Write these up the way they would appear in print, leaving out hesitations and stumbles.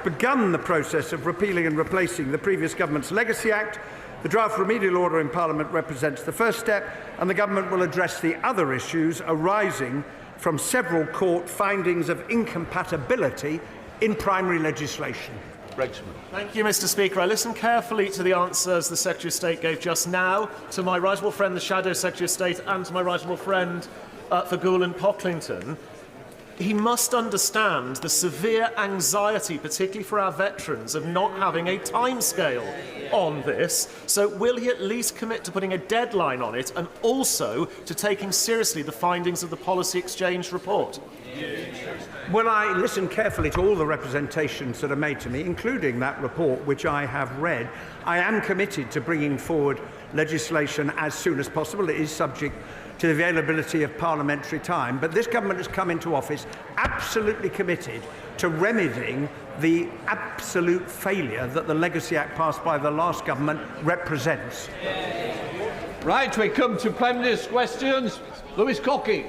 begun the process of repealing and replacing the previous government's Legacy Act. The draft remedial order in Parliament represents the first step, and the government will address the other issues arising from several court findings of incompatibility in primary legislation. Thank you, Mr. Speaker. I listened carefully to the answers the Secretary of State gave just now to my right honourable friend, the Shadow Secretary of State, and to my right honourable friend for Goole and Pocklington. He must understand the severe anxiety, particularly for our veterans, of not having a timescale on this. So will he at least commit to putting a deadline on it and also to taking seriously the findings of the Policy Exchange report? Well, I listened carefully to all the representations that are made to me, including that report which I have read. I am committed to bringing forward legislation as soon as possible. It is subject to the availability of parliamentary time, but this government has come into office absolutely committed to remedying the absolute failure that the Legacy Act passed by the last government represents. Right, we come to Prime Minister's questions. Lewis Cocky.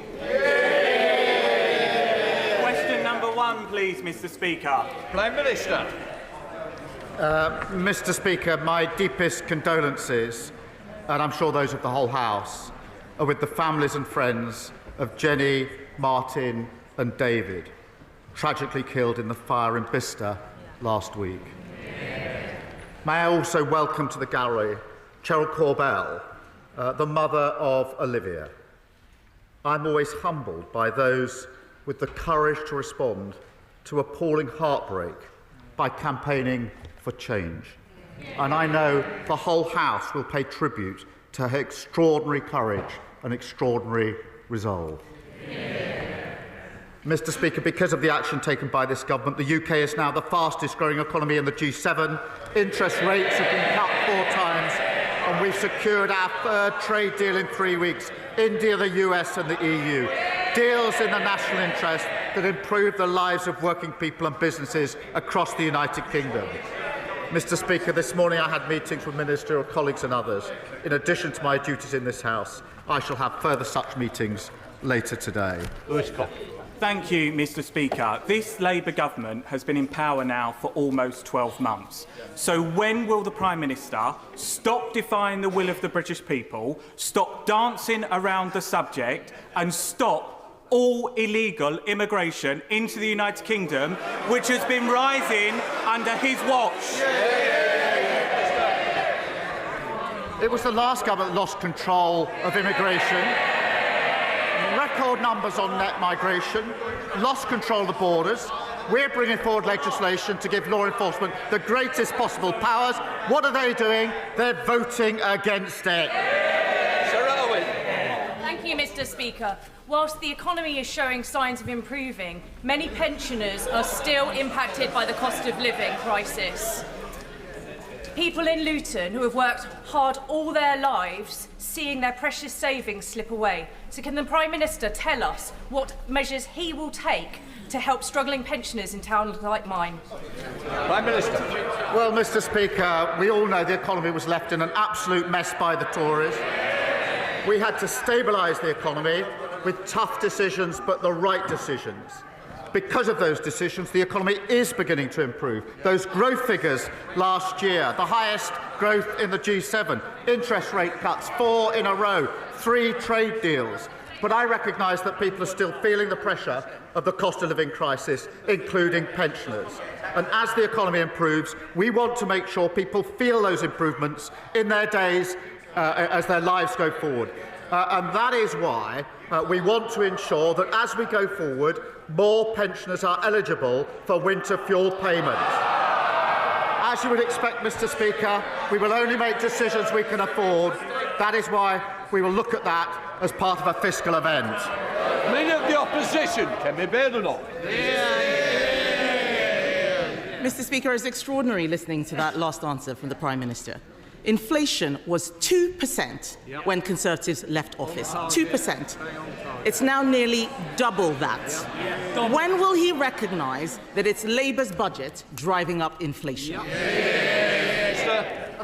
Question number one, please, Mr. Speaker. Prime Minister. Mr. Speaker, my deepest condolences, and I'm sure those of the whole House, are with the families and friends of Jenny, Martin and David, tragically killed in the fire in Bicester last week. May I also welcome to the gallery Cheryl Corbell, the mother of Olivia. I'm always humbled by those with the courage to respond to appalling heartbreak by campaigning for change. And I know the whole House will pay tribute to her extraordinary courage and extraordinary resolve. Mr. Speaker, because of the action taken by this government, the UK is now the fastest growing economy in the G7. Interest rates have been cut 4 times, and we've secured our 3rd trade deal in 3 weeks. India, the US and the EU. Deals in the national interest that improve the lives of working people and businesses across the United Kingdom. Mr. Speaker, this morning I had meetings with ministerial colleagues and others. In addition to my duties in this House, I shall have further such meetings later today. Thank you, Mr. Speaker. This Labour government has been in power now for almost 12 months. So when will the Prime Minister stop defying the will of the British people, stop dancing around the subject and stop all illegal immigration into the United Kingdom, which has been rising under his watch? It was the last government that lost control of immigration. Record numbers on net migration, lost control of the borders. We're bringing forward legislation to give law enforcement the greatest possible powers. What are they doing? They're voting against it. Thank you, Mr. Speaker. Whilst the economy is showing signs of improving, many pensioners are still impacted by the cost of living crisis. People in Luton who have worked hard all their lives, seeing their precious savings slip away. So can the Prime Minister tell us what measures he will take to help struggling pensioners in towns like mine? Prime Minister. Well, Mr. Speaker, we all know the economy was left in an absolute mess by the Tories. We had to stabilise the economy with tough decisions, but the right decisions. Because of those decisions, the economy is beginning to improve. Those growth figures last year, the highest growth in the G7, interest rate cuts, 4 in a row, 3 trade deals. But I recognise that people are still feeling the pressure of the cost of living crisis, including pensioners. And as the economy improves, we want to make sure people feel those improvements in their days as their lives go forward. And that is why we want to ensure that as we go forward, more pensioners are eligible for winter fuel payments. As you would expect, Mr. Speaker, we will only make decisions we can afford. That is why we will look at that as part of a fiscal event. Leader of the Opposition, Kemi Badenoch. Mr. Speaker, it's extraordinary listening to that last answer from the Prime Minister. Inflation was 2% when Conservatives left office. 2%. It's now nearly double that. When will he recognise that it's Labour's budget driving up inflation? I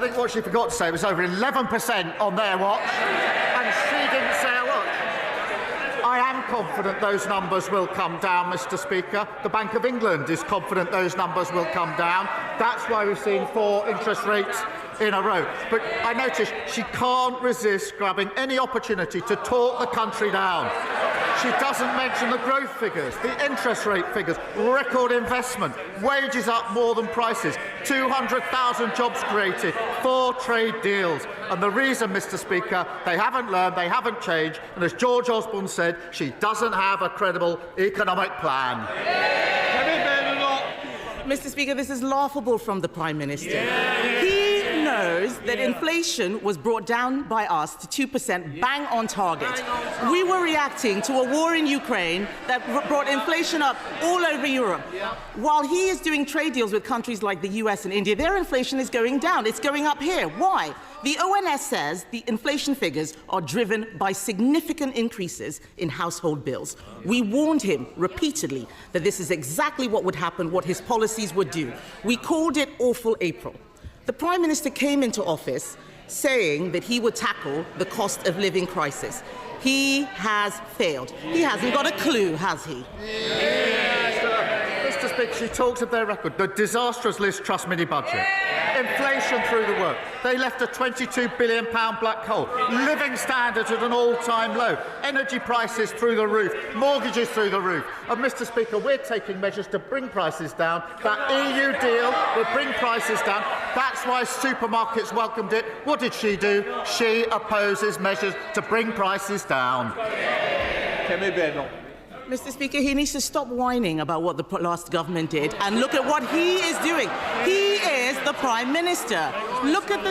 think what she forgot to say was over 11% on their watch, and she didn't say a word. I am confident those numbers will come down, Mr. Speaker. The Bank of England is confident those numbers will come down. That's why we've seen 4 interest rates in a row. But I notice she can't resist grabbing any opportunity to talk the country down. She doesn't mention the growth figures, the interest rate figures, record investment, wages up more than prices, 200,000 jobs created, 4 trade deals. And the reason, Mr. Speaker, they haven't learned, they haven't changed, and as George Osborne said, she doesn't have a credible economic plan. Mr. Speaker, this is laughable from the Prime Minister. He knows that inflation was brought down by us to 2%, bang on target. We were reacting to a war in Ukraine that brought inflation up all over Europe. While he is doing trade deals with countries like the US and India, their inflation is going down. It's going up here. Why? The ONS says the inflation figures are driven by significant increases in household bills. We warned him repeatedly that this is exactly what would happen, what his policies would do. We called it awful April. The Prime Minister came into office saying that he would tackle the cost of living crisis. He has failed. He hasn't got a clue, has he? Mr. Speaker, she talks of their record, the disastrous Liz Truss mini-budget. Inflation through the work. They left a £22 billion black hole. Living standards at an all-time low. Energy prices through the roof. Mortgages through the roof. And, Mr. Speaker, we're taking measures to bring prices down. That EU deal will bring prices down. That's why supermarkets welcomed it. What did she do? She opposes measures to bring prices down. Kemi Badenoch. Mr. Speaker, he needs to stop whining about what the last government did and look at what he is doing. He is the Prime Minister. Look at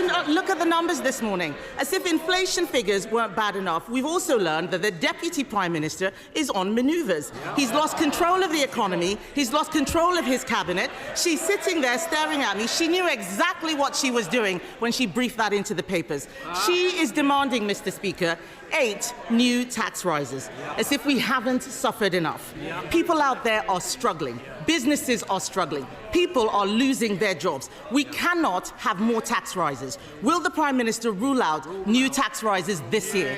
the numbers this morning. As if inflation figures weren't bad enough, we've also learned that the Deputy Prime Minister is on manoeuvres. He's lost control of the economy. He's lost control of his cabinet. She's sitting there staring at me. She knew exactly what she was doing when she briefed that into the papers. She is demanding, Mr. Speaker, 8 new tax rises, as if we haven't suffered enough. People out there are struggling. Businesses are struggling. People are losing their jobs. We cannot have more tax rises. Will the Prime Minister rule out new tax rises this year?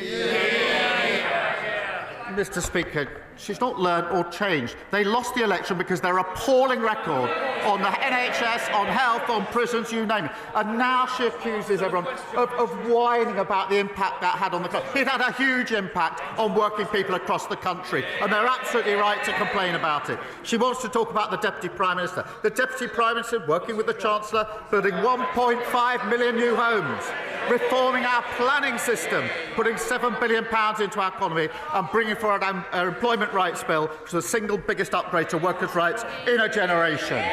Mr. Speaker, she's not learned or changed. They lost the election because their appalling record on the NHS, on health, on prisons, you name it. And now she accuses everyone of whining about the impact that had on the country. It had a huge impact on working people across the country, and they're absolutely right to complain about it. She wants to talk about the Deputy Prime Minister. The Deputy Prime Minister, working with the Chancellor, building 1.5 million new homes, reforming our planning system, putting £7 billion into our economy, and bringing forward our employment rights bill, which is the single biggest upgrade to workers' rights in a generation.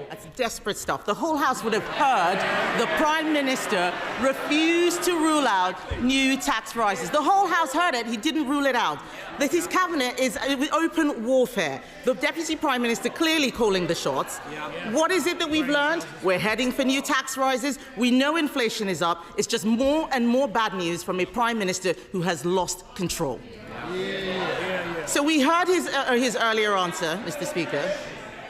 That's desperate stuff. The whole House would have heard the Prime Minister refuse to rule out new tax rises. The whole House heard it. He didn't rule it out. That his cabinet is open warfare. The Deputy Prime Minister clearly calling the shots. What is it that we've learned? We're heading for new tax rises. We know inflation is up. It's just more and more bad news from a Prime Minister who has lost control. So we heard his earlier answer, Mr. Speaker.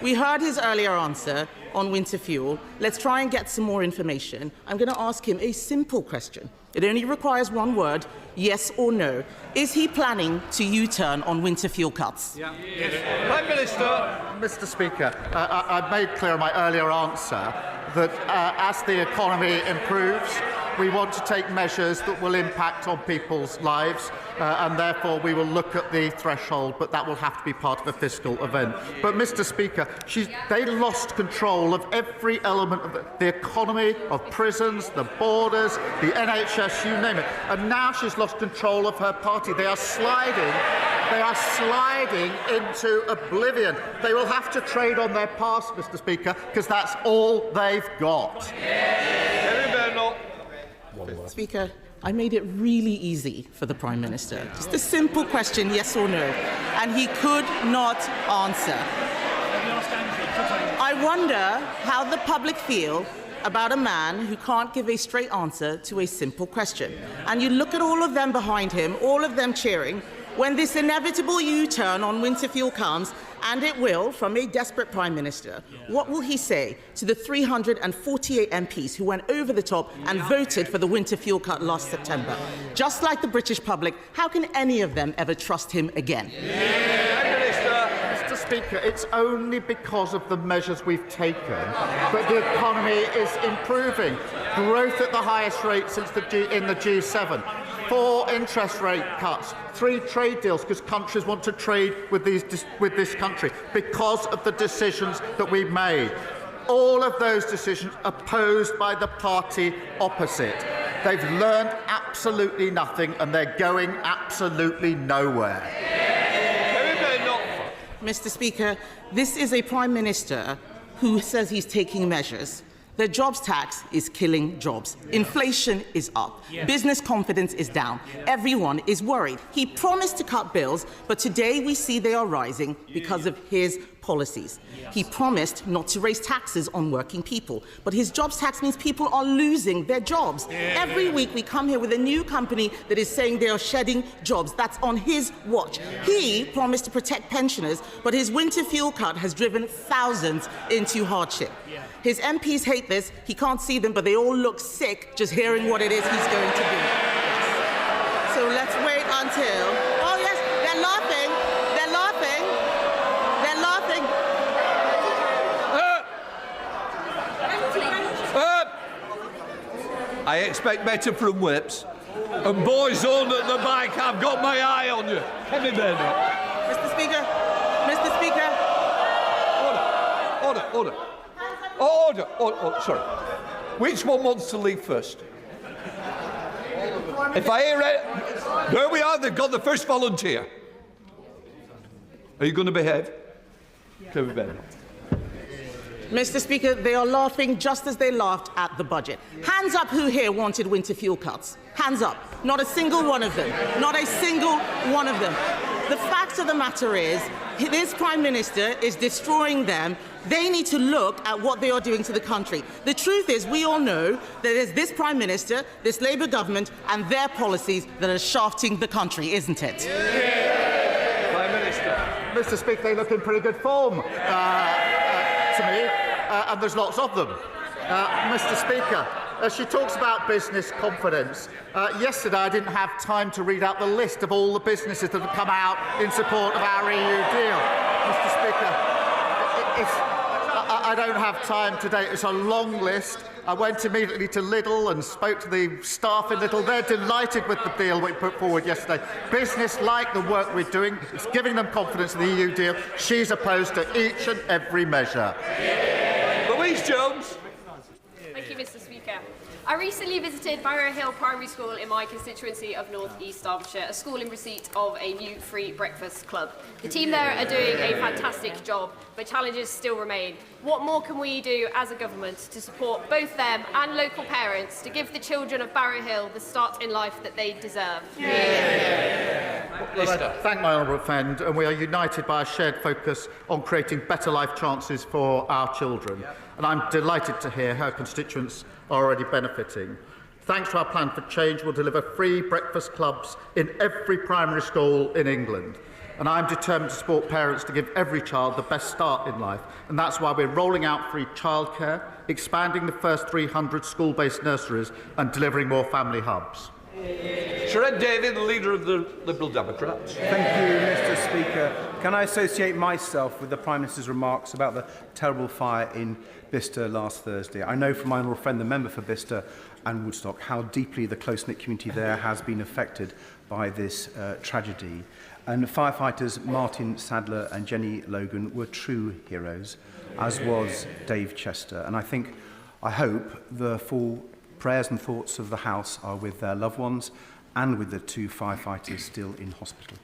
We heard his earlier answer on winter fuel. Let's try and get some more information. I'm going to ask him a simple question. It only requires one word, yes or no. Is he planning to U-turn on winter fuel cuts? Prime Minister. Mr. Speaker, I made clear in my earlier answer that as the economy improves, we want to take measures that will impact on people's lives, and therefore we will look at the threshold, but that will have to be part of a fiscal event. But, Mr. Speaker, they lost control of every element of the economy, of prisons, the borders, the NHS, you name it. And now she's lost control of her party. They are sliding into oblivion. They will have to trade on their past, Mr. Speaker, because that's all they've got. Speaker, I made it really easy for the Prime Minister. Just a simple question, yes or no. And he could not answer. I wonder how the public feel about a man who can't give a straight answer to a simple question. And you look at all of them behind him, all of them cheering, when this inevitable U-turn on winter fuel comes, and it will, from a desperate Prime Minister. What will he say to the 348 MPs who went over the top and voted for the winter fuel cut last September? Just like the British public, how can any of them ever trust him again? Mr. Speaker, it's only because of the measures we've taken that the economy is improving. Growth at the highest rate since in the G7. 4 interest rate cuts, 3 trade deals because countries want to trade with this country because of the decisions that we've made. All of those decisions opposed by the party opposite. They've learned absolutely nothing and they're going absolutely nowhere. Mr. Speaker, this is a Prime Minister who says he's taking measures. The jobs tax is killing jobs. Inflation is up. Business confidence is down. Everyone is worried. He promised to cut bills, but today we see they are rising because of his policies. He promised not to raise taxes on working people, but his jobs tax means people are losing their jobs. Every week we come here with a new company that is saying they are shedding jobs. That's on his watch. He promised to protect pensioners, but his winter fuel cut has driven thousands into hardship. His MPs hate this. He can't see them, but they all look sick just hearing what it is he's going to do. So let's wait until... Oh, yes, they're laughing. They're laughing. They're laughing. I expect better from whips. And boys on at the back, I've got my eye on you. Kemi Badenoch. Mr. Speaker. Mr. Speaker. Order. Sorry. Which one wants to leave first? If I hear it, there we are. They've got the first volunteer. Are you going to behave? Kemi Badenoch. Mr. Speaker, they are laughing just as they laughed at the budget. Hands up who here wanted winter fuel cuts. Hands up. Not a single one of them. Not a single one of them. The fact of the matter is, this Prime Minister is destroying them. They need to look at what they are doing to the country. The truth is, we all know that it is this Prime Minister, this Labour government, and their policies that are shafting the country, isn't it? Prime Minister. Mr. Speaker, they look in pretty good form to me, and there's lots of them. Mr. Speaker, she talks about business confidence. Yesterday, I didn't have time to read out the list of all the businesses that have come out in support of our EU deal. Mr. Speaker, I don't have time today. It's a long list. I went immediately to Lidl and spoke to the staff in Lidl. They're delighted with the deal we put forward yesterday. Business like the work we're doing. It's giving them confidence in the EU deal. She's opposed to each and every measure. Louise Jones. Thank you, Mr. Speaker. I recently visited Barrow Hill Primary School in my constituency of North East Derbyshire, a school in receipt of a new free breakfast club. The team there are doing a fantastic job, but challenges still remain. What more can we do as a government to support both them and local parents to give the children of Barrow Hill the start in life that they deserve? Well, I thank my honourable friend, and we are united by a shared focus on creating better life chances for our children. And I'm delighted to hear her constituents are already benefiting. Thanks to our plan for change, we'll deliver free breakfast clubs in every primary school in England. And I'm determined to support parents to give every child the best start in life. And that's why we're rolling out free childcare, expanding the first 300 school-based nurseries and delivering more family hubs. Sherrod David, the leader of the Liberal Democrats. Thank you, Mr. Speaker. Can I associate myself with the Prime Minister's remarks about the terrible fire in Bicester last Thursday? I know from my honourable friend, the member for Bicester and Woodstock, how deeply the close-knit community there has been affected by this tragedy. And firefighters Martin Sadler and Jenny Logan were true heroes, as was Dave Chester. And I hope the full prayers and thoughts of the House are with their loved ones and with the 2 firefighters still in hospital.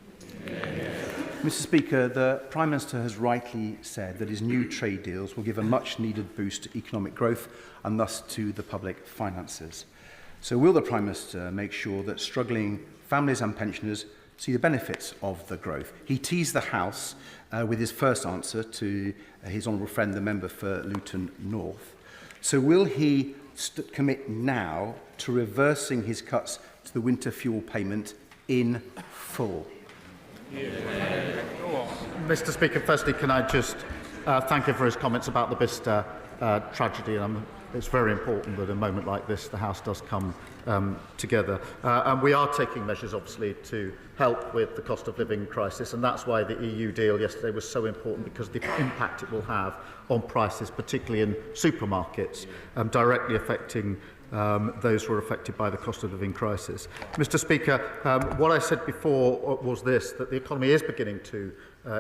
Mr. Speaker, the Prime Minister has rightly said that his new trade deals will give a much-needed boost to economic growth and thus to the public finances. So will the Prime Minister make sure that struggling families and pensioners see the benefits of the growth? He teased the House with his first answer to his honourable friend, the member for Luton North. So will he commit now to reversing his cuts to the winter fuel payment in full? Mr. Speaker, firstly, can I just thank him for his comments about the Bicester tragedy. It's very important that in a moment like this the House does come together. And we are taking measures, obviously, to help with the cost of living crisis, and that's why the EU deal yesterday was so important, because the impact it will have on prices, particularly in supermarkets, directly affecting those who are affected by the cost of living crisis. Mr. Speaker, what I said before was this, that the economy is beginning to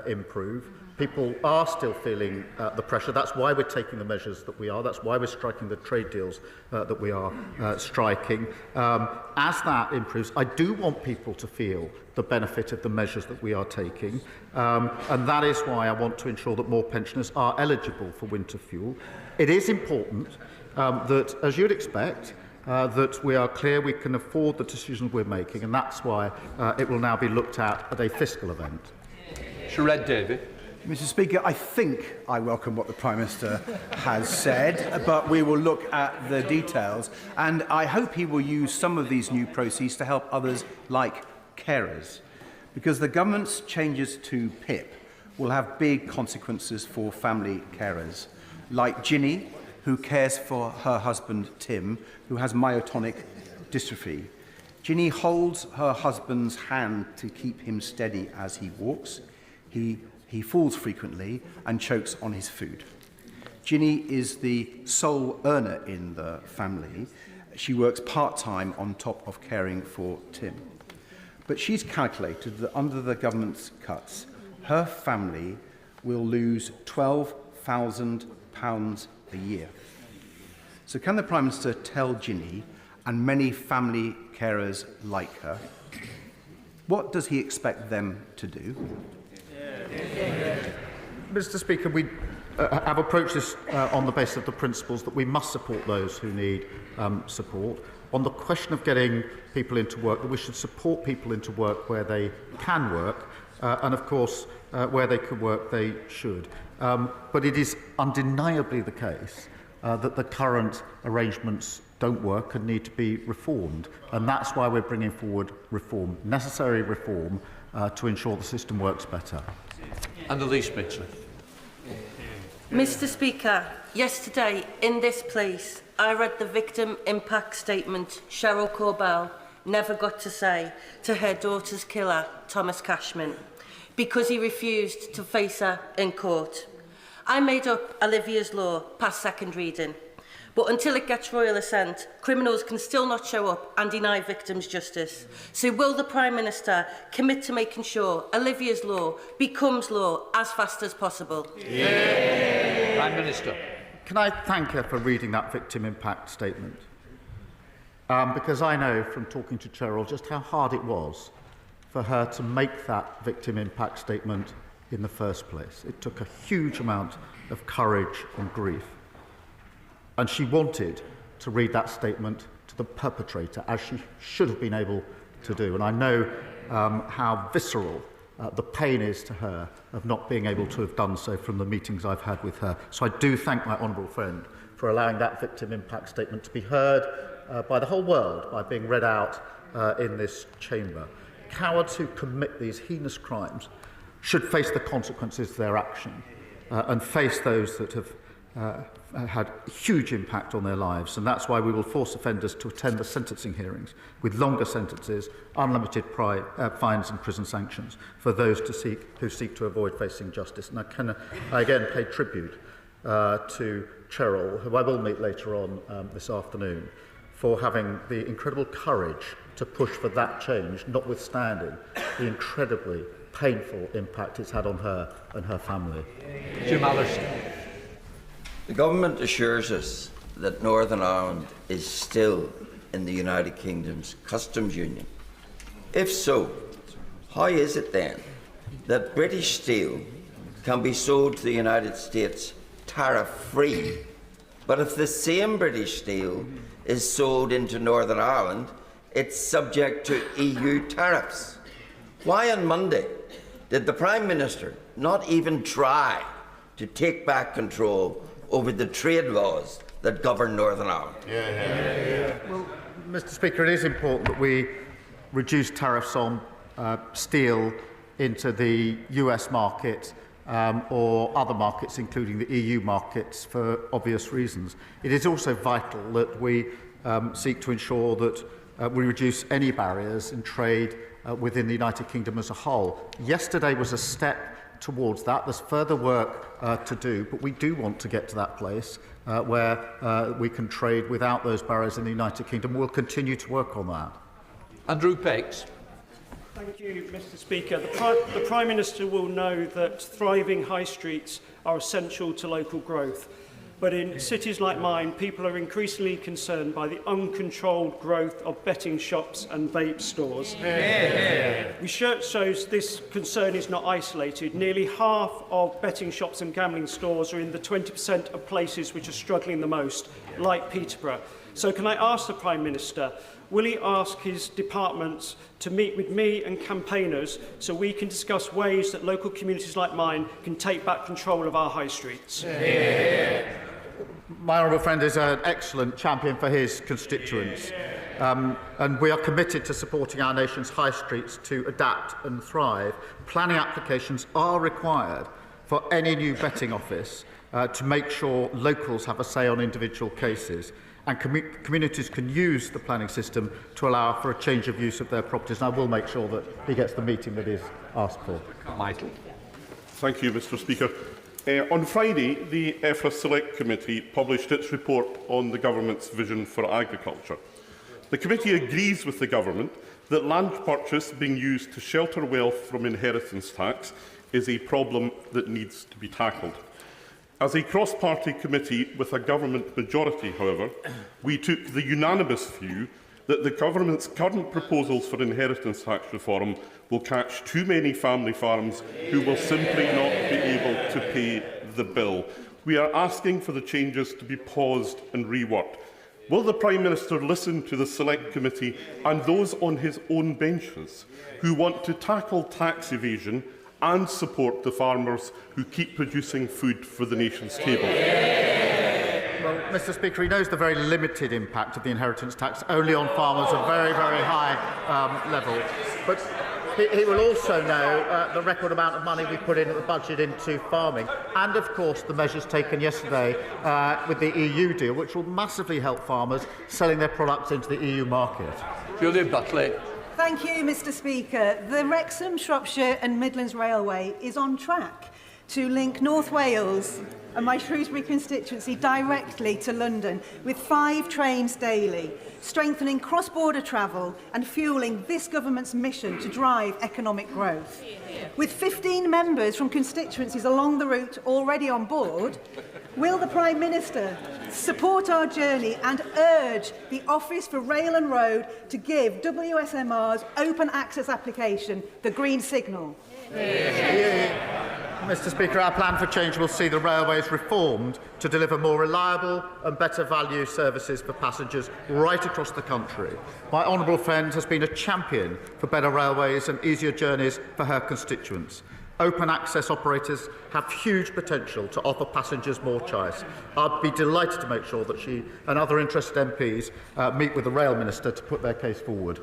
improve. People are still feeling the pressure. That's why we're taking the measures that we are. That's why we're striking the trade deals that we are striking. As that improves, I do want people to feel the benefit of the measures that we are taking. And that is why I want to ensure that more pensioners are eligible for winter fuel. It is important that, as you'd expect, that we are clear we can afford the decisions we're making, and that's why it will now be looked at a fiscal event. Sherrod David. Mr. Speaker, I think I welcome what the Prime Minister has said, but we will look at the details, and I hope he will use some of these new proceeds to help others like carers, because the government's changes to PIP will have big consequences for family carers, like Ginny, who cares for her husband Tim, who has myotonic dystrophy. Ginny holds her husband's hand to keep him steady as he walks. He falls frequently and chokes on his food. Ginny is the sole earner in the family. She works part-time on top of caring for Tim. But she's calculated that under the government's cuts, her family will lose £12,000 a year. So can the Prime Minister tell Ginny and many family carers like her, what does he expect them to do? Mr. Speaker, we have approached this on the basis of the principles that we must support those who need support. On the question of getting people into work, that we should support people into work where they can work, and of course, where they can work, they should. But it is undeniably the case that the current arrangements don't work and need to be reformed. And that's why we're bringing forward reform, necessary reform, to ensure the system works better. Annalise Mitchell. Mr. Speaker, yesterday in this place, I read the victim impact statement Cheryl Corbell never got to say to her daughter's killer, Thomas Cashman, because he refused to face her in court. I made up Olivia's Law past second reading, but until it gets royal assent, criminals can still not show up and deny victims justice. So will the Prime Minister commit to making sure Olivia's Law becomes law as fast as possible? Yeah. Prime Minister. Can I thank her for reading that victim impact statement? Because I know from talking to Cheryl just how hard it was for her to make that victim impact statement in the first place. It took a huge amount of courage and grief. And she wanted to read that statement to the perpetrator, as she should have been able to do. And I know how visceral the pain is to her of not being able to have done so from the meetings I've had with her. So I do thank my honourable friend for allowing that victim impact statement to be heard by the whole world, by being read out in this chamber. Cowards who commit these heinous crimes should face the consequences of their action and face those that have had huge impact on their lives, and that's why we will force offenders to attend the sentencing hearings with longer sentences, unlimited fines and prison sanctions for those who seek to avoid facing justice. And I again pay tribute to Cheryl, who I will meet later on this afternoon, for having the incredible courage to push for that change, notwithstanding the incredibly painful impact it's had on her and her family. Jim Allison. The government assures us that Northern Ireland is still in the United Kingdom's customs union. If so, how is it then that British steel can be sold to the United States tariff-free, but if the same British steel is sold into Northern Ireland, it's subject to EU tariffs? Why on Monday did the Prime Minister not even try to take back control over the trade laws that govern Northern Ireland? Well, Mr. Speaker, it is important that we reduce tariffs on steel into the US market or other markets, including the EU markets, for obvious reasons. It is also vital that we seek to ensure that we reduce any barriers in trade within the United Kingdom as a whole. Yesterday was a step towards that. There's further work to do, but we do want to get to that place where we can trade without those barriers in the United Kingdom. We'll continue to work on that. Andrew Pex. Thank you, Mr. Speaker. The Prime Minister will know that thriving high streets are essential to local growth. But in cities like mine, people are increasingly concerned by the uncontrolled growth of betting shops and vape stores. Research shows this concern is not isolated. Nearly half of betting shops and gambling stores are in the 20% of places which are struggling the most, like Peterborough. So can I ask the Prime Minister, will he ask his departments to meet with me and campaigners so we can discuss ways that local communities like mine can take back control of our high streets? My honourable friend is an excellent champion for his constituents, and we are committed to supporting our nation's high streets to adapt and thrive. Planning applications are required for any new betting office to make sure locals have a say on individual cases, and communities can use the planning system to allow for a change of use of their properties. And I will make sure that he gets the meeting that is asked for. Michael. Thank you, Mr. Speaker. On Friday, the EFRA Select Committee published its report on the Government's vision for agriculture. The committee agrees with the Government that land purchase being used to shelter wealth from inheritance tax is a problem that needs to be tackled. As a cross-party committee with a government majority, however, we took the unanimous view that the Government's current proposals for inheritance tax reform will catch too many family farms who will simply not be able to pay the bill. We are asking for the changes to be paused and reworked. Will the Prime Minister listen to the Select Committee and those on his own benches who want to tackle tax evasion and support the farmers who keep producing food for the nation's table? Well, Mr. Speaker, he knows the very limited impact of the inheritance tax, only on farmers at very, very high level. But he will also know the record amount of money we put in at the budget into farming, and of course the measures taken yesterday with the EU deal, which will massively help farmers selling their products into the EU market. Julia Buckley. Thank you, Mr. Speaker. The Wrexham, Shropshire and Midlands Railway is on track to link North Wales and my Shrewsbury constituency directly to London with 5 trains daily, strengthening cross-border travel and fuelling this government's mission to drive economic growth. With 15 members from constituencies along the route already on board, will the Prime Minister support our journey and urge the Office for Rail and Road to give WSMR's open access application the green signal? Mr. Speaker, our plan for change will see the railways reformed to deliver more reliable and better value services for passengers right across the country. My honourable friend has been a champion for better railways and easier journeys for her constituents. Open access operators have huge potential to offer passengers more choice. I'd be delighted to make sure that she and other interested MPs meet with the Rail Minister to put their case forward.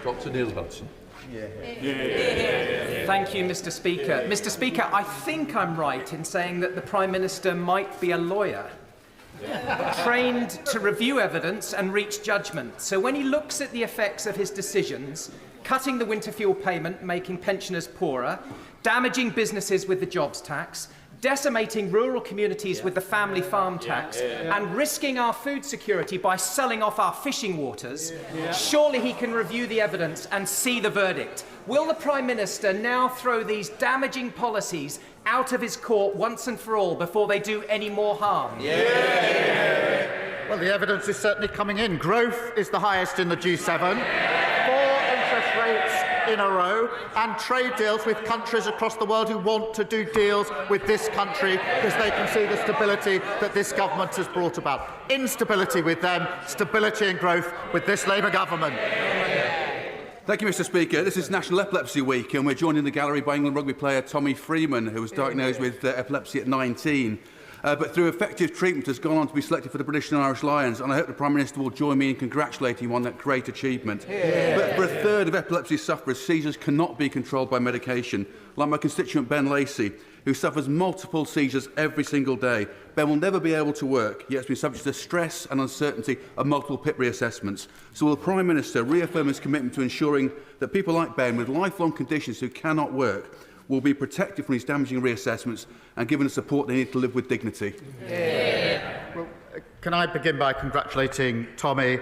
Dr. Neil Hudson. Thank you, Mr. Speaker. Mr. Speaker, I think I'm right in saying that the Prime Minister might be a lawyer, trained to review evidence and reach judgment. So when he looks at the effects of his decisions, cutting the winter fuel payment, making pensioners poorer, damaging businesses with the jobs tax, decimating rural communities with the family farm tax, and risking our food security by selling off our fishing waters, surely he can review the evidence and see the verdict. Will the Prime Minister now throw these damaging policies out of his court once and for all before they do any more harm? Well, the evidence is certainly coming in. Growth is the highest in the G7. 4 interest rates in a row, and trade deals with countries across the world who want to do deals with this country because they can see the stability that this government has brought about. Instability with them, stability and growth with this Labour government. Thank you, Mr. Speaker. This is National Epilepsy Week, and we're joined in the gallery by England rugby player Tommy Freeman, who was diagnosed with epilepsy at 19. but through effective treatment has gone on to be selected for the British and Irish Lions, and I hope the Prime Minister will join me in congratulating him on that great achievement. But for a third of epilepsy sufferers, seizures cannot be controlled by medication, like my constituent Ben Lacey, who suffers multiple seizures every single day. Ben will never be able to work, yet has been subject to the stress and uncertainty of multiple PIP reassessments. So will the Prime Minister reaffirm his commitment to ensuring that people like Ben with lifelong conditions who cannot work will be protected from these damaging reassessments and given the support they need to live with dignity? Well, can I begin by congratulating Tommy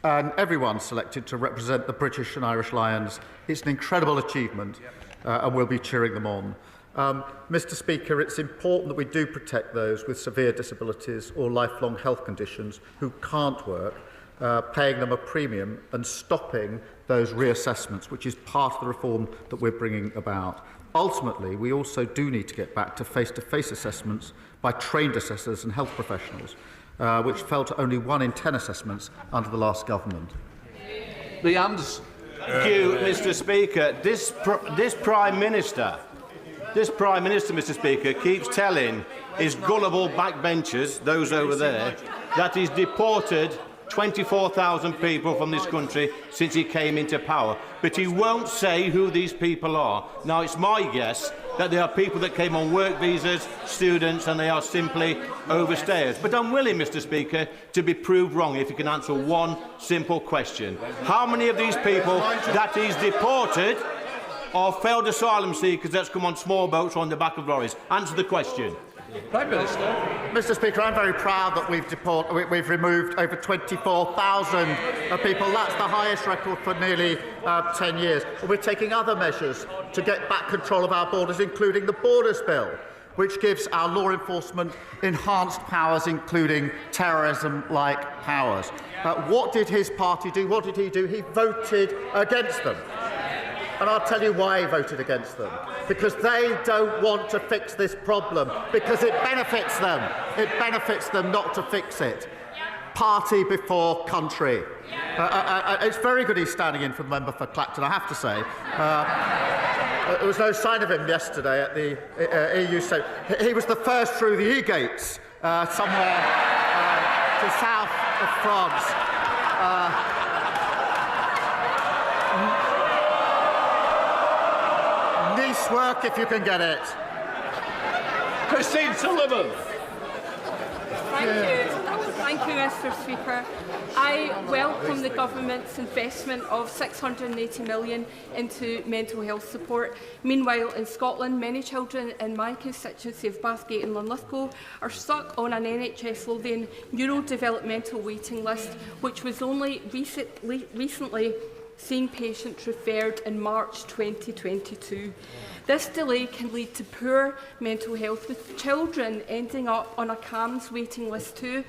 and everyone selected to represent the British and Irish Lions. It's an incredible achievement, and we'll be cheering them on. Mr. Speaker, it's important that we do protect those with severe disabilities or lifelong health conditions who can't work, paying them a premium and stopping those reassessments, which is part of the reform that we're bringing about. Ultimately, we also do need to get back to face-to-face assessments by trained assessors and health professionals, which fell to only 1 in 10 assessments under the last government. The Ands. Thank you, Mr. Speaker. This Prime Minister, Mr. Speaker, keeps telling his gullible backbenchers, those over there, that he's deported 24,000 people from this country since he came into power. But he won't say who these people are. Now, it's my guess that they are people that came on work visas, students, and they are simply overstayers. But I'm willing, Mr. Speaker, to be proved wrong if you can answer one simple question. How many of these people that he's deported are failed asylum seekers that's come on small boats or on the back of lorries? Answer the question. Prime Minister. Mr. Speaker, I'm very proud that we've removed over 24,000 people. That's the highest record for nearly 10 years. We're taking other measures to get back control of our borders, including the Borders Bill, which gives our law enforcement enhanced powers, including terrorism-like powers. What did his party do? What did he do? He voted against them. And I'll tell you why he voted against them. Because they don't want to fix this problem. Because it benefits them. It benefits them not to fix it. Party before country. It's very good he's standing in for the member for Clacton, I have to say. There was no sign of him yesterday at the EU. So he was the first through the E-gates somewhere to south of France. Nice work if you can get it. Christine Sullivan. Thank you, Mr. Speaker. I welcome the government's investment of £680 million into mental health support. Meanwhile, in Scotland, many children in my constituency of Bathgate and Linlithgow are stuck on an NHS Lothian neurodevelopmental waiting list, which was only recently seen patients referred in March 2022. This delay can lead to poor mental health, with children ending up on a CAMHS waiting list too.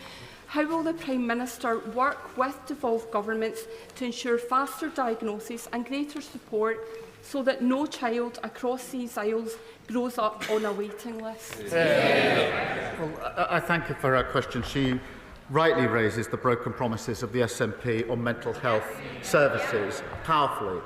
How will the Prime Minister work with devolved governments to ensure faster diagnosis and greater support so that no child across these aisles grows up on a waiting list? Well, I thank you for her question. She rightly raises the broken promises of the SNP on mental health services powerfully.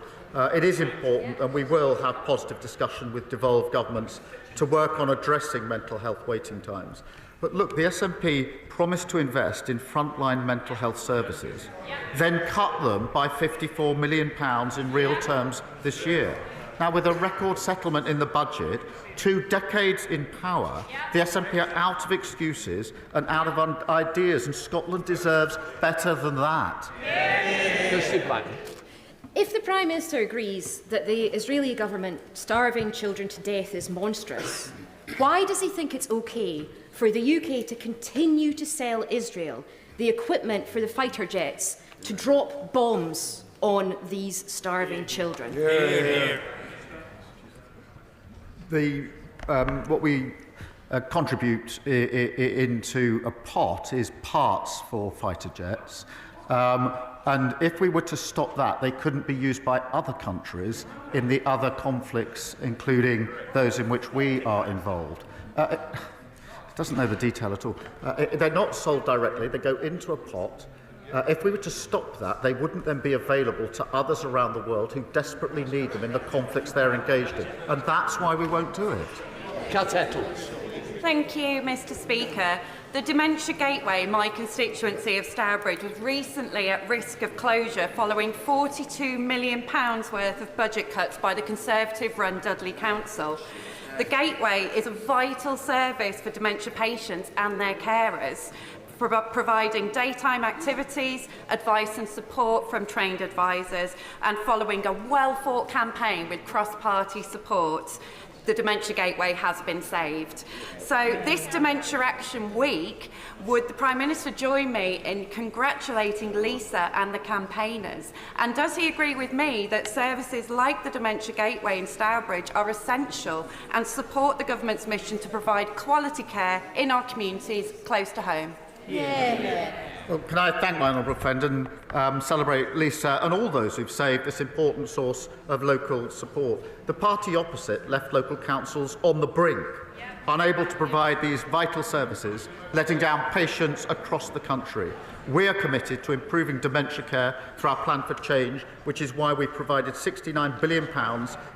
It is important, and we will have positive discussion with devolved governments to work on addressing mental health waiting times. But look, the SNP promised to invest in frontline mental health services, then cut them by £54 million in real terms this year. Now, with a record settlement in the budget, 2 decades in power, the SNP are out of excuses and out of ideas, and Scotland deserves better than that. If the Prime Minister agrees that the Israeli government starving children to death is monstrous, why does he think it's okay for the UK to continue to sell Israel the equipment for the fighter jets to drop bombs on these starving children? What we contribute into a pot is parts for fighter jets. And if we were to stop that, they couldn't be used by other countries in the other conflicts, including those in which we are involved. It doesn't know the detail at all. They're not sold directly. They go into a pot. If we were to stop that, they wouldn't then be available to others around the world who desperately need them in the conflicts they're engaged in. And that's why we won't do it. Thank you, Mr. Speaker. The Dementia Gateway, my constituency of Stourbridge, was recently at risk of closure following £42 million worth of budget cuts by the Conservative-run Dudley Council. The Gateway is a vital service for dementia patients and their carers, providing daytime activities, advice and support from trained advisors, and following a well-fought campaign with cross-party support, the Dementia Gateway has been saved. So this Dementia Action Week, would the Prime Minister join me in congratulating Lisa and the campaigners? And does he agree with me that services like the Dementia Gateway in Stourbridge are essential and support the government's mission to provide quality care in our communities close to home? Well, can I thank my honourable friend and celebrate Lisa and all those who've saved this important source of local support. The party opposite left local councils on the brink, unable to provide these vital services, letting down patients across the country. We are committed to improving dementia care through our plan for change, which is why we provided £69 billion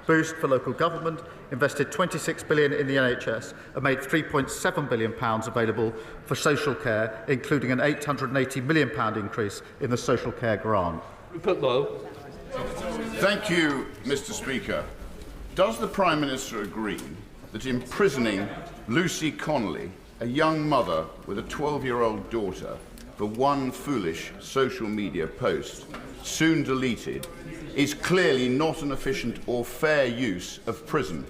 boost for local government, invested £26 billion in the NHS, and made £3.7 billion available for social care, including an £880 million increase in the social care grant. Thank you, Mr. Speaker. Does the Prime Minister agree that imprisoning Lucy Connolly, a young mother with a 12-year-old daughter, for one foolish social media post, soon deleted, is clearly not an efficient or fair use of prison?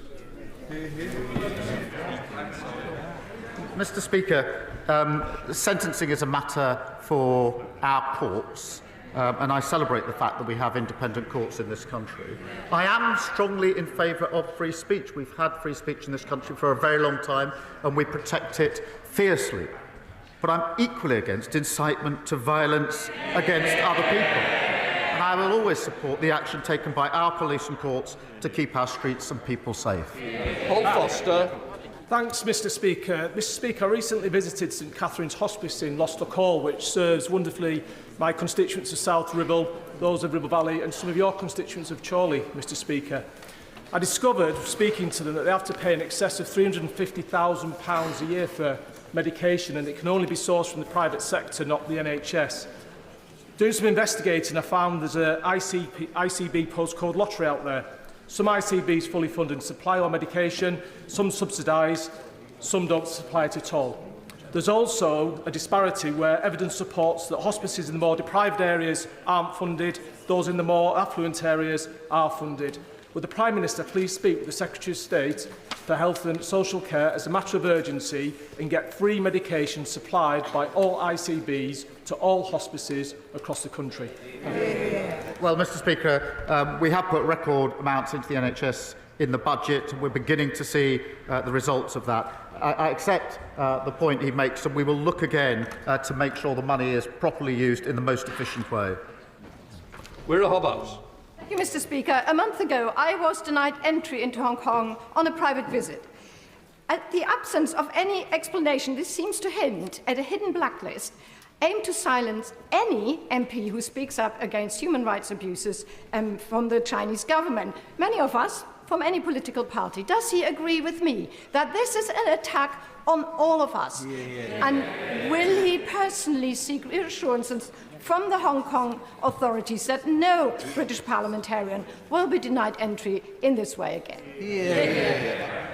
Mr. Speaker, sentencing is a matter for our courts, and I celebrate the fact that we have independent courts in this country. I am strongly in favour of free speech. We've had free speech in this country for a very long time, and we protect it fiercely. But I'm equally against incitement to violence against other people. And I will always support the action taken by our police and courts to keep our streets and people safe. Paul Foster. Thanks, Mr. Speaker. Mr. Speaker, I recently visited St Catherine's Hospice in Lostock Hall, which serves wonderfully my constituents of South Ribble, those of Ribble Valley, and some of your constituents of Chorley, Mr. Speaker. I discovered, speaking to them, that they have to pay in excess of £350,000 a year for medication, and it can only be sourced from the private sector, not the NHS. Doing some investigating, I found there's an ICB postcode lottery out there. Some ICBs fully fund and supply our medication, some subsidise, some don't supply it at all. There's also a disparity where evidence supports that hospices in the more deprived areas aren't funded, those in the more affluent areas are funded. Would the Prime Minister please speak with the Secretary of State for Health and Social Care as a matter of urgency and get free medication supplied by all ICBs to all hospices across the country? Well, Mr. Speaker, we have put record amounts into the NHS in the budget, and we're beginning to see the results of that. I accept the point he makes, and we will look again to make sure the money is properly used in the most efficient way. We're Hobbs. Thank you, Mr. Speaker. A month ago, I was denied entry into Hong Kong on a private visit. At the absence of any explanation, this seems to hint at a hidden blacklist aimed to silence any MP who speaks up against human rights abuses from the Chinese government. Many of us from any political party. Does he agree with me that this is an attack on all of us? And will he personally seek reassurances from the Hong Kong authorities that no British parliamentarian will be denied entry in this way again?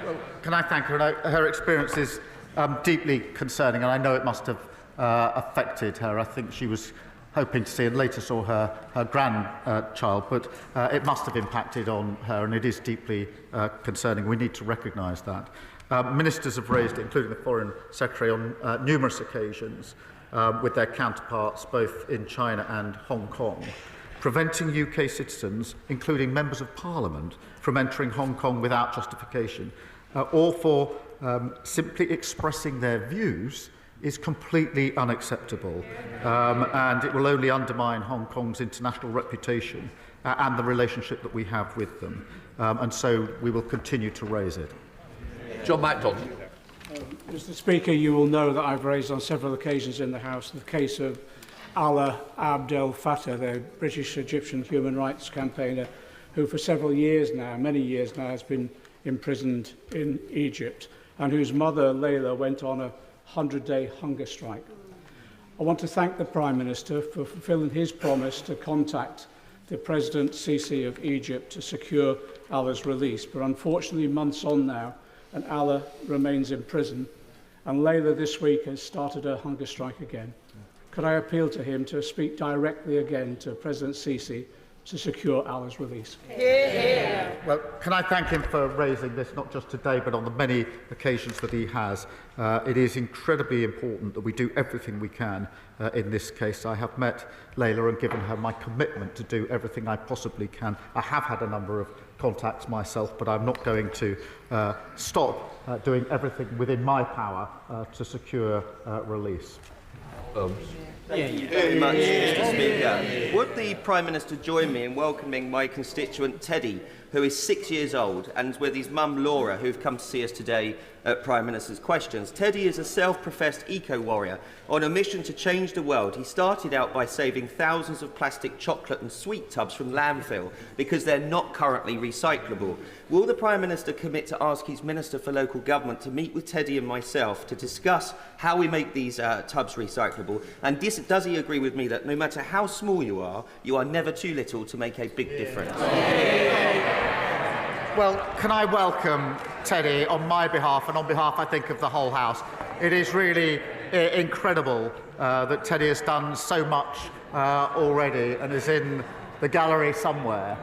Well, can I thank her? Her experience is deeply concerning, and I know it must have affected her. I think she was hoping to see and later saw her grandchild, but it must have impacted on her, and it is deeply concerning. We need to recognise that. Ministers have raised it, including the Foreign Secretary, on numerous occasions with their counterparts both in China and Hong Kong, preventing UK citizens, including members of Parliament, from entering Hong Kong without justification, or for simply expressing their views, is completely unacceptable, and it will only undermine Hong Kong's international reputation and the relationship that we have with them. And so we will continue to raise it. John MacDonald. Mr. Speaker, you will know that I've raised on several occasions in the House the case of Alaa Abdel Fattah, the British-Egyptian human rights campaigner, who for several years now, many years now, has been imprisoned in Egypt. and whose mother, Layla, went on a 100-day hunger strike. I want to thank the Prime Minister for fulfilling his promise to contact the President Sisi of Egypt to secure Allah's release. But unfortunately, months on now, and Allah remains in prison, and Layla this week has started her hunger strike again. Could I appeal to him to speak directly again to President Sisi to secure Allah's release? Well, can I thank him for raising this, not just today, but on the many occasions that he has. It is incredibly important that we do everything we can in this case. I have met Layla and given her my commitment to do everything I possibly can. I have had a number of contacts myself, but I'm not going to stop doing everything within my power to secure release. Thank you very much, Mr. Speaker. Would the Prime Minister join me in welcoming my constituent Teddy, who is 6 years old, and with his mum Laura, who have come to see us today at Prime Minister's Questions. Teddy is a self-professed eco-warrior on a mission to change the world. He started out by saving thousands of plastic chocolate and sweet tubs from landfill because they're not currently recyclable. Will the Prime Minister commit to ask his Minister for Local Government to meet with Teddy and myself to discuss how we make these tubs recyclable? And does he agree with me that no matter how small you are never too little to make a big difference? Well, can I welcome Teddy on my behalf and on behalf, I think, of the whole House. It is really incredible that Teddy has done so much already and is in the gallery somewhere.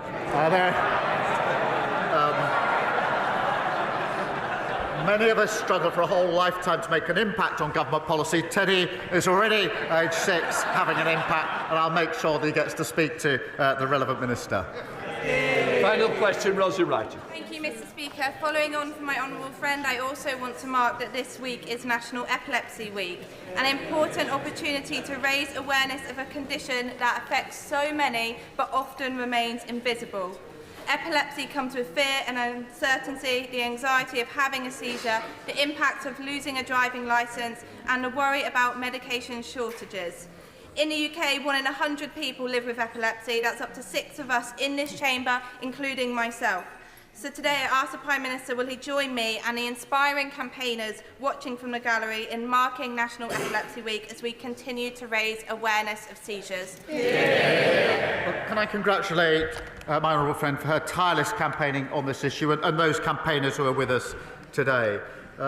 Many of us struggle for a whole lifetime to make an impact on government policy. Teddy is already age 6, having an impact, and I'll make sure that he gets to speak to the relevant minister. Final question, Rosie Wright. Thank you, Mr. Speaker. Following on from my honourable friend, I also want to mark that this week is National Epilepsy Week, an important opportunity to raise awareness of a condition that affects so many but often remains invisible. Epilepsy comes with fear and uncertainty, the anxiety of having a seizure, the impact of losing a driving licence, and the worry about medication shortages. In the UK, 1 in 100 people live with epilepsy. That's up to 6 of us in this chamber, including myself. So today I ask the Prime Minister, will he join me and the inspiring campaigners watching from the gallery in marking National Epilepsy Week as we continue to raise awareness of seizures? Well, can I congratulate my honourable friend for her tireless campaigning on this issue and those campaigners who are with us today.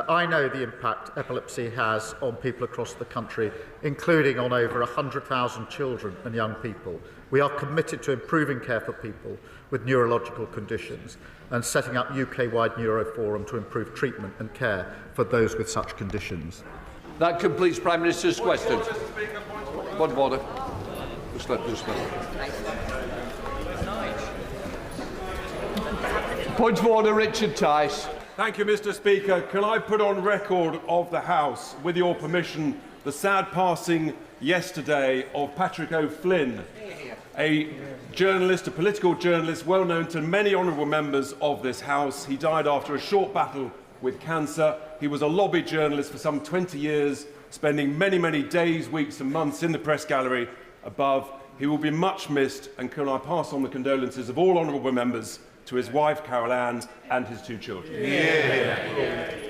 I know the impact epilepsy has on people across the country, including on over 100,000 children and young people. We are committed to improving care for people with neurological conditions and setting up UK-wide Neuroforum to improve treatment and care for those with such conditions. That completes Prime Minister's questions. Point of order. Just let. Point of order, Richard Tice. Thank you, Mr. Speaker. Can I put on record of the House, with your permission, the sad passing yesterday of Patrick O'Flynn, a journalist, a political journalist, well known to many honourable members of this House. He died after a short battle with cancer. He was a lobby journalist for some 20 years, spending many, many days, weeks and months in the press gallery above. He will be much missed, and can I pass on the condolences of all honourable members to his wife, Carol Ann, and his 2 children.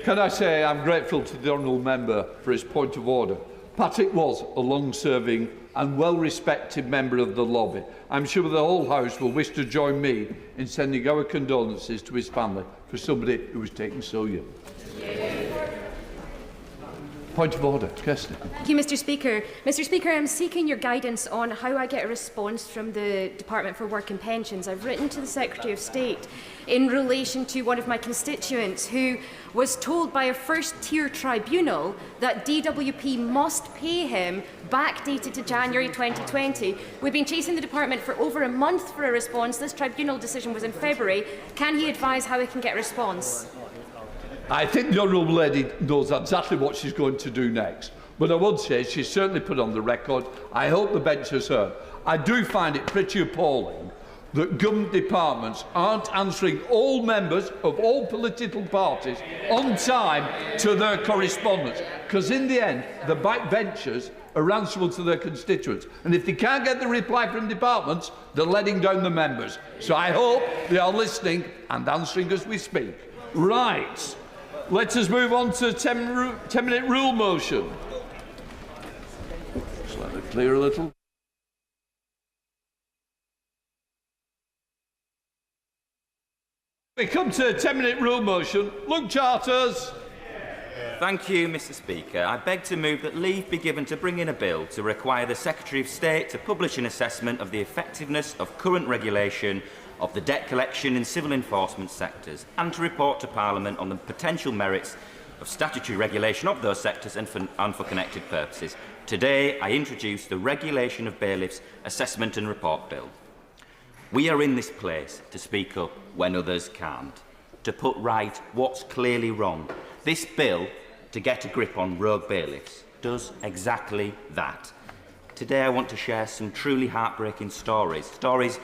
Can I say I'm grateful to the honourable member for his point of order. Patrick was a long-serving and well-respected member of the lobby. I'm sure the whole House will wish to join me in sending our condolences to his family for somebody who was taken so young. Point of order, Kirsty. Thank you, Mr. Speaker. Mr. Speaker, I'm seeking your guidance on how I get a response from the Department for Work and Pensions. I've written to the Secretary of State in relation to one of my constituents who was told by a first-tier tribunal that DWP must pay him, backdated to January 2020. We've been chasing the department for over a month for a response. This tribunal decision was in February. Can he advise how he can get a response? I think the honourable lady knows exactly what she's going to do next. But I would say she's certainly put on the record. I hope the bench has heard. I do find it pretty appalling that government departments aren't answering all members of all political parties on time to their correspondence. Because in the end, the backbenchers are answerable to their constituents. And if they can't get the reply from departments, they're letting down the members. So I hope they are listening and answering as we speak. Right. Let us move on to 10-minute rule motion. Just let it clear a little. We come to 10-minute rule motion. Luke Charters. Thank you, Mr. Speaker. I beg to move that leave be given to bring in a bill to require the Secretary of State to publish an assessment of the effectiveness of current regulation of the debt collection in civil enforcement sectors and to report to Parliament on the potential merits of statutory regulation of those sectors and for connected purposes. Today, I introduce the Regulation of Bailiffs Assessment and Report Bill. We are in this place to speak up when others can't, to put right what's clearly wrong. This bill, to get a grip on rogue bailiffs, does exactly that. Today I want to share some truly heartbreaking stories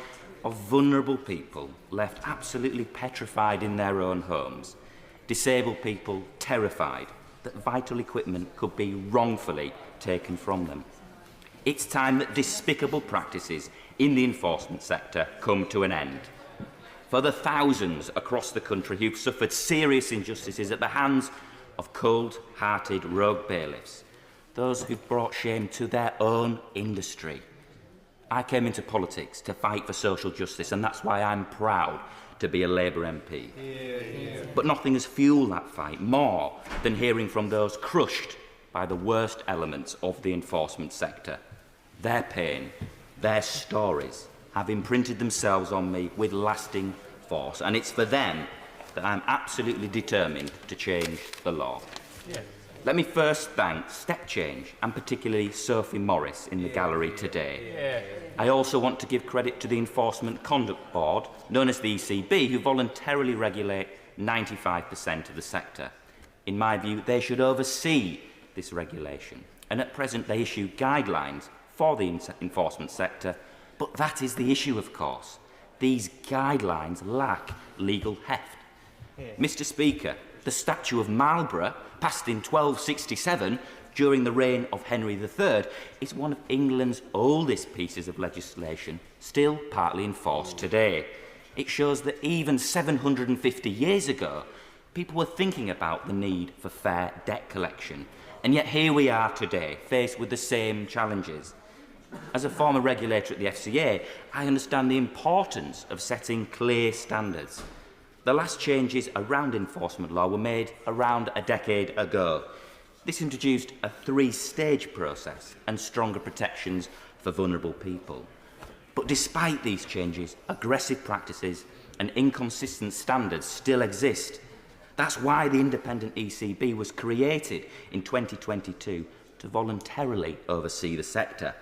of vulnerable people left absolutely petrified in their own homes, disabled people terrified that vital equipment could be wrongfully taken from them. It's time that despicable practices in the enforcement sector come to an end. For the thousands across the country who've suffered serious injustices at the hands of cold-hearted rogue bailiffs, those who've brought shame to their own industry. I came into politics to fight for social justice, and that's why I'm proud to be a Labour MP. But nothing has fuelled that fight more than hearing from those crushed by the worst elements of the enforcement sector. Their pain, their stories have imprinted themselves on me with lasting force, and it's for them that I'm absolutely determined to change the law. Let me first thank Step Change, and particularly Sophie Morris in the gallery today. I also want to give credit to the Enforcement Conduct Board, known as the ECB, who voluntarily regulate 95% of the sector. In my view, they should oversee this regulation, and at present they issue guidelines for the enforcement sector, but that is the issue, of course. These guidelines lack legal heft. Mr. Speaker, the Statute of Marlborough, passed in 1267 during the reign of Henry III, is one of England's oldest pieces of legislation, still partly enforced today. It shows that even 750 years ago, people were thinking about the need for fair debt collection, and yet here we are today, faced with the same challenges. As a former regulator at the FCA, I understand the importance of setting clear standards. The last changes around enforcement law were made around a decade ago. This introduced a three-stage process and stronger protections for vulnerable people. But despite these changes, aggressive practices and inconsistent standards still exist. That's why the independent ECB was created in 2022 to voluntarily oversee the sector.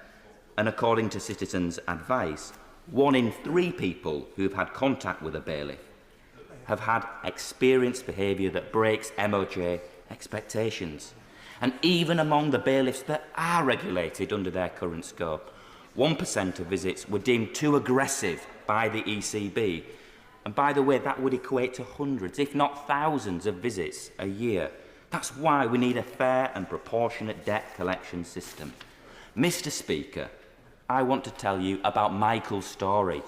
And according to Citizens' Advice, 1 in 3 people who have had contact with a bailiff have had experienced behaviour that breaks MOJ expectations. And even among the bailiffs that are regulated under their current scope, 1% of visits were deemed too aggressive by the ECB. And by the way, that would equate to hundreds, if not thousands, of visits a year. That's why we need a fair and proportionate debt collection system. Mr. Speaker, I want to tell you about Michael's story.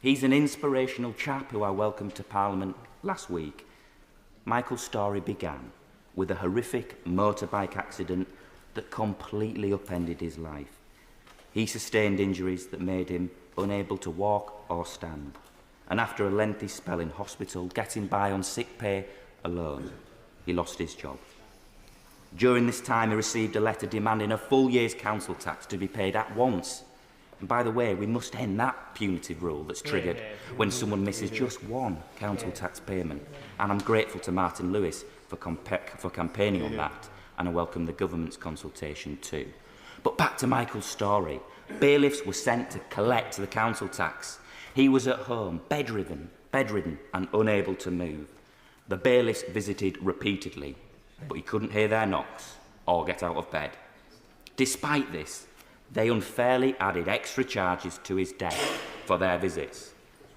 He's an inspirational chap who I welcomed to Parliament last week. Michael's story began with a horrific motorbike accident that completely upended his life. He sustained injuries that made him unable to walk or stand. And after a lengthy spell in hospital, getting by on sick pay alone, he lost his job. During this time, he received a letter demanding a full year's council tax to be paid at once. And by the way, we must end that punitive rule that's triggered when someone misses just one council tax payment. And I'm grateful to Martin Lewis for campaigning on that, and I welcome the government's consultation too. But back to Michael's story. Bailiffs were sent to collect the council tax. He was at home, bedridden and unable to move. The bailiffs visited repeatedly, but he couldn't hear their knocks or get out of bed. Despite this, they unfairly added extra charges to his debt for their visits.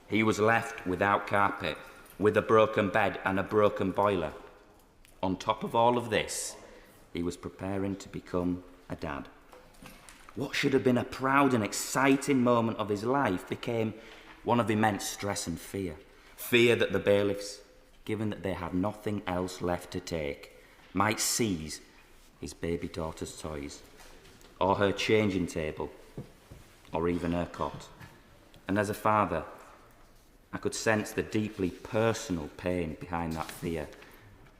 He was left without carpet, with a broken bed and a broken boiler. On top of all of this, he was preparing to become a dad. What should have been a proud and exciting moment of his life became one of immense stress and fear. Fear that the bailiffs given that they had nothing else left to take, might seize his baby daughter's toys, or her changing table, or even her cot. And as a father, I could sense the deeply personal pain behind that fear,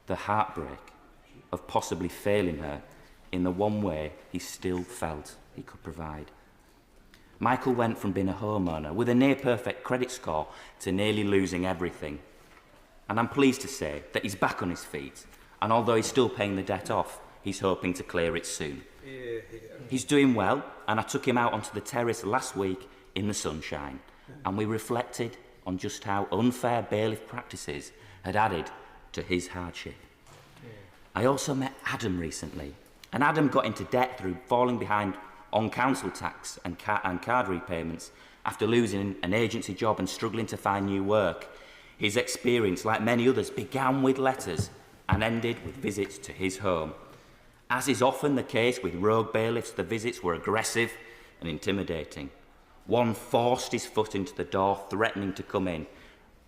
the heartbreak of possibly failing her in the one way he still felt he could provide. Michael went from being a homeowner with a near-perfect credit score to nearly losing everything. And I'm pleased to say that he's back on his feet, and although he's still paying the debt off, he's hoping to clear it soon. He's doing well, and I took him out onto the terrace last week in the sunshine, and we reflected on just how unfair bailiff practices had added to his hardship. I also met Adam recently, and Adam got into debt through falling behind on council tax and card repayments after losing an agency job and struggling to find new work. His experience, like many others, began with letters and ended with visits to his home. As is often the case with rogue bailiffs, the visits were aggressive and intimidating. One forced his foot into the door, threatening to come in.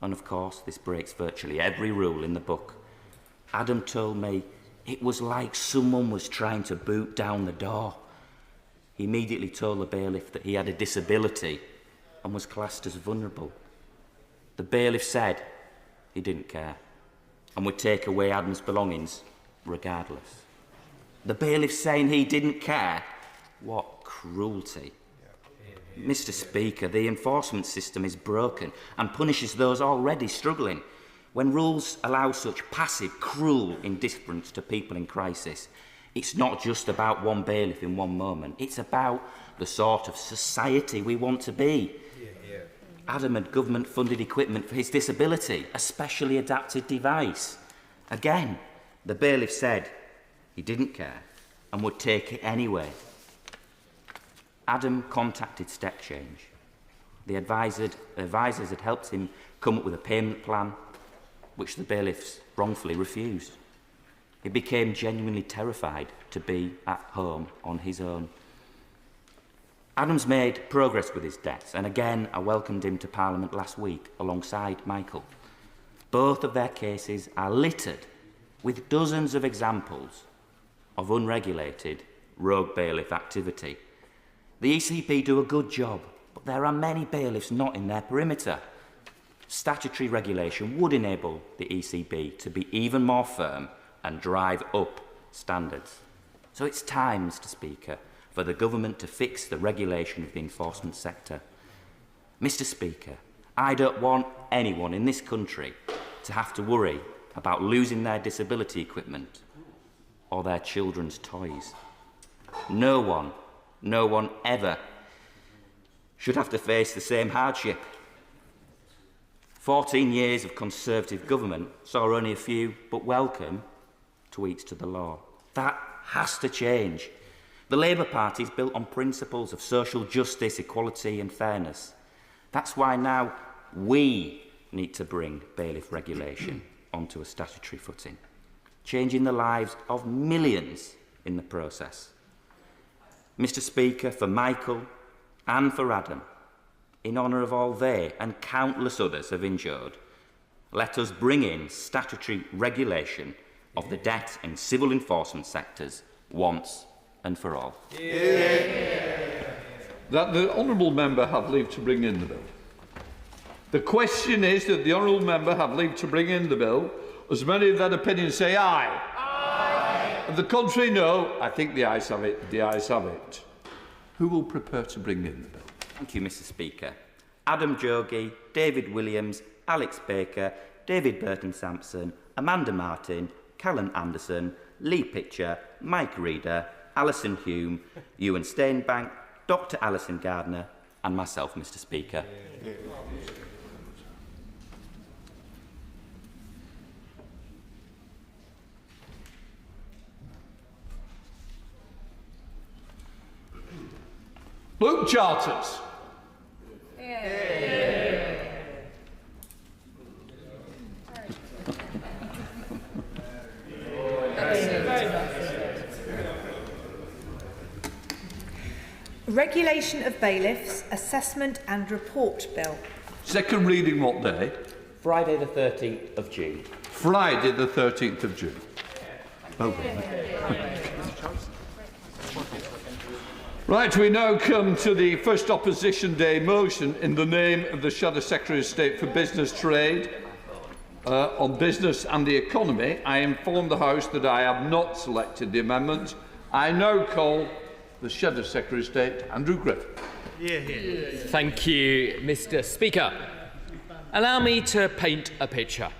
And of course, this breaks virtually every rule in the book. Adam told me it was like someone was trying to boot down the door. He immediately told the bailiff that he had a disability and was classed as vulnerable. The bailiff said he didn't care and would take away Adam's belongings regardless. The bailiff saying he didn't care? What cruelty. Mr. Speaker, the enforcement system is broken and punishes those already struggling. When rules allow such passive, cruel indifference to people in crisis, it's not just about one bailiff in one moment. It's about the sort of society we want to be. Adam had government-funded equipment for his disability, a specially adapted device. Again, the bailiff said he didn't care and would take it anyway. Adam contacted Step Change. The advisors had helped him come up with a payment plan, which the bailiffs wrongfully refused. He became genuinely terrified to be at home on his own. Adam's made progress with his debts, and again I welcomed him to Parliament last week alongside Michael. Both of their cases are littered with dozens of examples of unregulated rogue bailiff activity. The ECB do a good job, but there are many bailiffs not in their perimeter. Statutory regulation would enable the ECB to be even more firm and drive up standards. So it's time, Mr. Speaker, for the government to fix the regulation of the enforcement sector. Mr. Speaker, I don't want anyone in this country to have to worry about losing their disability equipment or their children's toys. No one ever should have to face the same hardship. 14 years of Conservative government saw only a few but welcome tweaks to the law. That has to change. The Labour Party is built on principles of social justice, equality and fairness. That's why now we need to bring bailiff regulation onto a statutory footing, changing the lives of millions in the process. Mr. Speaker, for Michael and for Adam, in honour of all they and countless others have endured, let us bring in statutory regulation of the debt and civil enforcement sectors once and for all. That the honourable member have leave to bring in the bill. The question is that the honourable member have leave to bring in the bill. As many of that opinion say aye. Aye. And the contrary, no. I think the ayes have it. The ayes have it. Who will prepare to bring in the bill? Thank you, Mr. Speaker. Adam Jogi, David Williams, Alex Baker, David Burton-Sampson, Amanda Martin, Callan Anderson, Lee Pitcher, Mike Reeder, Alison Hume, Ewan Steinbank, Dr. Alison Gardner, and myself, Mr. Speaker. Luke Charters. Regulation of Bailiffs, Assessment and Report Bill. Second reading what day? Friday the 13th of June. Friday the 13th of June. Right, we now come to the first Opposition Day motion in the name of the Shadow Secretary of State for Business Trade on business and the economy. I inform the House that I have not selected the amendment. I now call the Shadow Secretary of State, Andrew Griffith. Thank you, Mr. Speaker. Allow me to paint a picture.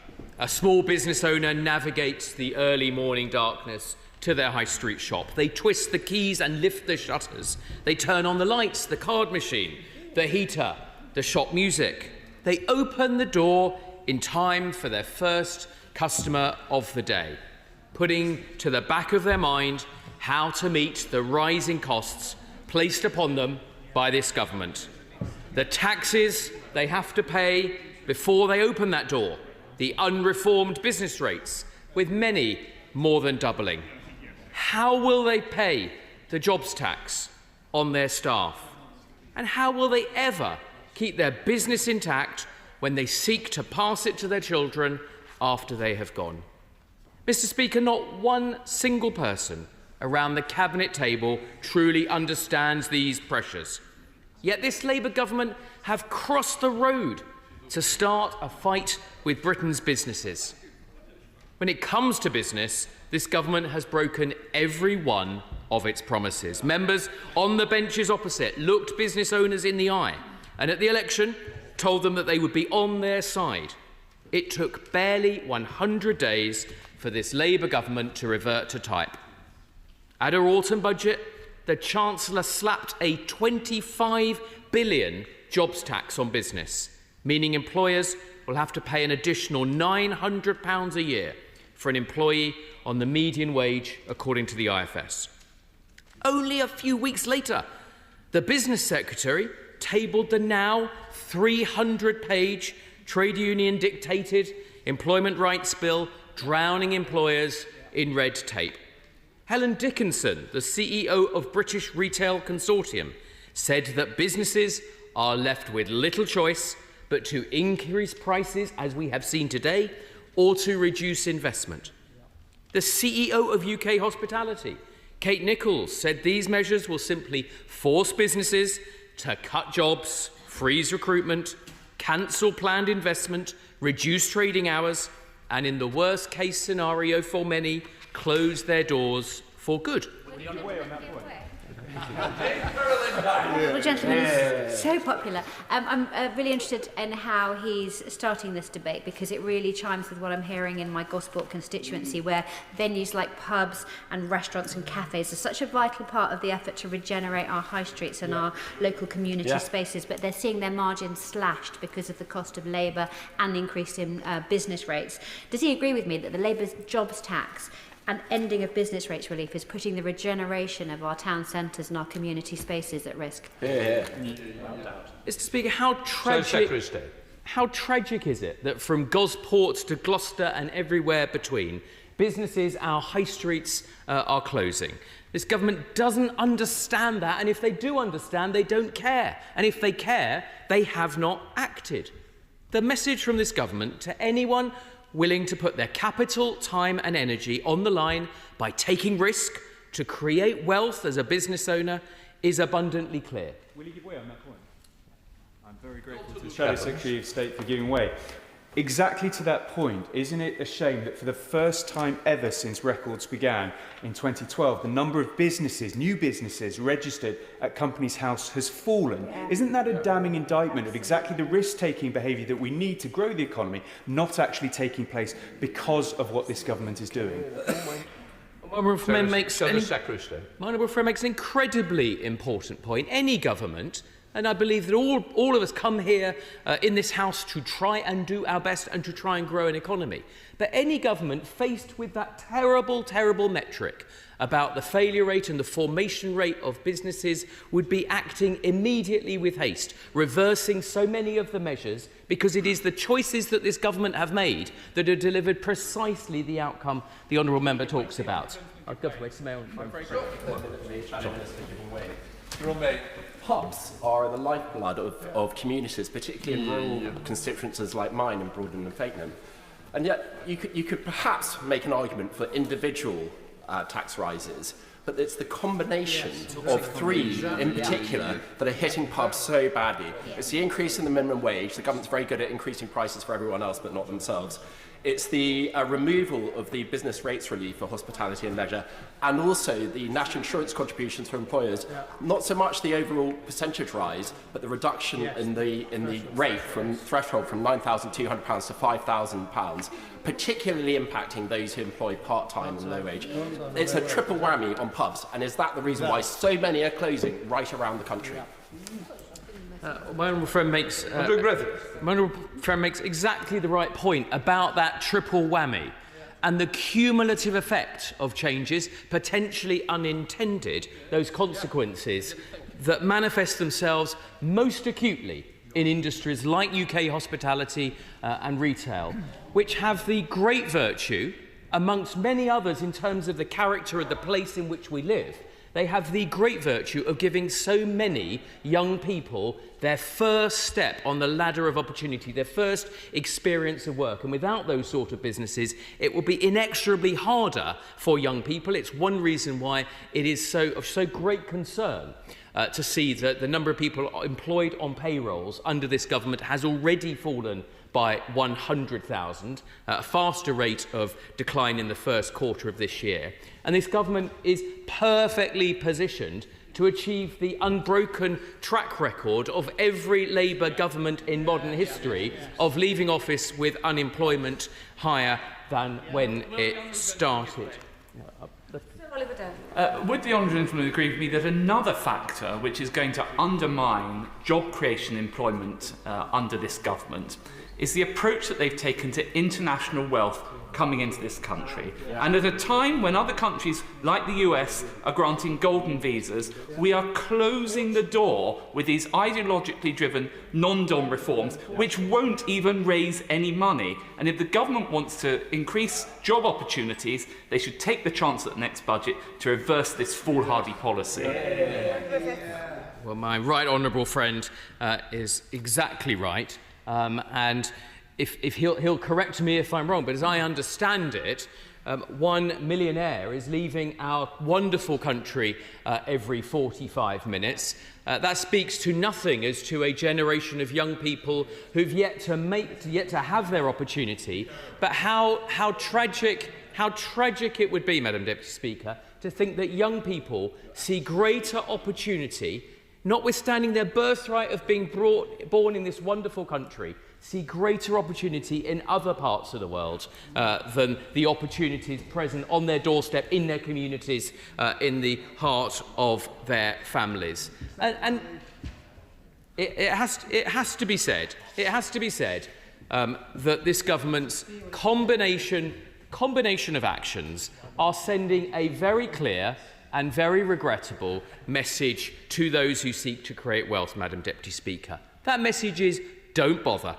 A small business owner navigates the early morning darkness to their high street shop. They twist the keys and lift the shutters. They turn on the lights, the card machine, the heater, the shop music. They open the door in time for their first customer of the day, putting to the back of their mind how to meet the rising costs placed upon them by this government. The taxes they have to pay before they open that door, the unreformed business rates, with many more than doubling. How will they pay the jobs tax on their staff? And how will they ever keep their business intact when they seek to pass it to their children after they have gone? Mr. Speaker, not one single person around the Cabinet table truly understands these pressures. Yet this Labour government have crossed the road to start a fight with Britain's businesses. When it comes to business, this government has broken every one of its promises. Members on the benches opposite looked business owners in the eye and at the election told them that they would be on their side. It took barely 100 days for this Labour government to revert to type. At her autumn budget, the Chancellor slapped a £25 billion jobs tax on business, meaning employers will have to pay an additional £900 a year for an employee on the median wage, according to the IFS. Only a few weeks later, the Business Secretary tabled the now 300-page trade union-dictated employment rights bill, drowning employers in red tape. Helen Dickinson, the CEO of British Retail Consortium, said that businesses are left with little choice but to increase prices, as we have seen today, or to reduce investment. The CEO of UK Hospitality, Kate Nichols, said these measures will simply force businesses to cut jobs, freeze recruitment, cancel planned investment, reduce trading hours, and in the worst case scenario for many, close their doors for good. Well, gentlemen, it's so popular. I'm really interested in how he's starting this debate, because it really chimes with what I'm hearing in my Gosport constituency, where venues like pubs and restaurants and cafes are such a vital part of the effort to regenerate our high streets and our local community spaces, but they're seeing their margins slashed because of the cost of labour and the increase in business rates. Does he agree with me that the Labour's jobs tax and ending of business rates relief is putting the regeneration of our town centres and our community spaces at risk? Mr. Speaker, how tragic is it that from Gosport to Gloucester and everywhere between, businesses, our high streets are closing? This government doesn't understand that, and if they do understand, they don't care. And if they care, they have not acted. The message from this government to anyone willing to put their capital, time and energy on the line by taking risk to create wealth as a business owner is abundantly clear. Will you give way on that point? I'm very grateful to the Shadow Secretary of State for giving way. Exactly to that point, isn't it a shame that for the first time ever since records began in 2012, the number of businesses, new businesses, registered at Companies House has fallen? Isn't that a damning indictment of exactly the risk-taking behaviour that we need to grow the economy, not actually taking place because of what this government is doing? My honourable friend makes an incredibly important point. Any government, and I believe that all of us come here in this House to try and do our best and to try and grow an economy. But any government faced with that terrible, terrible metric about the failure rate and the formation rate of businesses would be acting immediately with haste, reversing so many of the measures, because it is the choices that this government have made that have delivered precisely the outcome the honourable member talks about. I'll go for my own. Pubs are the lifeblood of communities, particularly in rural constituencies like mine in Broughton and Fakenham. And yet you could perhaps make an argument for individual tax rises, but it's the combination of three in particular that are hitting pubs so badly. It's the increase in the minimum wage. The government's very good at increasing prices for everyone else, but not themselves. It's the removal of the business rates relief for hospitality and leisure, and also the national insurance contributions for employers. Not so much the overall percentage rise, but the reduction in the rate from threshold from £9,200 to £5,000, particularly impacting those who employ part-time and low wage. It's a triple whammy on pubs, and is that the reason why so many are closing right around the country? My honourable friend makes exactly the right point about that triple whammy and the cumulative effect of changes, potentially unintended, those consequences that manifest themselves most acutely in industries like UK hospitality and retail, which have the great virtue, amongst many others in terms of the character of the place in which we live, they have the great virtue of giving so many young people their first step on the ladder of opportunity, their first experience of work. And without those sort of businesses, it will be inexorably harder for young people. It's one reason why it is of so great concern to see that the number of people employed on payrolls under this government has already fallen by 100,000, a faster rate of decline in the first quarter of this year. And this government is perfectly positioned to achieve the unbroken track record of every Labour government in modern history of leaving office with unemployment higher than when it started. Would the honourable gentleman agree with me that another factor which is going to undermine job creation and employment under this government is the approach that they've taken to international wealth coming into this country? And at a time when other countries like the US are granting golden visas, we are closing the door with these ideologically driven non-dom reforms which won't even raise any money. And if the government wants to increase job opportunities, they should take the chance at the next budget to reverse this foolhardy policy. Well, my right honourable friend is exactly right. And if he'll correct me if I'm wrong, but as I understand it, one millionaire is leaving our wonderful country every 45 minutes. That speaks to nothing as to a generation of young people who've yet to have their opportunity. But how tragic it would be, Madam Deputy Speaker, to think that young people see greater opportunity, notwithstanding their birthright of being born in this wonderful country, see greater opportunity in other parts of the world than the opportunities present on their doorstep, in their communities, in the heart of their families. And it has to be said that this government's combination of actions are sending a very clear and very regrettable message to those who seek to create wealth, Madam Deputy Speaker. That message is, don't bother.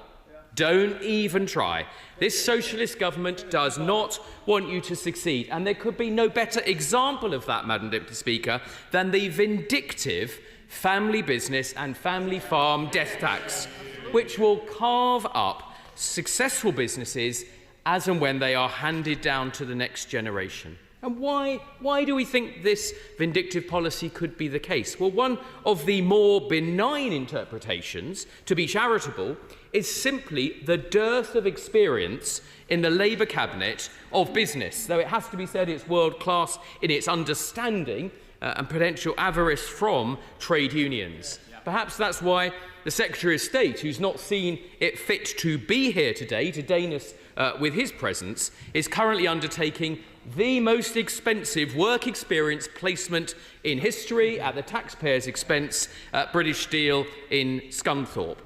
Don't even try. This socialist government does not want you to succeed. And there could be no better example of that, Madam Deputy Speaker, than the vindictive family business and family farm death tax, which will carve up successful businesses as and when they are handed down to the next generation. And why do we think this vindictive policy could be the case? Well, one of the more benign interpretations, to be charitable, is simply the dearth of experience in the Labour cabinet of business, though it has to be said it's world-class in its understanding and potential avarice from trade unions. Perhaps that's why the Secretary of State, who's not seen it fit to be here today to deign us with his presence, is currently undertaking the most expensive work experience placement in history at the taxpayer's expense at British Steel in Scunthorpe.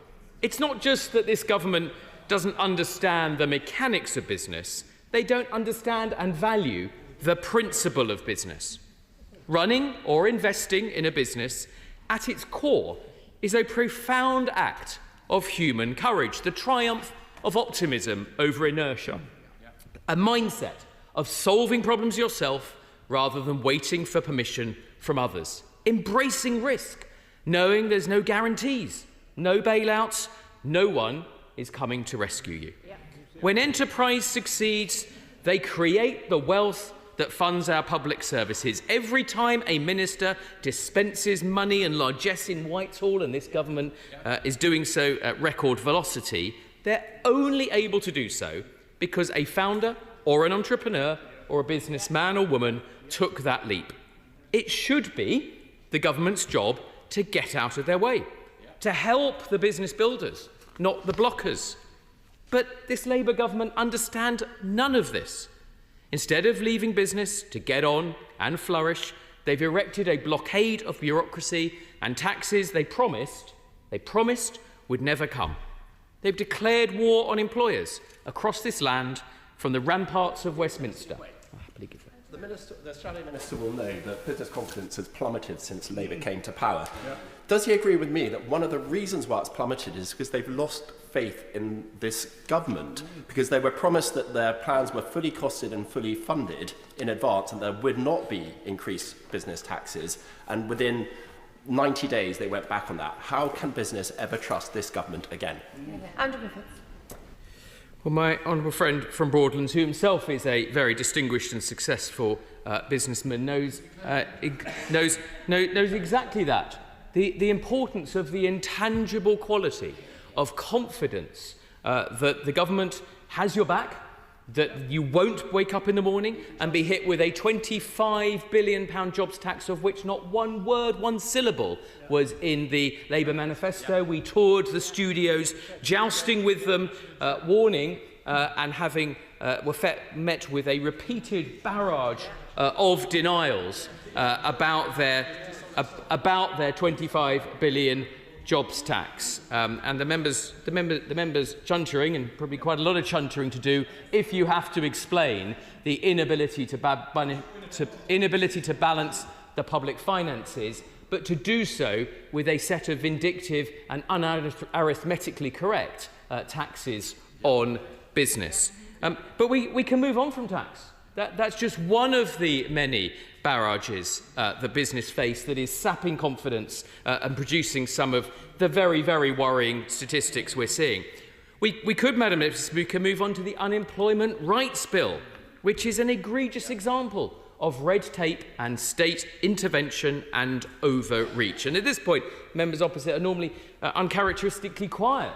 It's not just that this government doesn't understand the mechanics of business, they don't understand and value the principle of business. Running or investing in a business, at its core, is a profound act of human courage, the triumph of optimism over inertia, a mindset of solving problems yourself rather than waiting for permission from others, embracing risk, knowing there's no guarantees, no bailouts, no one is coming to rescue you. When enterprise succeeds, they create the wealth that funds our public services. Every time a minister dispenses money and largesse in Whitehall, and this government is doing so at record velocity, they're only able to do so because a founder or an entrepreneur or a businessman or woman took that leap. It should be the government's job to get out of their way, to help the business builders, not the blockers. But this Labour government understand none of this. Instead of leaving business to get on and flourish, they've erected a blockade of bureaucracy and taxes they promised would never come. They've declared war on employers across this land from the ramparts of Westminster. I'll happily give that. The Shadow Minister will know that business confidence has plummeted since Labour came to power. Does he agree with me that one of the reasons why it's plummeted is because they've lost faith in this government, because they were promised that their plans were fully costed and fully funded in advance and there would not be increased business taxes, and within 90 days they went back on that? How can business ever trust this government again? Andrew Griffiths. Well, my honourable friend from Broadlands, who himself is a very distinguished and successful businessman, knows exactly that. The importance of the intangible quality of confidence that the government has your back, that you won't wake up in the morning and be hit with a £25 billion jobs tax, of which not one word, one syllable was in the Labour manifesto. We toured the studios, jousting with them, warning and having met with a repeated barrage of denials about their £25 billion jobs tax, and the members chuntering, and probably quite a lot of chuntering to do if you have to explain the inability to balance the public finances, but to do so with a set of vindictive and unarithmetically correct taxes on business. But we can move on from tax. That's just one of the many barrages the business face that is sapping confidence and producing some of the very, very worrying statistics we're seeing. We could, Madam Speaker, move on to the Unemployment Rights Bill, which is an egregious example of red tape and state intervention and overreach. And at this point, members opposite are normally uncharacteristically quiet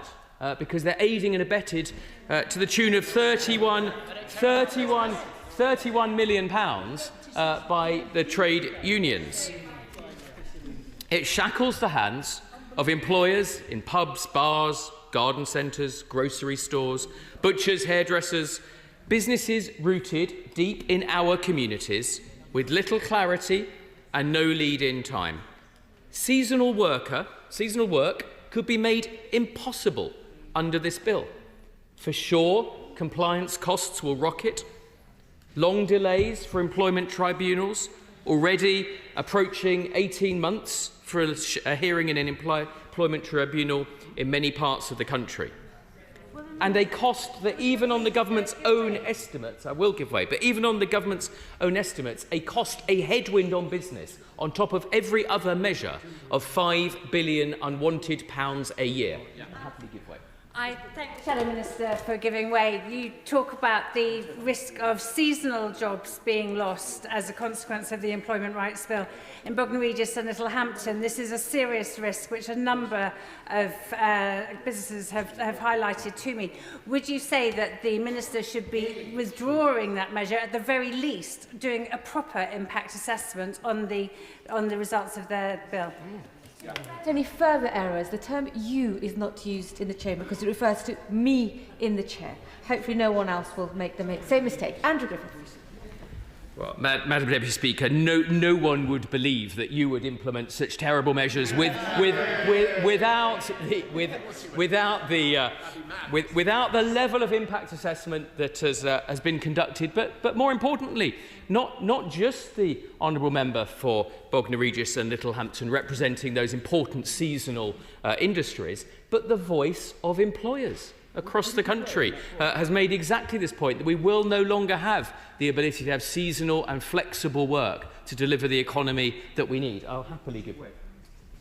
because they're aiding and abetted to the tune of £31 million by the trade unions. It shackles the hands of employers in pubs, bars, garden centres, grocery stores, butchers, hairdressers, businesses rooted deep in our communities with little clarity and no lead-in time. Seasonal work could be made impossible under this bill. For sure, compliance costs will rocket. Long delays for employment tribunals, already approaching 18 months for a hearing in an employment tribunal in many parts of the country. And a cost that even on the government's own estimates, I will give way, but even on the government's own estimates, a headwind on business on top of every other measure of £5 billion unwanted pounds a year. I happily give way. I thank the Shadow Minister for giving way. You talk about the risk of seasonal jobs being lost as a consequence of the Employment Rights Bill. In Bognor Regis and Littlehampton, this is a serious risk which a number of businesses have highlighted to me. Would you say that the Minister should be withdrawing that measure, at the very least doing a proper impact assessment on the results of their bill? Any further errors, the term you is not used in the chamber because it refers to me in the chair. Hopefully no one else will make the same mistake. Andrew Griffiths. Well, Madam Deputy Speaker, no one would believe that you would implement such terrible measures without the level of impact assessment that has been conducted. But more importantly, not just the honourable member for Bognor Regis and Littlehampton representing those important seasonal industries, but the voice of employers across the country has made exactly this point, that we will no longer have the ability to have seasonal and flexible work to deliver the economy that we need. I'll happily give way.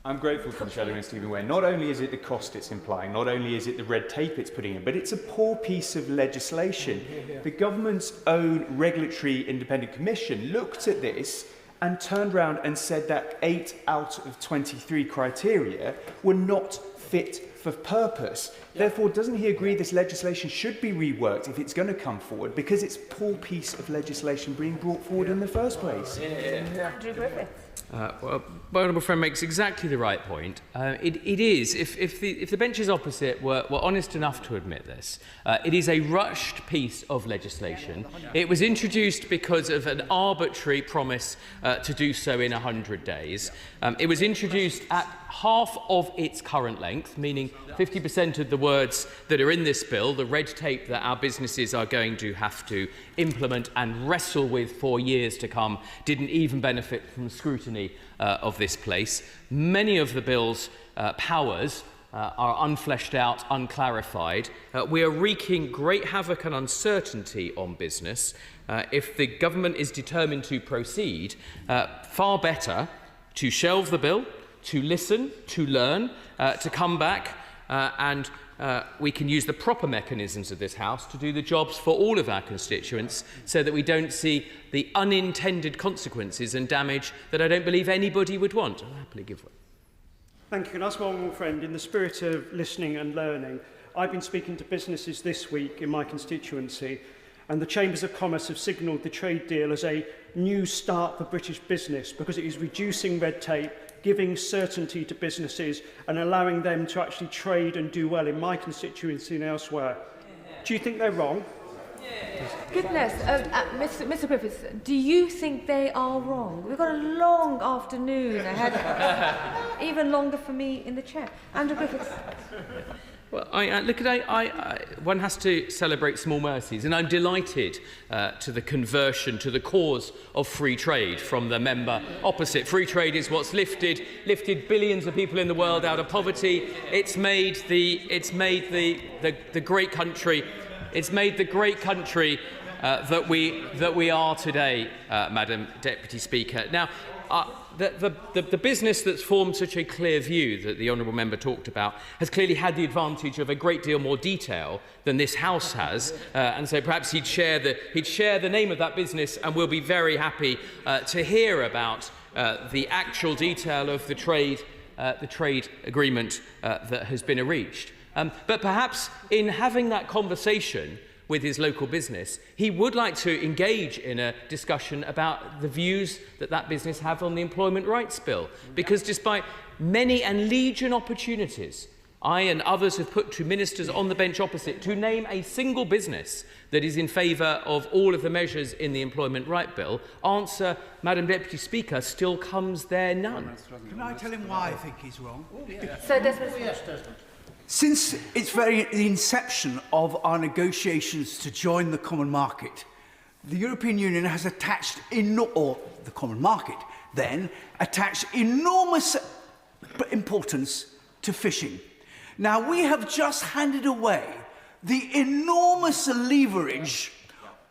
I'm grateful for the Shadow Minister giving way. Not only is it the cost it's implying, not only is it the red tape it's putting in, but it's a poor piece of legislation. The government's own regulatory independent commission looked at this and turned around and said that 8 out of 23 criteria were not fit for purpose. Therefore, doesn't he agree this legislation should be reworked if it's going to come forward, because it's a poor piece of legislation being brought forward in the first place? Andrew Griffith. Well, my honourable friend makes exactly the right point. It is, if the benches opposite were honest enough to admit this, it is a rushed piece of legislation. It was introduced because of an arbitrary promise to do so in 100 days. It was introduced at half of its current length, meaning 50% of the words that are in this bill, the red tape that our businesses are going to have to implement and wrestle with for years to come, didn't even benefit from scrutiny of this place. Many of the bill's powers are unfleshed out, unclarified. We are wreaking great havoc and uncertainty on business. If the government is determined to proceed, far better to shelve the bill, to listen, to learn, to come back, and we can use the proper mechanisms of this House to do the jobs for all of our constituents, so that we don't see the unintended consequences and damage that I don't believe anybody would want. I'll happily give way. Thank you. And as my honourable friend, in the spirit of listening and learning, I've been speaking to businesses this week in my constituency, and the Chambers of Commerce have signalled the trade deal as a new start for British business, because it is reducing red tape, giving certainty to businesses and allowing them to actually trade and do well in my constituency and elsewhere. Do you think they're wrong? Goodness, Mr. Griffiths, do you think they are wrong? We've got a long afternoon ahead of us, even longer for me in the chair. Andrew Griffiths. Well, one has to celebrate small mercies, and I'm delighted to the conversion to the cause of free trade from the member opposite. Free trade is what's lifted billions of people in the world out of poverty. It's made the great country. It's made the great country that we are today, Madam Deputy Speaker. Now, the business that's formed such a clear view that the honourable member talked about has clearly had the advantage of a great deal more detail than this House has, and so perhaps he'd share the name of that business, and we'll be very happy to hear about the actual detail of the trade agreement that has been reached. But perhaps in having that conversation with his local business, he would like to engage in a discussion about the views that business have on the Employment Rights Bill. Because despite many and legion opportunities I and others have put to ministers on the bench opposite to name a single business that is in favour of all of the measures in the Employment Right Bill, answer, Madam Deputy Speaker, still comes there none. Can I tell him why I think he's wrong? So Desmond. Since the inception of our negotiations to join the common market, the European Union has attached, the common market then, attached enormous importance to fishing. Now, we have just handed away the enormous leverage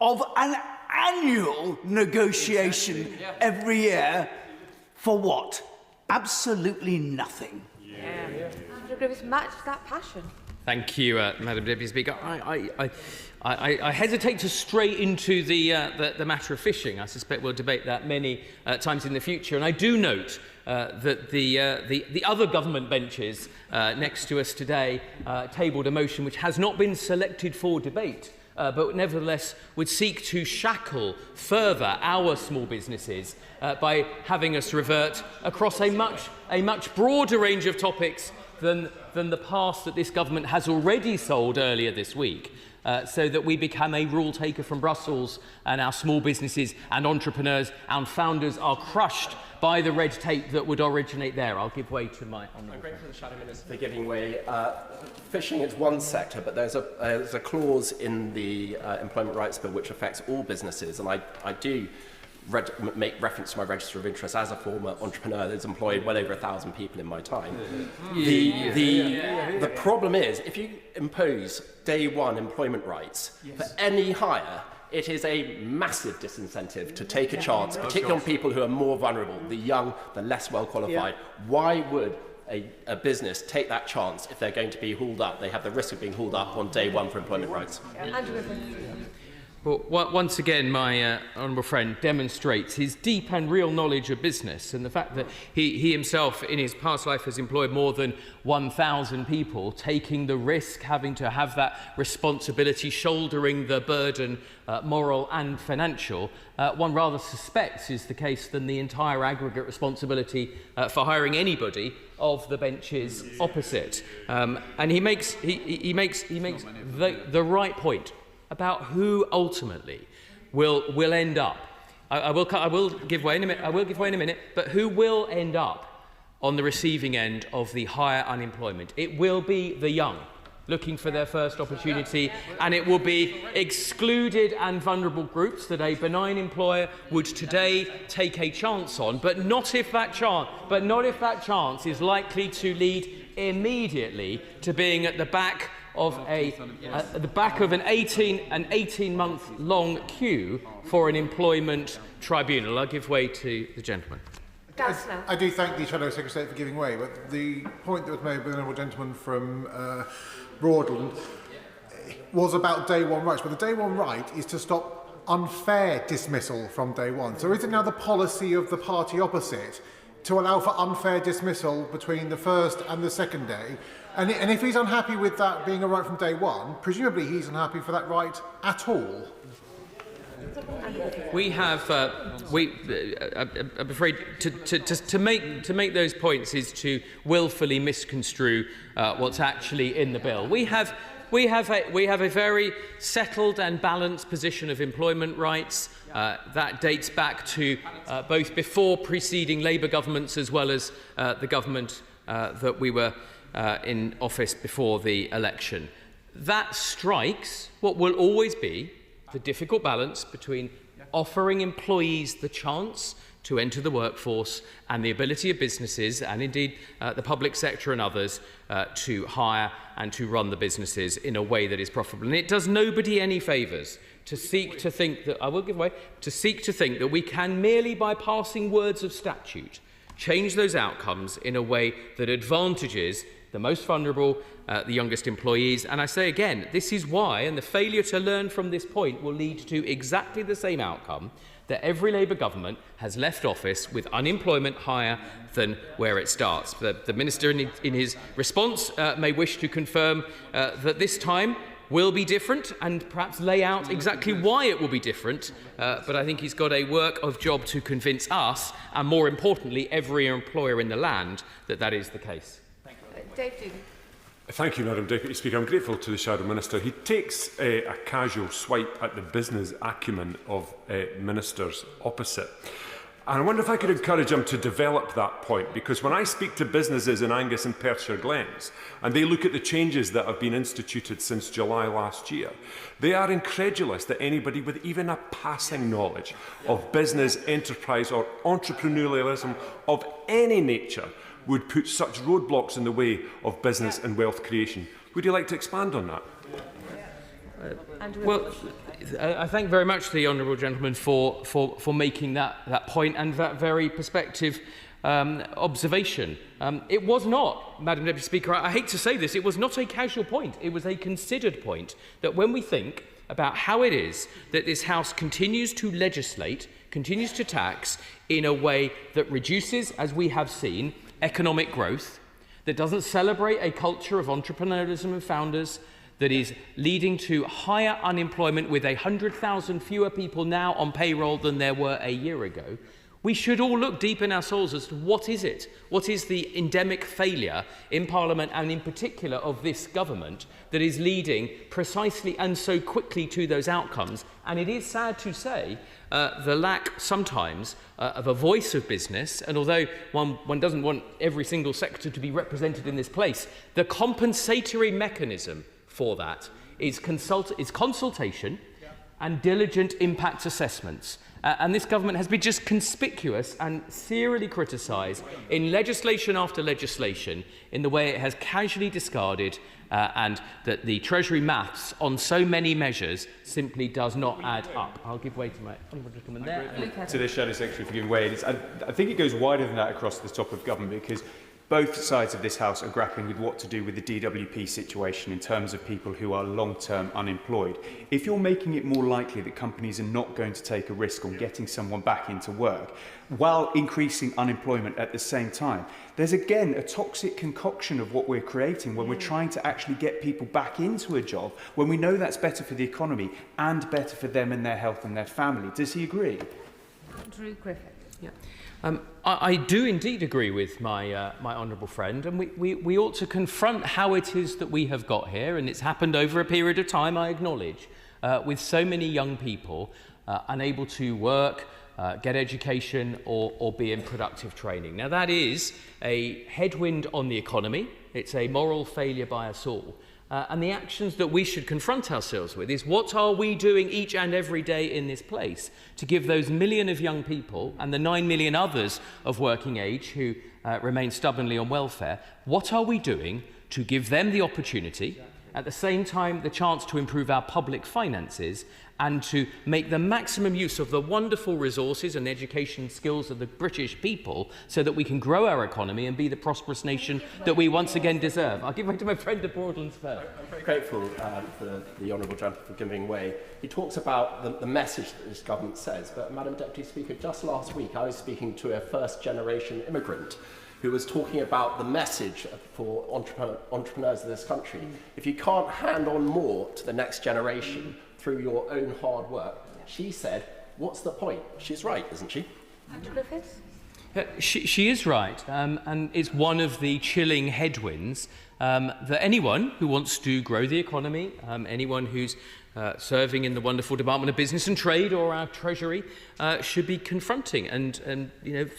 of an annual negotiation every year for what? Absolutely nothing. Andrew Griffiths matched that passion. Thank you, Madam Deputy Speaker. I hesitate to stray into the matter of fishing. I suspect we'll debate that many times in the future. And I do note that the other government benches next to us today tabled a motion which has not been selected for debate, but nevertheless would seek to shackle further our small businesses by having us revert across a much broader range of topics than the past that this government has already sold earlier this week, so that we become a rule taker from Brussels and our small businesses and entrepreneurs and founders are crushed by the red tape that would originate there. I'll give way to my honourable friend. For the Shadow Minister for giving way. Fishing is one sector, but there's a clause in the Employment Rights Bill which affects all businesses, and I do make reference to my register of interest as a former entrepreneur that's employed well over 1,000 people in my time. The problem is, if you impose day one employment rights for any hire It is a massive disincentive to take a chance, particularly on people who are more vulnerable, the young, the less well qualified. Why would a business take that chance if they're going to be hauled up? They have the risk of being hauled up on day one for employment rights. Well, once again, my honourable friend demonstrates his deep and real knowledge of business, and the fact that he himself in his past life has employed more than 1,000 people, taking the risk, having to have that responsibility, shouldering the burden, moral and financial, one rather suspects is the case than the entire aggregate responsibility for hiring anybody of the bench's opposite. And he makes the right point about who ultimately will end up. I will give way in a minute. But who will end up on the receiving end of the higher unemployment? It will be the young, looking for their first opportunity, and it will be excluded and vulnerable groups that a benign employer would today take a chance on, but not if that chance is likely to lead immediately to being at the back of an 18-month long queue for an employment tribunal. I'll give way to the gentleman. I do thank the Shadow Secretary of State for giving way, but the point that was made by the honourable gentleman from Broadland was about day one rights. But the day one right is to stop unfair dismissal from day one. So is it now the policy of the party opposite to allow for unfair dismissal between the first and the second day? And if he's unhappy with that being a right from day one, presumably he's unhappy for that right at all. We have, I'm afraid, to make those points is to willfully misconstrue what's actually in the bill. We have a very settled and balanced position of employment rights that dates back to both before preceding Labour governments as well as the government that we were in office before the election. That strikes what will always be the difficult balance between offering employees the chance to enter the workforce and the ability of businesses, and indeed the public sector and others, to hire and to run the businesses in a way that is profitable. And it does nobody any favours to seek to think that, that we can, merely by passing words of statute, change those outcomes in a way that advantages the most vulnerable, the youngest employees. And I say again, this is why, and the failure to learn from this point will lead to exactly the same outcome, that every Labour government has left office with unemployment higher than where it starts. The Minister, in his response, may wish to confirm that this time will be different and perhaps lay out exactly why it will be different. But I think he's got a work of job to convince us, and more importantly, every employer in the land, that that is the case. Dave Dugan. Thank you, Madam Deputy Speaker. I'm grateful to the Shadow Minister. He takes a casual swipe at the business acumen of ministers opposite. And I wonder if I could encourage him to develop that point, because when I speak to businesses in Angus and Perthshire Glens, and they look at the changes that have been instituted since July last year, they are incredulous that anybody with even a passing knowledge of business, enterprise or entrepreneurialism of any nature would put such roadblocks in the way of business and wealth creation. Would you like to expand on that? Well, I thank very much the honourable gentleman for making that point and that very perspective observation. It was not, Madam Deputy Speaker, I hate to say this, it was not a casual point. It was a considered point that when we think about how it is that this House continues to legislate, continues to tax in a way that reduces, as we have seen, economic growth, that doesn't celebrate a culture of entrepreneurialism and founders, that is leading to higher unemployment with 100,000 fewer people now on payroll than there were a year ago, we should all look deep in our souls as to what is it? What is the endemic failure in Parliament and in particular of this government that is leading precisely and so quickly to those outcomes? And it is sad to say the lack sometimes of a voice of business, and although one doesn't want every single sector to be represented in this place, the compensatory mechanism for that is consultation and diligent impact assessments. And this government has been just conspicuous and serially criticised in legislation after legislation in the way it has casually discarded and that the Treasury maths on so many measures simply does not add up. I'll give way to my honourable gentleman there. To the Shadow Secretary for giving way. I think it goes wider than that across the top of government, because both sides of this House are grappling with what to do with the DWP situation in terms of people who are long-term unemployed. If you're making it more likely that companies are not going to take a risk on getting someone back into work, while increasing unemployment at the same time, there's again a toxic concoction of what we're creating when we're trying to actually get people back into a job, when we know that's better for the economy and better for them and their health and their family. Does he agree? Drew Griffith. Yeah. I do indeed agree with my honourable friend, and we ought to confront how it is that we have got here, and it's happened over a period of time, I acknowledge, with so many young people unable to work, get education or be in productive training. Now that is a headwind on the economy, it's a moral failure by us all. And the actions that we should confront ourselves with is what are we doing each and every day in this place to give those million of young people and the 9 million others of working age who remain stubbornly on welfare, what are we doing to give them the opportunity, at the same time the chance to improve our public finances and to make the maximum use of the wonderful resources and education skills of the British people so that we can grow our economy and be the prosperous nation that we once again deserve. I'll give way to my friend de Broadlands first. I'm very grateful for the Honourable Gentleman for giving way. He talks about the message that this government says, but Madam Deputy Speaker, just last week I was speaking to a first-generation immigrant who was talking about the message for entrepreneurs in this country. If you can't hand on more to the next generation through your own hard work, she said, what's the point? She's right, isn't she? Andrew Griffiths? She is right, and it's one of the chilling headwinds that anyone who wants to grow the economy, anyone who's serving in the wonderful Department of Business and Trade or our Treasury should be confronting. And you know,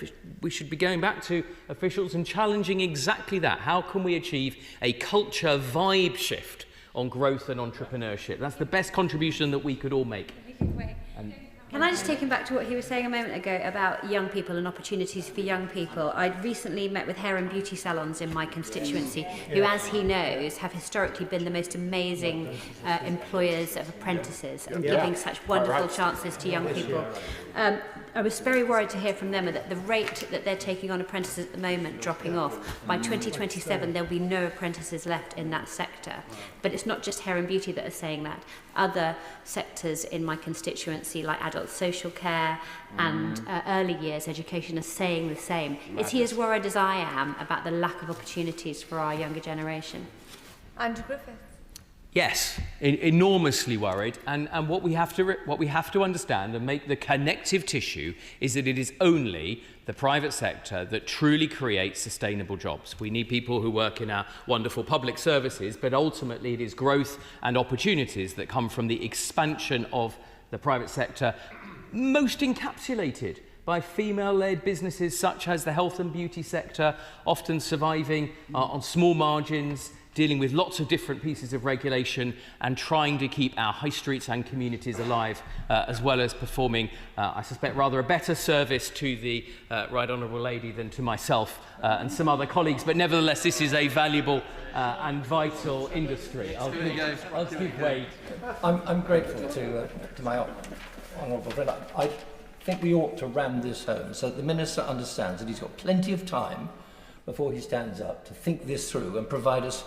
we should be going back to officials and challenging exactly that. How can we achieve a culture vibe shift on growth and entrepreneurship? That's the best contribution that we could all make. And can I just take him back to what he was saying a moment ago about young people and opportunities for young people? I recently met with hair and beauty salons in my constituency who, as he knows, have historically been the most amazing employers of apprentices and giving such wonderful chances to young people. I was very worried to hear from them that the rate that they're taking on apprentices at the moment dropping off. By 2027 there'll be no apprentices left in that sector. But it's not just hair and beauty that are saying that. Other sectors in my constituency like adult social care and early years education are saying the same. Is he as worried as I am about the lack of opportunities for our younger generation? Andrew Griffith. yes, enormously worried. And what we have to understand and make the connective tissue is that it is only the private sector that truly creates sustainable jobs. We need people who work in our wonderful public services, but ultimately it is growth and opportunities that come from the expansion of the private sector, most encapsulated by female-led businesses such as the health and beauty sector, often surviving on small margins, dealing with lots of different pieces of regulation and trying to keep our high streets and communities alive, as well as performing, I suspect, rather a better service to the Right Honourable Lady than to myself and some other colleagues. But nevertheless, this is a valuable and vital industry. I'll give way. I'm grateful to my honourable friend. I think we ought to ram this home so that the Minister understands that he's got plenty of time before he stands up to think this through and provide us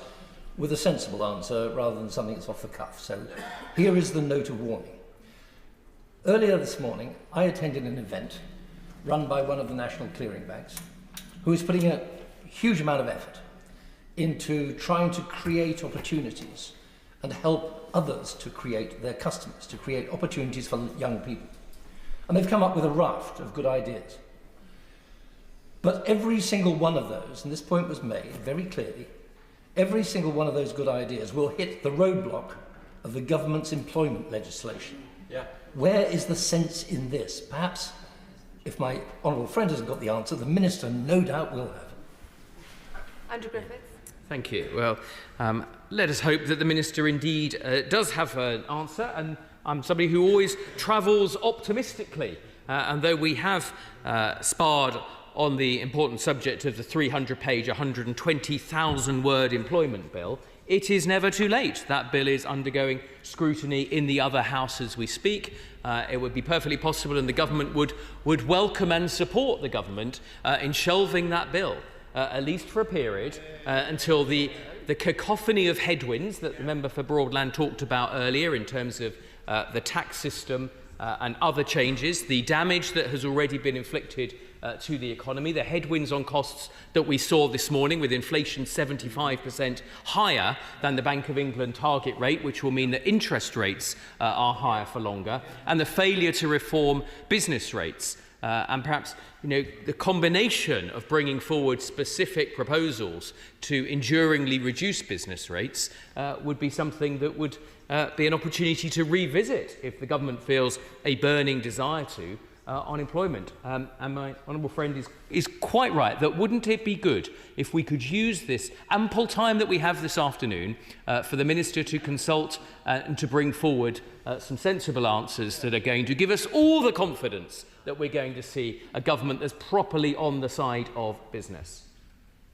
with a sensible answer rather than something that's off the cuff. So here is the note of warning. Earlier this morning, I attended an event run by one of the national clearing banks who is putting a huge amount of effort into trying to create opportunities and help others to create their customers, to create opportunities for young people. And they've come up with a raft of good ideas. But every single one of those, and this point was made very clearly, every single one of those good ideas will hit the roadblock of the government's employment legislation. Yeah. Where is the sense in this? Perhaps, if my honourable friend hasn't got the answer, the Minister no doubt will have. Andrew Griffiths. Thank you. Well, let us hope that the Minister indeed does have an answer, and I'm somebody who always travels optimistically, and though we have sparred on the important subject of the 300-page, 120,000-word employment bill, it is never too late. That bill is undergoing scrutiny in the other House as we speak. It would be perfectly possible, and the government would welcome and support the government in shelving that bill, at least for a period, until the cacophony of headwinds that the member for Broadland talked about earlier in terms of the tax system and other changes, the damage that has already been inflicted to the economy, the headwinds on costs that we saw this morning with inflation 75% higher than the Bank of England target rate, which will mean that interest rates are higher for longer, and the failure to reform business rates. And perhaps, the combination of bringing forward specific proposals to enduringly reduce business rates would be something that would be an opportunity to revisit if the government feels a burning desire to on employment. And my honourable friend is quite right that wouldn't it be good if we could use this ample time that we have this afternoon for the Minister to consult and to bring forward some sensible answers that are going to give us all the confidence that we're going to see a government that's properly on the side of business.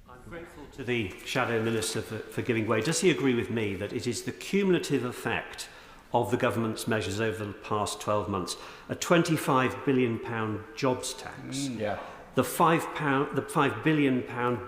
I'm grateful to the Shadow Minister for giving way. Does he agree with me that it is the cumulative effect of the government's measures over the past 12 months, a £25 billion jobs tax, the £5 billion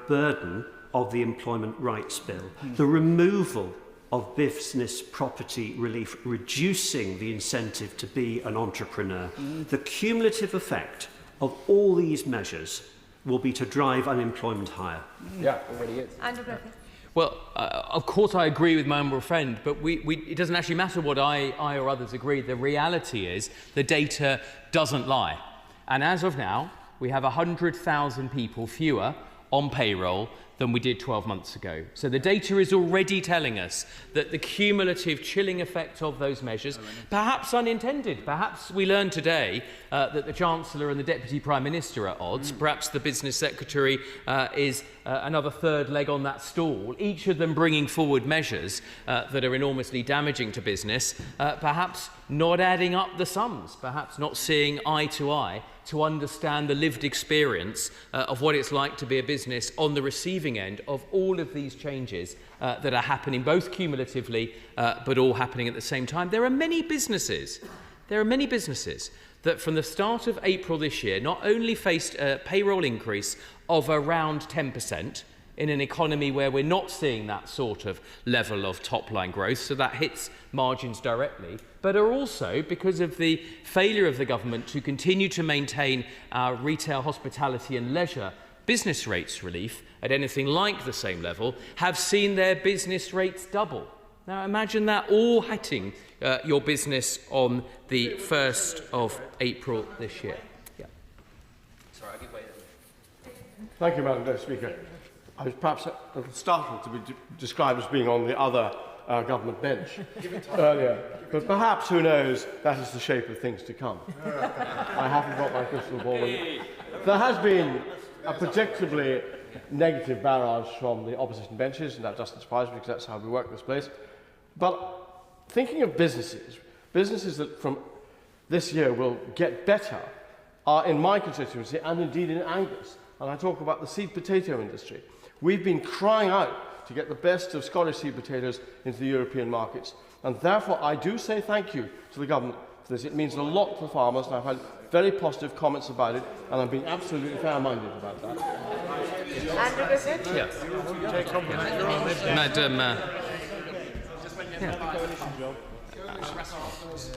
burden of the Employment Rights Bill, the removal of business property relief, reducing the incentive to be an entrepreneur. The cumulative effect of all these measures will be to drive unemployment higher. Yeah, already is. Andrew Griffith. Well, of course I agree with my honourable friend, but it doesn't actually matter what I or others agree. The reality is the data doesn't lie. And as of now, we have 100,000 people fewer on payroll than we did 12 months ago. So the data is already telling us that the cumulative chilling effect of those measures, perhaps unintended, perhaps we learned today that the Chancellor and the Deputy Prime Minister are at odds, perhaps the Business Secretary is another third leg on that stool, each of them bringing forward measures that are enormously damaging to business, perhaps not adding up the sums, perhaps not seeing eye to eye to understand the lived experience of what it's like to be a business on the receiving end of all of these changes that are happening, both cumulatively but all happening at the same time. There are many businesses that from the start of April this year not only faced a payroll increase of around 10%, in an economy where we're not seeing that sort of level of top-line growth, so that hits margins directly, but are also, because of the failure of the government to continue to maintain our retail, hospitality and leisure business rates relief at anything like the same level, have seen their business rates double. Now imagine that all hitting your business on the 1st of April this year. Sorry, I'll give way. Thank you, Madam Speaker. I was perhaps a little startled to be described as being on the other government bench earlier, but perhaps, who knows, that is the shape of things to come. I haven't got my crystal ball. There has been a predictably negative barrage from the opposition benches, and that doesn't surprise me because that's how we work this place. But thinking of businesses that from this year will get better are in my constituency and indeed in Angus. And I talk about the seed potato industry. We've been crying out to get the best of Scottish seed potatoes into the European markets. And therefore, I do say thank you to the government for this. It means a lot to the farmers, and I've had very positive comments about it, and I'm being absolutely fair-minded about that. Andrew Griffith? Yes. Madam...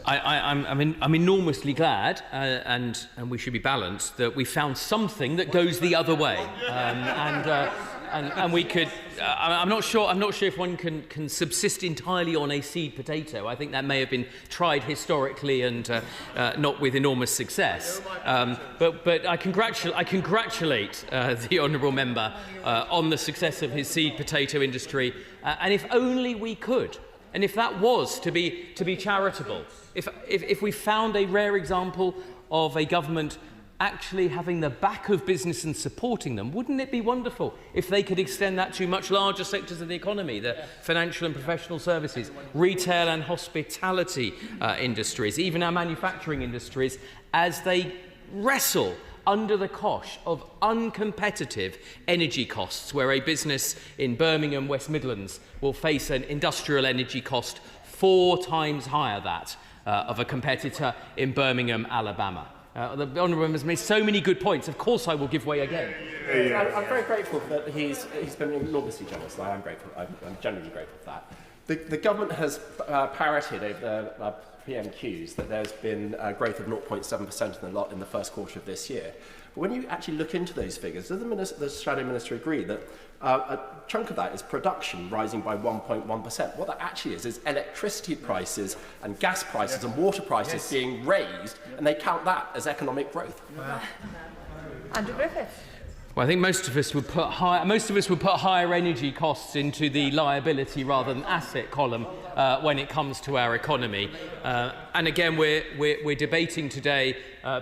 I'm enormously glad, and we should be balanced, that we found something that goes the other way, and we could. I'm not sure if one can subsist entirely on a seed potato. I think that may have been tried historically and not with enormous success. But I congratulate the honourable member on the success of his seed potato industry, and if only we could. And if that was to be charitable, if we found a rare example of a government actually having the back of business and supporting them, wouldn't it be wonderful if they could extend that to much larger sectors of the economy, the financial and professional services, retail and hospitality industries, even our manufacturing industries, as they wrestle under the cosh of uncompetitive energy costs, where a business in Birmingham, West Midlands, will face an industrial energy cost 4 times higher that of a competitor in Birmingham, Alabama. The Honourable Member has made so many good points. Of course I will give way again. I'm very grateful that he's been enormously generous. I am grateful. I'm genuinely grateful for that. The government has parroted over the PMQs that there's been a growth of 0.7% in the first quarter of this year. But when you actually look into those figures, does the Shadow Minister agree that a chunk of that is production rising by 1.1%? What that actually is electricity prices and gas prices and water prices being raised, and they count that as economic growth. Andrew Griffith. Well, I think most of us would put higher energy costs into the liability rather than asset column when it comes to our economy. And again, we're debating today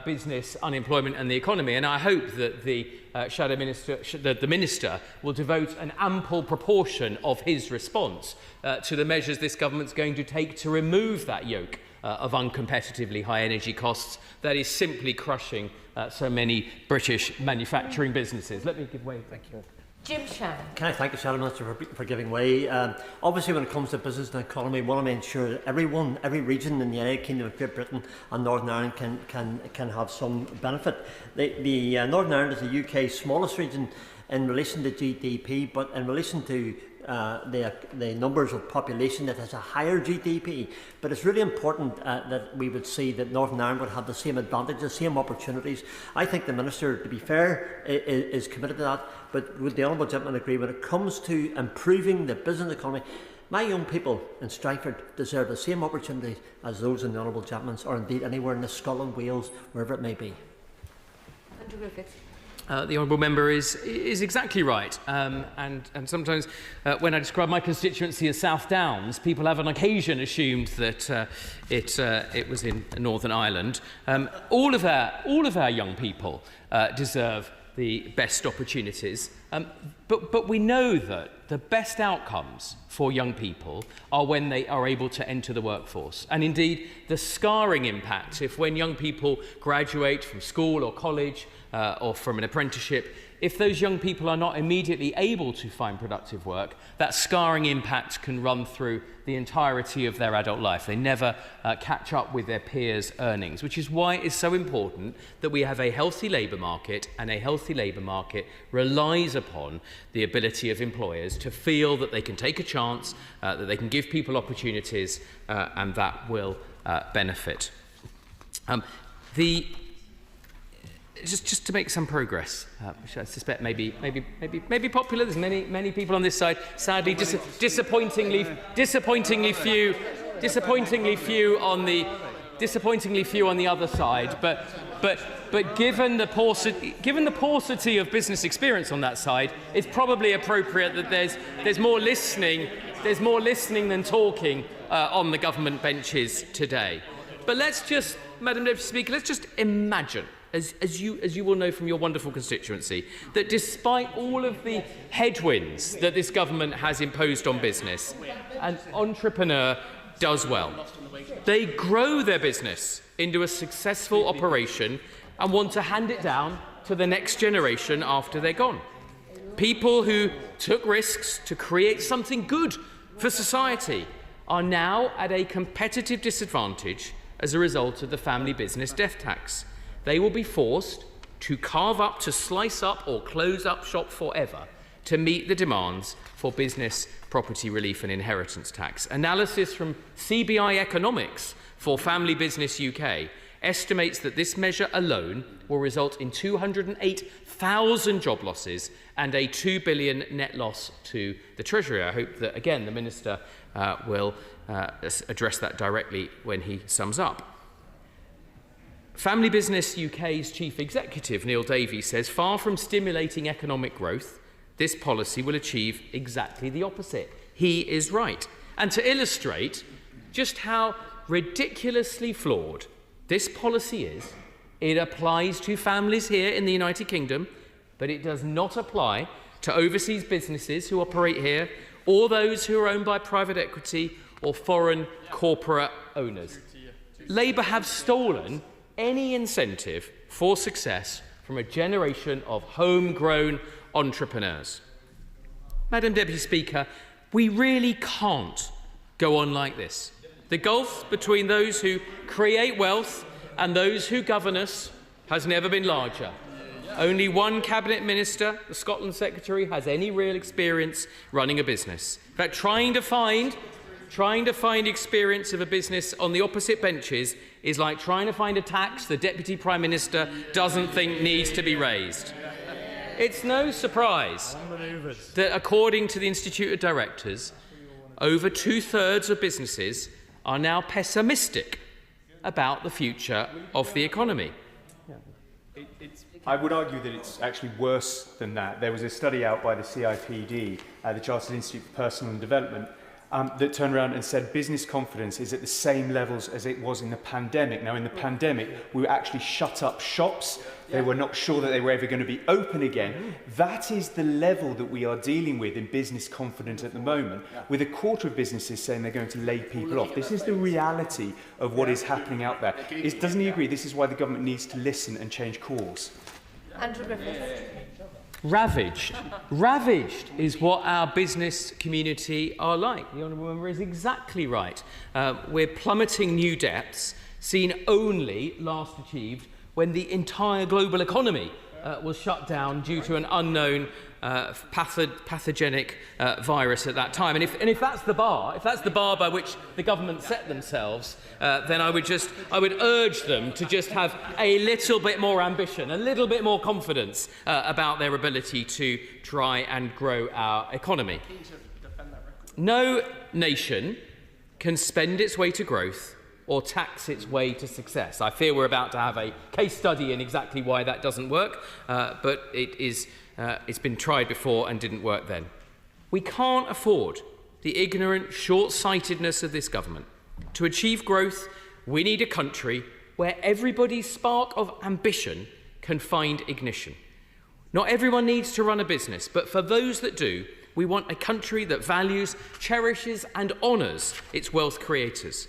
business, unemployment, and the economy. And I hope that the Shadow Minister, the Minister, will devote an ample proportion of his response to the measures this government's going to take to remove that yoke of uncompetitively high energy costs that is simply crushing so many British manufacturing businesses. Let me give way. Thank you. Jim Shan. Can I thank the Shadow Minister for giving way? Obviously, when it comes to business and economy, we want to ensure that every region in the United Kingdom of Great Britain and Northern Ireland can have some benefit. The Northern Ireland is the UK's smallest region in relation to GDP, but in relation to the numbers of population that has a higher GDP. But it's really important that we would see that Northern Ireland would have the same advantages, the same opportunities. I think the Minister, to be fair, is committed to that. But would the Honourable Gentleman agree when it comes to improving the business economy? My young people in Stratford deserve the same opportunities as those in the Honourable Gentleman's, or indeed anywhere in Scotland, Wales, wherever it may be. Andrew Griffith. The Honourable Member is exactly right. And sometimes when I describe my constituency as South Downs, people have on occasion assumed that it was in Northern Ireland. All of our young people deserve the best opportunities. But we know that the best outcomes for young people are when they are able to enter the workforce. And indeed, the scarring impact, if when young people graduate from school or college or from an apprenticeship, if those young people are not immediately able to find productive work, that scarring impact can run through the entirety of their adult life. They never catch up with their peers' earnings, which is why it's so important that we have a healthy labour market, and a healthy labour market relies upon the ability of employers to feel that they can take a chance, that they can give people opportunities, and that will benefit. Just to make some progress, which I suspect may be popular. There's many people on this side. Sadly, disappointingly few on the other side. But given the paucity of business experience on that side, it's probably appropriate that there's more listening than talking on the government benches today. But let's just, Madam Deputy Speaker, let's just imagine, as you will know from your wonderful constituency, that despite all of the headwinds that this government has imposed on business, an entrepreneur does well. They grow their business into a successful operation and want to hand it down to the next generation after they're gone. People who took risks to create something good for society are now at a competitive disadvantage as a result of the family business death tax. They will be forced to carve up, to slice up, or close up shop forever to meet the demands for business property relief and inheritance tax. Analysis from CBI Economics for Family Business UK estimates that this measure alone will result in 208,000 job losses and a £2 billion net loss to the Treasury. I hope that, again, the Minister will address that directly when he sums up. Family Business UK's Chief Executive, Neil Davies, says, far from stimulating economic growth, this policy will achieve exactly the opposite. He is right. And to illustrate just how ridiculously flawed this policy is, It applies to families here in the United Kingdom, but it does not apply to overseas businesses who operate here or those who are owned by private equity or foreign corporate owners. Labour have stolen any incentive for success from a generation of homegrown entrepreneurs. Madam Deputy Speaker, we really can't go on like this. The gulf between those who create wealth and those who govern us has never been larger. Only one Cabinet Minister, the Scotland Secretary, has any real experience running a business. In fact, trying to find experience of a business on the opposite benches is like trying to find a tax the Deputy Prime Minister doesn't think needs to be raised. It's no surprise that, according to the Institute of Directors, over 2/3 of businesses are now pessimistic about the future of the economy. I would argue that it's actually worse than that. There was a study out by the CIPD, the Chartered Institute for Personal and Development, that turned around and said business confidence is at the same levels as it was in the pandemic. Now, in the pandemic, we actually shut up shops. They were not sure that they were ever going to be open again. That is the level that we are dealing with in business confidence at the moment, with a quarter of businesses saying they're going to lay people off. This is the reality of what is happening out there. Doesn't he agree this is why the government needs to listen and change course? Andrew Griffiths. Ravaged is what our business community are like. The Honourable Member is exactly right. We're plummeting new depths, seen only last achieved when the entire global economy was shut down due to an unknown pathogenic virus at that time. And if that's the bar by which the government set themselves, then I would urge them to just have a little bit more ambition, a little bit more confidence about their ability to try and grow our economy. No nation can spend its way to growth or tax its way to success. I fear we're about to have a case study in exactly why that doesn't work, but it's been tried before and didn't work then. We can't afford the ignorant short-sightedness of this government. To achieve growth, we need a country where everybody's spark of ambition can find ignition. Not everyone needs to run a business, but for those that do, we want a country that values, cherishes and honours its wealth creators,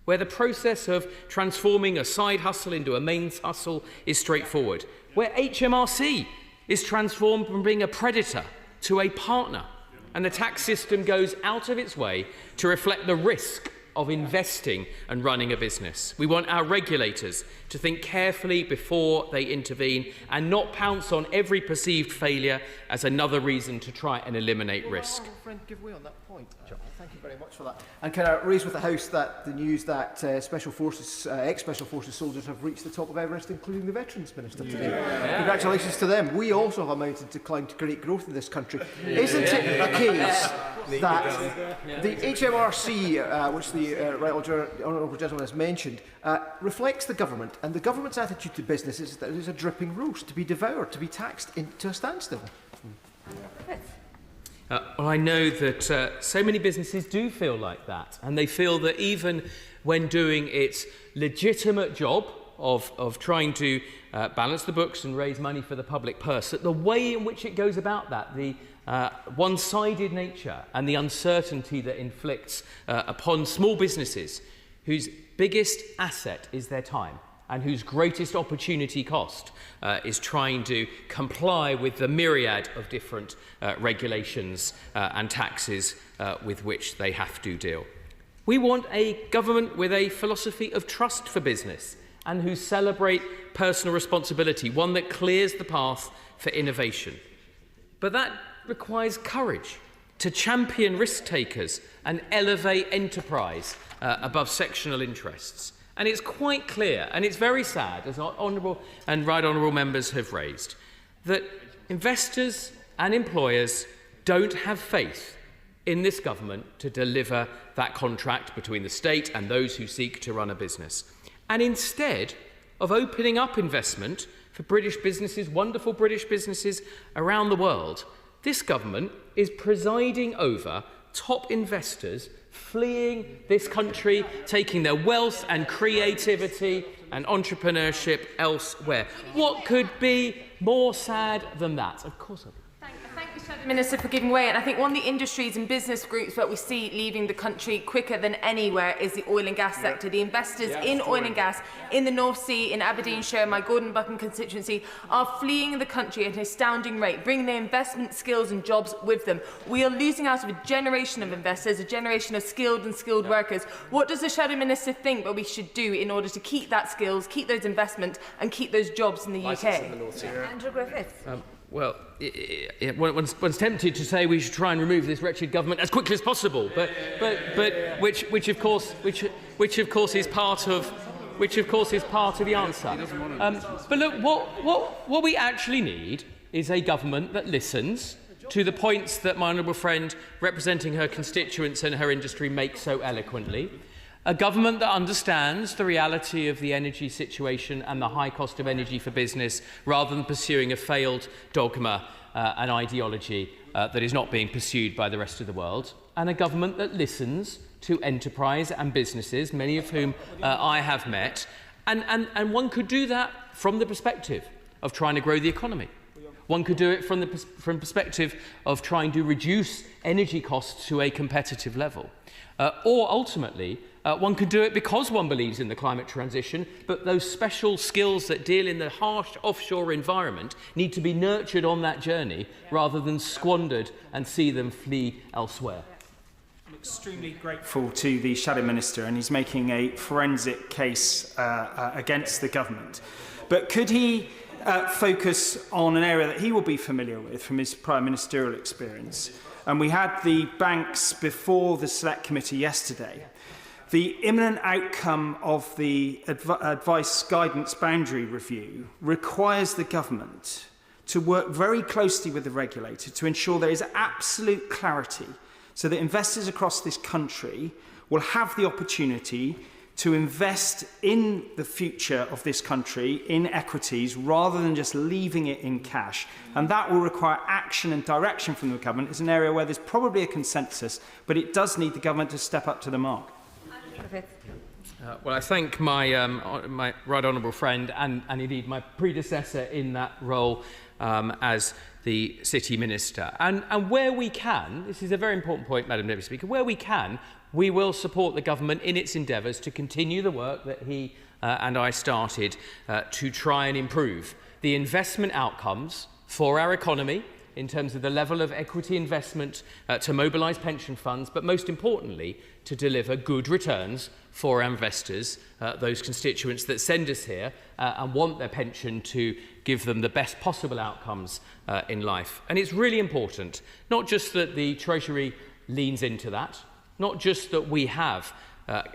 where the process of transforming a side hustle into a main hustle is straightforward, where HMRC is transformed from being a predator to a partner, and the tax system goes out of its way to reflect the risk of investing and running a business. We want our regulators to think carefully before they intervene and not pounce on every perceived failure as another reason to try and eliminate risk. Friend, give way on that point. Thank you very much for that. And can I raise with the House that the news that ex-Special Forces soldiers have reached the top of Everest, including the Veterans Minister today. Congratulations to them. We also have mounted to climb to great growth in this country. Isn't it the case that the HMRC, which the Right Honourable Gentleman has mentioned, reflects the government, and the government's attitude to business is that it is a dripping roast, to be devoured, to be taxed into a standstill? Well, I know that so many businesses do feel like that, and they feel that even when doing its legitimate job of trying to balance the books and raise money for the public purse, that the way in which it goes about that, the one-sided nature and the uncertainty that inflicts upon small businesses whose biggest asset is their time and whose greatest opportunity cost is trying to comply with the myriad of different regulations and taxes with which they have to deal. We want a government with a philosophy of trust for business and who celebrate personal responsibility, one that clears the path for innovation. But that requires courage to champion risk takers and elevate enterprise above sectional interests. And it's quite clear, and it's very sad, as honourable and right honourable members have raised, that investors and employers don't have faith in this government to deliver that contract between the state and those who seek to run a business. And instead of opening up investment for British businesses, wonderful British businesses around the world, this government is presiding over top investors fleeing this country, taking their wealth and creativity and entrepreneurship elsewhere. What could be more sad than that? Of course I do. Thank you, Shadow Minister, for giving way. And I think one of the industries and business groups that we see leaving the country quicker than anywhere is the oil and gas sector. The investors in oil and gas in the North Sea, in Aberdeenshire, my Gordon Buchan constituency, are fleeing the country at an astounding rate, bringing their investment skills and jobs with them. We are losing out of a generation of investors, a generation of skilled workers. What does the Shadow Minister think that we should do in order to keep that skills, keep those investments and keep those jobs in the UK? Andrew Griffiths. Well, one's tempted to say we should try and remove this wretched government as quickly as possible, but which of course is part of the answer. But look, what we actually need is a government that listens to the points that my honourable friend, representing her constituents and her industry, makes so eloquently. A government that understands the reality of the energy situation and the high cost of energy for business, rather than pursuing a failed dogma and ideology that is not being pursued by the rest of the world. And a government that listens to enterprise and businesses, many of whom I have met. And one could do that from the perspective of trying to grow the economy. One could do it from the perspective of trying to reduce energy costs to a competitive level. Or ultimately, one could do it because one believes in the climate transition, but those special skills that deal in the harsh offshore environment need to be nurtured on that journey rather than squandered and see them flee elsewhere. I'm extremely grateful to the Shadow Minister, and he's making a forensic case against the government. But could he focus on an area that he will be familiar with from his prior ministerial experience? And we had the banks before the Select Committee yesterday. The imminent outcome of the Advice Guidance Boundary Review requires the government to work very closely with the regulator to ensure there is absolute clarity so that investors across this country will have the opportunity to invest in the future of this country in equities rather than just leaving it in cash. And that will require action and direction from the government. It's an area where there's probably a consensus, but it does need the government to step up to the mark. Well, I thank my right honourable friend and indeed my predecessor in that role as the City Minister. And where we can, this is a very important point, Madam Deputy Speaker, where we can, we will support the government in its endeavours to continue the work that he and I started to try and improve the investment outcomes for our economy in terms of the level of equity investment to mobilise pension funds, but most importantly, to deliver good returns for our investors, those constituents that send us here and want their pension to give them the best possible outcomes in life. And it's really important, not just that the Treasury leans into that, not just that we have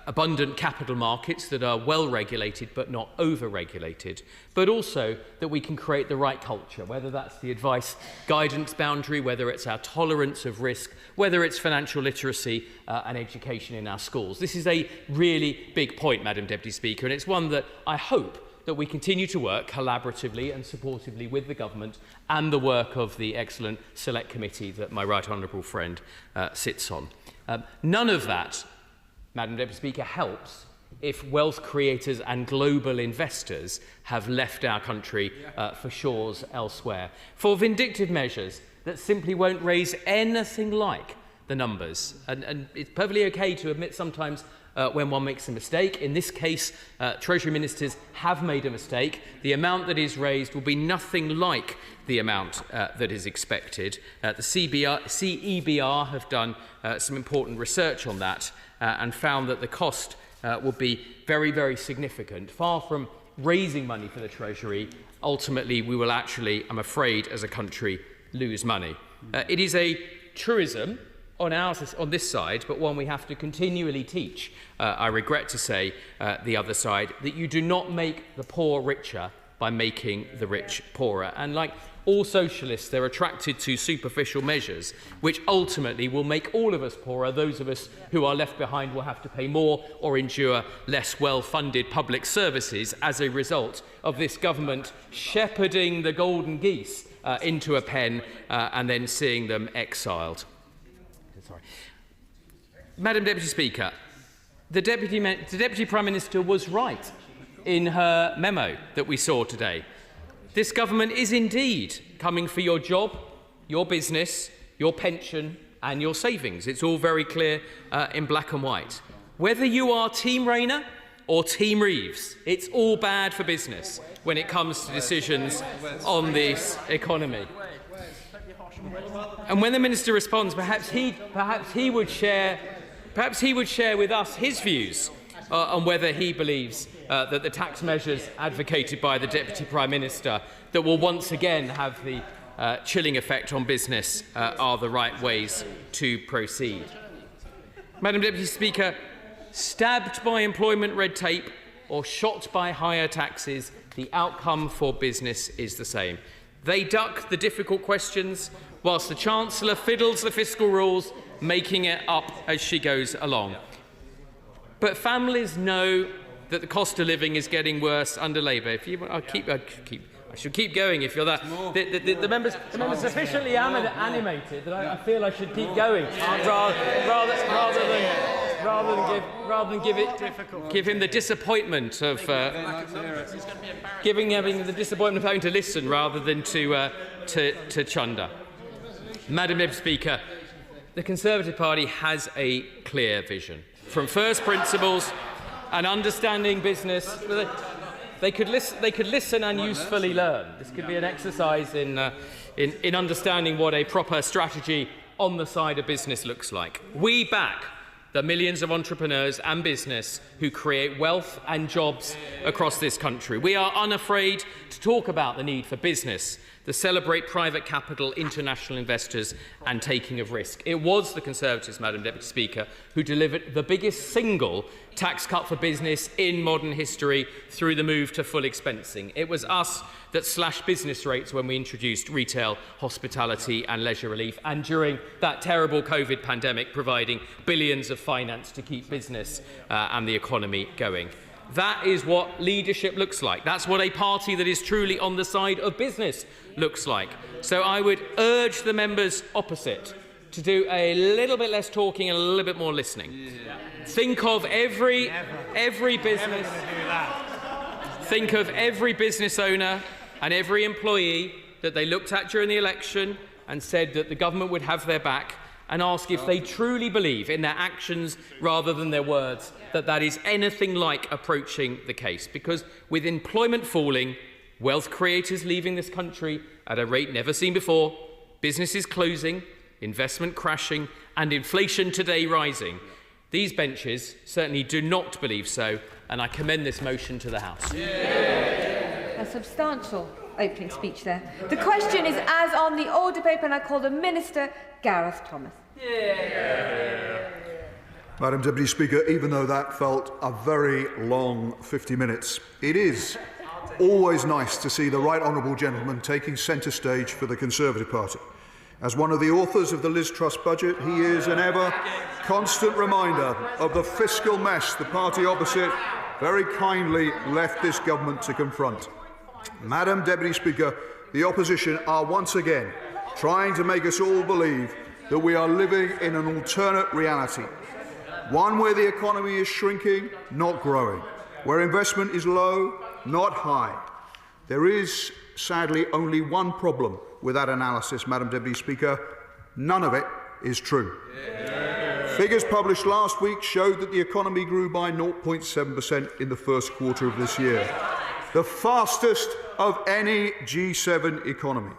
abundant capital markets that are well regulated but not over regulated, but also that we can create the right culture, whether that's the advice guidance boundary, whether it's our tolerance of risk, whether it's financial literacy and education in our schools. This is a really big point, Madam Deputy Speaker, and it's one that I hope that we continue to work collaboratively and supportively with the government and the work of the excellent Select Committee that my right honourable friend sits on. None of that, Madam Deputy Speaker, helps if wealth creators and global investors have left our country for shores elsewhere, for vindictive measures that simply won't raise anything like the numbers. And it's perfectly okay to admit sometimes when one makes a mistake. In this case, Treasury Ministers have made a mistake. The amount that is raised will be nothing like the amount that is expected. The CEBR have done some important research on that and found that the cost will be very, very significant. Far from raising money for the Treasury, ultimately we will actually, I'm afraid, as a country, lose money. It is a truism on this side, but one we have to continually teach, I regret to say, the other side, that you do not make the poor richer by making the rich poorer. And like all socialists, they're attracted to superficial measures, which ultimately will make all of us poorer. Those of us who are left behind will have to pay more or endure less well-funded public services as a result of this government shepherding the golden geese into a pen and then seeing them exiled. Sorry. Madam Deputy Speaker, the Deputy Prime Minister was right in her memo that we saw today. This government is indeed coming for your job, your business, your pension and your savings. It's all very clear in black and white. Whether you are Team Rayner or Team Reeves, it's all bad for business when it comes to decisions on this economy. And when the Minister responds, perhaps he would share with us his views on whether he believes that the tax measures advocated by the Deputy Prime Minister that will once again have the chilling effect on business are the right ways to proceed. Madam Deputy Speaker, stabbed by employment red tape or shot by higher taxes, the outcome for business is the same. They duck the difficult questions whilst the Chancellor fiddles the fiscal rules, making it up as she goes along. But families know that the cost of living is getting worse under Labour. I should keep going if you're that. The member's sufficiently animated that I feel I should keep going rather than give him the disappointment of having to listen rather than to chunder. Madam Deputy Speaker, the Conservative Party has a clear vision. From first principles and understanding business, they could listen and usefully learn. This could be an exercise in understanding what a proper strategy on the side of business looks like. We back the millions of entrepreneurs and business who create wealth and jobs across this country. We are unafraid to talk about the need for business, to celebrate private capital, international investors and taking of risk. It was the Conservatives, Madam Deputy Speaker, who delivered the biggest single tax cut for business in modern history through the move to full expensing. It was us that slashed business rates when we introduced retail, hospitality and leisure relief, and during that terrible COVID pandemic, providing billions of finance to keep business and the economy going. That is what leadership looks like. That's what a party that is truly on the side of business looks like. So I would urge the members opposite to do a little bit less talking and a little bit more listening. Yeah. Think of every business. Think of every business owner and every employee that they looked at during the election and said that the government would have their back, and ask if they truly believe in their actions rather than their words that that is anything like approaching the case. Because with employment falling, wealth creators leaving this country at a rate never seen before, businesses closing, investment crashing and inflation today rising, these benches certainly do not believe so, and I commend this motion to the House. A substantial opening speech there. The question is as on the order paper, and I call the Minister, Gareth Thomas. Madam Deputy Speaker, even though that felt a very long 50 minutes, it is always nice to see the right honourable gentleman taking centre stage for the Conservative Party. As one of the authors of the Liz Truss budget, he is an ever constant reminder of the fiscal mess the party opposite very kindly left this government to confront. Madam Deputy Speaker, the opposition are once again trying to make us all believe that we are living in an alternate reality, one where the economy is shrinking, not growing, where investment is low, not high. There is, sadly, only one problem with that analysis, Madam Deputy Speaker. None of it is true. Figures published last week showed that the economy grew by 0.7% in the first quarter of this year, the fastest of any G7 economy.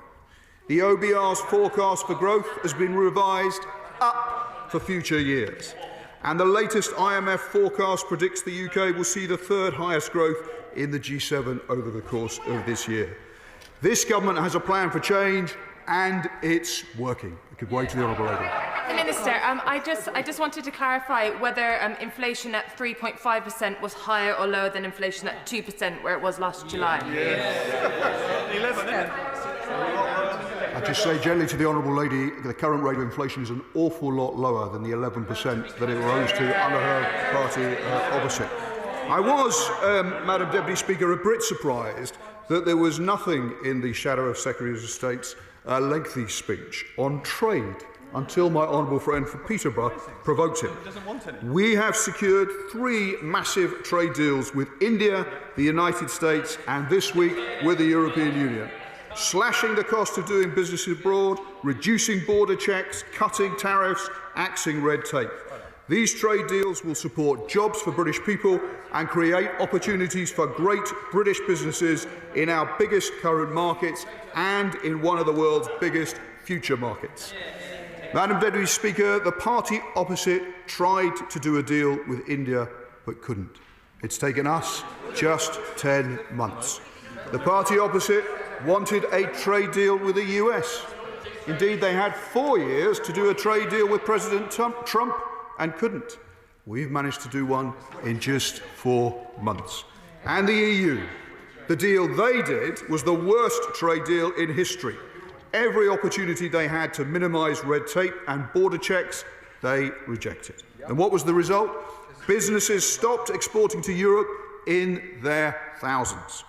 The OBR's forecast for growth has been revised up for future years, and the latest IMF forecast predicts the UK will see the third highest growth in the G7 over the course of this year. This government has a plan for change, and it's working. I could wait to the Honourable Lady. The Minister, I just wanted to clarify whether inflation at 3.5% was higher or lower than inflation at 2%, where it was last July. I just say generally to the Honourable Lady, the current rate of inflation is an awful lot lower than the 11% that it rose to under her party opposite. I was, Madam Deputy Speaker, a bit surprised that there was nothing in the Shadow of Secretary of State's lengthy speech on trade. until my honourable friend from Peterborough provoked him. We have secured 3 massive trade deals with India, the United States and this week with the European Union, slashing the cost of doing business abroad, reducing border checks, cutting tariffs, axing red tape. These trade deals will support jobs for British people and create opportunities for great British businesses in our biggest current markets and in one of the world's biggest future markets. Madam Deputy Speaker, the party opposite tried to do a deal with India but couldn't. It's taken us just 10 months. The party opposite wanted a trade deal with the US. Indeed, they had 4 years to do a trade deal with President Trump and couldn't. We've managed to do one in just 4 months. And the EU, the deal they did was the worst trade deal in history. Every opportunity they had to minimise red tape and border checks, they rejected. And what was the result? Businesses stopped exporting to Europe in their thousands.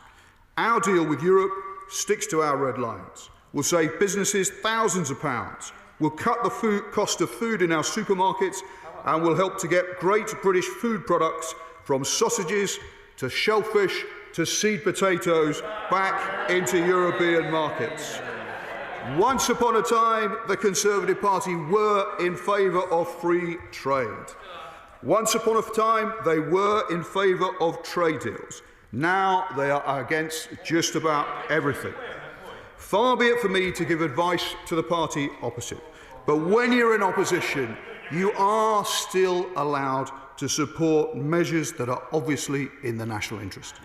Our deal with Europe sticks to our red lines. We'll save businesses thousands of pounds. We'll cut the cost of food in our supermarkets and will help to get great British food products from sausages to shellfish to seed potatoes back into European markets. Once upon a time, the Conservative Party were in favour of free trade. Once upon a time, they were in favour of trade deals. Now they are against just about everything. Far be it for me to give advice to the party opposite, but when you're in opposition, you are still allowed to support measures that are obviously in the national interest.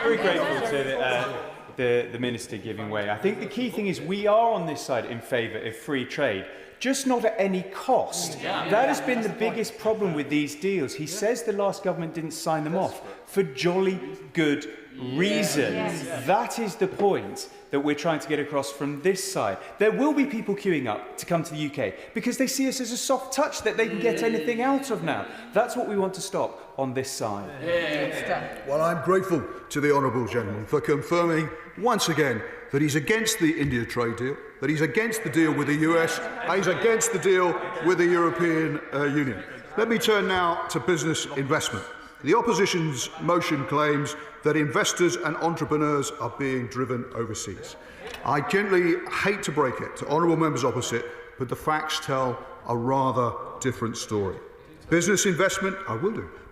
Very grateful to the Minister giving way. I think the key thing is we are on this side in favour of free trade, just not at any cost. That has been the biggest problem with these deals. He says the last government didn't sign them off for jolly good reasons. That is the point that we're trying to get across from this side. There will be people queuing up to come to the UK because they see us as a soft touch that they can get anything out of now. That's what we want to stop on this side. Well, I'm grateful to the honourable gentleman for confirming once again that he's against the India trade deal, that he's against the deal with the US, and he's against the deal with the European Union. Let me turn now to business investment. The opposition's motion claims that investors and entrepreneurs are being driven overseas. I gently hate to break it to honourable members opposite, but the facts tell a rather different story. Business investment,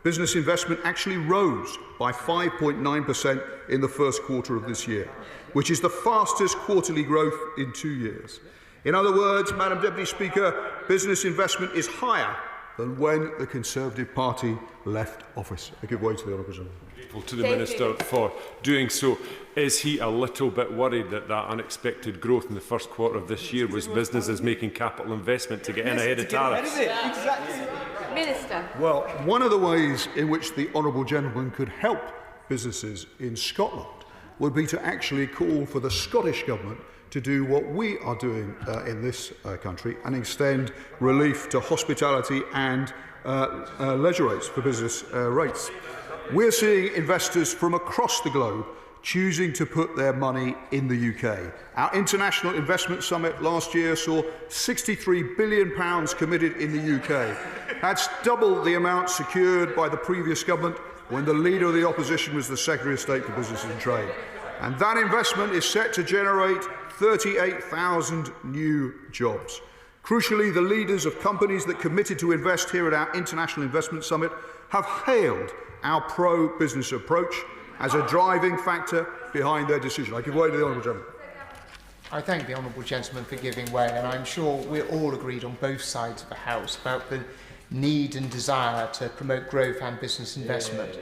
business investment actually rose by 5.9% in the first quarter of this year, which is the fastest quarterly growth in 2 years. In other words, Madam Deputy Speaker, business investment is higher than when the Conservative Party left office. I give way to the honourable gentleman. To the Minister for doing so. Is he a little bit worried that that unexpected growth in the first quarter of this year was businesses making capital investment to get in ahead of tariffs? Minister. Well, one of the ways in which the honourable gentleman could help businesses in Scotland would be to actually call for the Scottish Government to do what we are doing in this country and extend relief to hospitality and leisure rates for business rates. We're seeing investors from across the globe choosing to put their money in the UK. Our International Investment Summit last year saw £63 billion committed in the UK. That's double the amount secured by the previous government when the leader of the opposition was the Secretary of State for Business and Trade. And that investment is set to generate 38,000 new jobs. Crucially, the leaders of companies that committed to invest here at our International Investment Summit have hailed our pro-business approach as a driving factor behind their decision. I give way to the honourable gentleman. I thank the honourable gentleman for giving way, and I'm sure we're all agreed on both sides of the House about the need and desire to promote growth and business investment.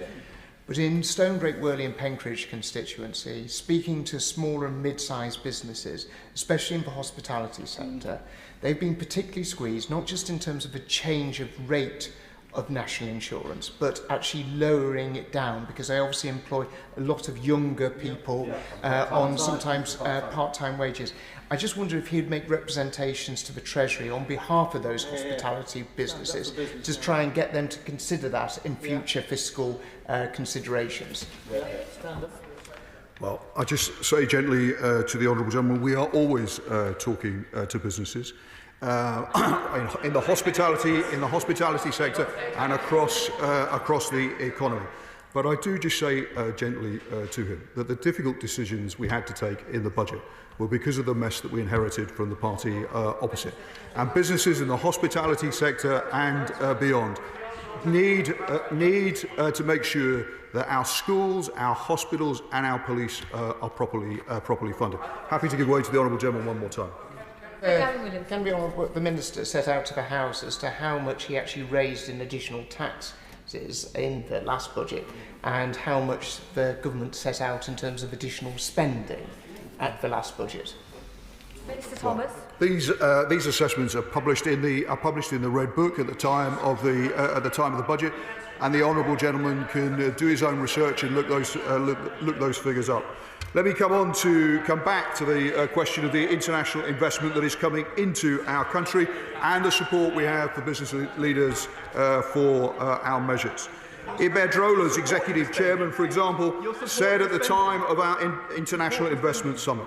But in Stonebreak, Worley and Penkridge constituency, speaking to small and mid-sized businesses, especially in the hospitality sector, they've been particularly squeezed, not just in terms of a change of rate of national insurance, but actually lowering it down because they obviously employ a lot of younger people on sometimes part-time wages. I just wonder if he'd make representations to the Treasury on behalf of those hospitality businesses to try and get them to consider that in future fiscal considerations. Well, I just say gently to the honourable gentleman, we are always talking to businesses. in the hospitality sector and across the economy. But I do just say gently to him that the difficult decisions we had to take in the budget were because of the mess that we inherited from the party opposite. And businesses in the hospitality sector and beyond need to make sure that our schools, our hospitals and our police are properly funded. Happy to give way to the Honourable Gentleman one more time. Can be on what the Minister set out to the House as to how much he actually raised in additional taxes in the last budget and how much the government set out in terms of additional spending at the last budget. Minister Thomas. These assessments are published in the Red Book at the time of the budget, and the Honourable Gentleman can do his own research and look those figures up. Let me come back to the question of the international investment that is coming into our country and the support we have for business leaders for our measures. Iberdrola's executive chairman, for example, said at the time of our International Investment Summit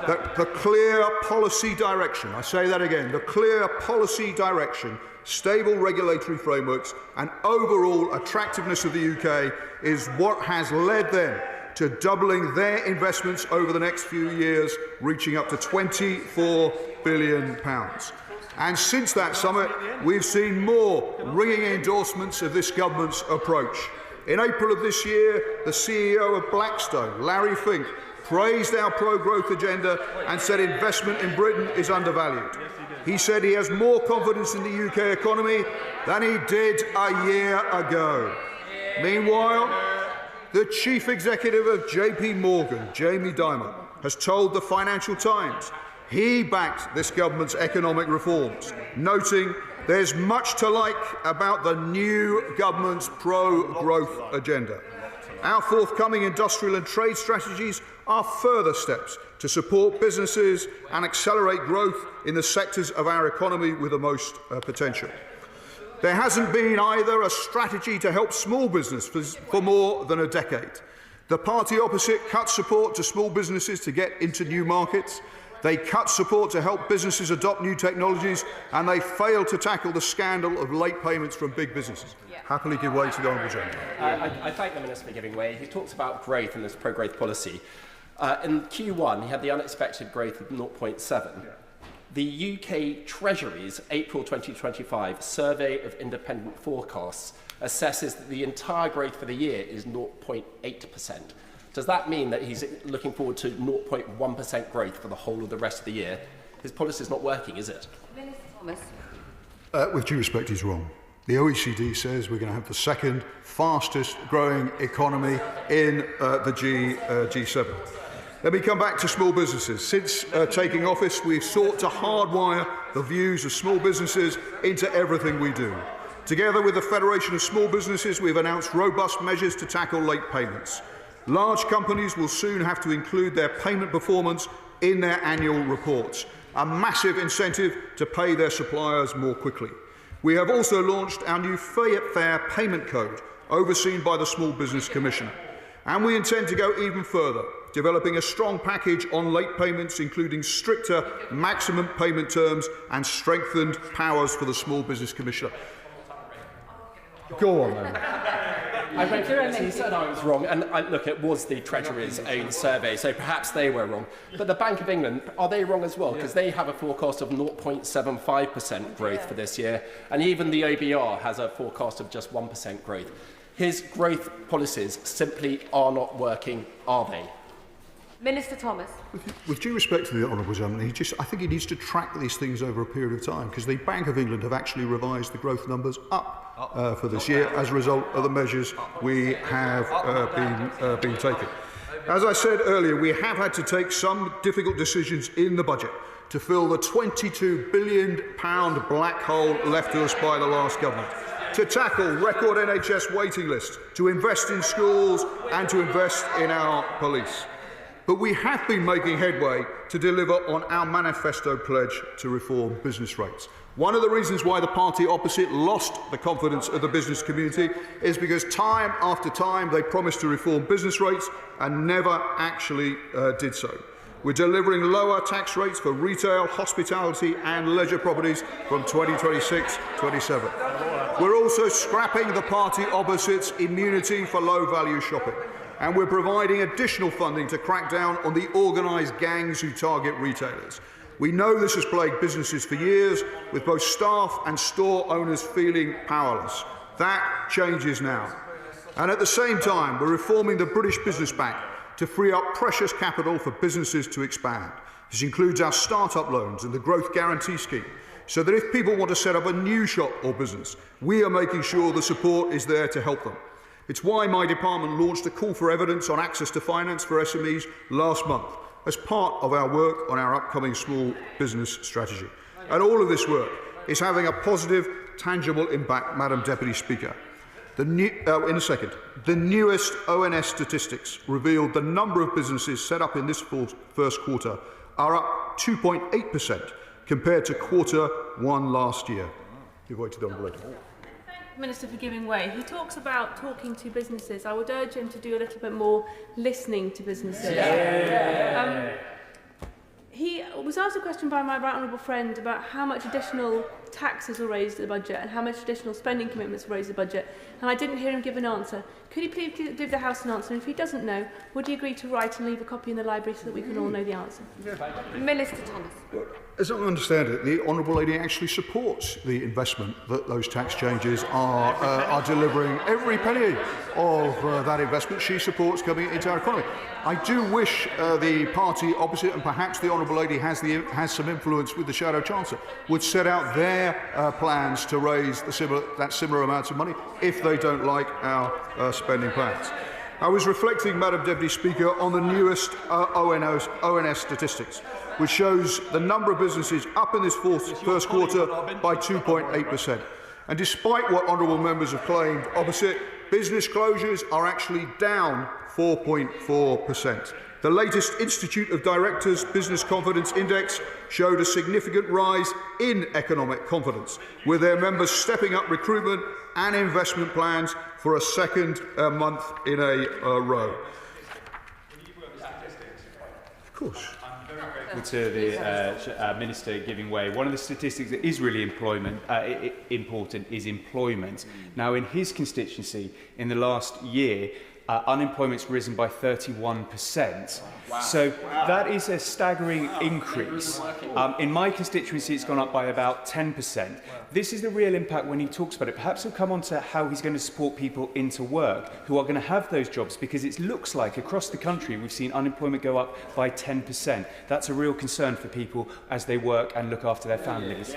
that the clear policy direction, I say that again, the clear policy direction, stable regulatory frameworks and overall attractiveness of the UK is what has led them to doubling their investments over the next few years, reaching up to £24 billion. And since that summit, we've seen more ringing endorsements of this government's approach. In April of this year, the CEO of Blackstone, Larry Fink, praised our pro-growth agenda and said investment in Britain is undervalued. He said he has more confidence in the UK economy than he did a year ago. Meanwhile, the chief executive of JP Morgan, Jamie Dimon, has told the Financial Times he backed this government's economic reforms, noting there's much to like about the new government's pro-growth agenda. Our forthcoming industrial and trade strategies are further steps to support businesses and accelerate growth in the sectors of our economy with the most potential. There hasn't been either a strategy to help small business for more than a decade. The party opposite cut support to small businesses to get into new markets. They cut support to help businesses adopt new technologies, and they failed to tackle the scandal of late payments from big businesses. Happily give way to the Honourable Gentleman. I thank the Minister for giving way. He talks about growth and this pro-growth policy. In Q1, he had the unexpected growth of 0.7. The UK Treasury's April 2025 Survey of Independent Forecasts assesses that the entire growth for the year is 0.8%. Does that mean that he's looking forward to 0.1% growth for the whole of the rest of the year? His policy is not working, is it? Minister Thomas. With due respect, he's wrong. The OECD says we're going to have the second fastest growing economy in the G7. Let me come back to small businesses. Since taking office, we've sought to hardwire the views of small businesses into everything we do. Together with the Federation of Small Businesses, we've announced robust measures to tackle late payments. Large companies will soon have to include their payment performance in their annual reports, a massive incentive to pay their suppliers more quickly. We have also launched our new Fair Payment Code, overseen by the Small Business Commissioner. And we intend to go even further, developing a strong package on late payments, including stricter maximum payment terms and strengthened powers for the Small Business Commissioner. Go on, then. He said I was wrong, and look, it was the Treasury's own survey, so perhaps they were wrong. But the Bank of England, are they wrong as well? Because they have a forecast of 0.75% growth for this year, and even the OBR has a forecast of just 1% growth. His growth policies simply are not working, are they? Minister Thomas. With due respect to the Honourable Gentleman, I think he needs to track these things over a period of time, because the Bank of England have actually revised the growth numbers up for this year as a result of the measures we have been taking. As I said earlier, we have had to take some difficult decisions in the budget to fill the £22 billion black hole left to us by the last government, to tackle record NHS waiting lists, to invest in schools and to invest in our police. But we have been making headway to deliver on our manifesto pledge to reform business rates. One of the reasons why the party opposite lost the confidence of the business community is because time after time they promised to reform business rates and never actually did so. We're delivering lower tax rates for retail, hospitality and leisure properties from 2026-27. We're also scrapping the party opposite's immunity for low-value shopping. And we're providing additional funding to crack down on the organised gangs who target retailers. We know this has plagued businesses for years, with both staff and store owners feeling powerless. That changes now. And at the same time, we're reforming the British Business Bank to free up precious capital for businesses to expand. This includes our start-up loans and the Growth Guarantee Scheme, so that if people want to set up a new shop or business, we are making sure the support is there to help them. It's why my department launched a call for evidence on access to finance for SMEs last month, as part of our work on our upcoming small business strategy. And all of this work is having a positive, tangible impact, Madam Deputy Speaker. The newest ONS statistics revealed the number of businesses set up in this first quarter are up 2.8% compared to Q1 last year. Give way to the Honourable Lady. Minister for giving way. He talks about talking to businesses. I would urge him to do a little bit more listening to businesses. He was asked a question by my right honourable friend about how much additional taxes were raised in the budget and how much additional spending commitments were raised in the budget, and I didn't hear him give an answer. Could he please give the House an answer? And if he doesn't know, would he agree to write and leave a copy in the library so that we can all know the answer? Minister Thomas. As I understand it, the Honourable Lady actually supports the investment that those tax changes are delivering. Every penny of that investment she supports coming into our economy. I do wish the party opposite, and perhaps the Honourable Lady has some influence with the Shadow Chancellor, would set out their plans to raise that similar amount of money if they don't like our spending plans. I was reflecting, Madam Deputy Speaker, on the newest ONS statistics, which shows the number of businesses up in this first quarter by 2.8%. And despite what honourable members have claimed opposite, business closures are actually down 4.4%. The latest Institute of Directors Business Confidence Index showed a significant rise in economic confidence, with their members stepping up recruitment and investment plans for a second month in a row. Of course. To the Minister giving way. One of the statistics that is really important is employment. Now, in his constituency, in the last year, unemployment's risen by 31%. Wow. So that is a staggering increase. In my constituency, it's gone up by about 10%. This is the real impact when he talks about it. Perhaps he'll come on to how he's going to support people into work who are going to have those jobs, because it looks like across the country we've seen unemployment go up by 10%. That's a real concern for people as they work and look after their families.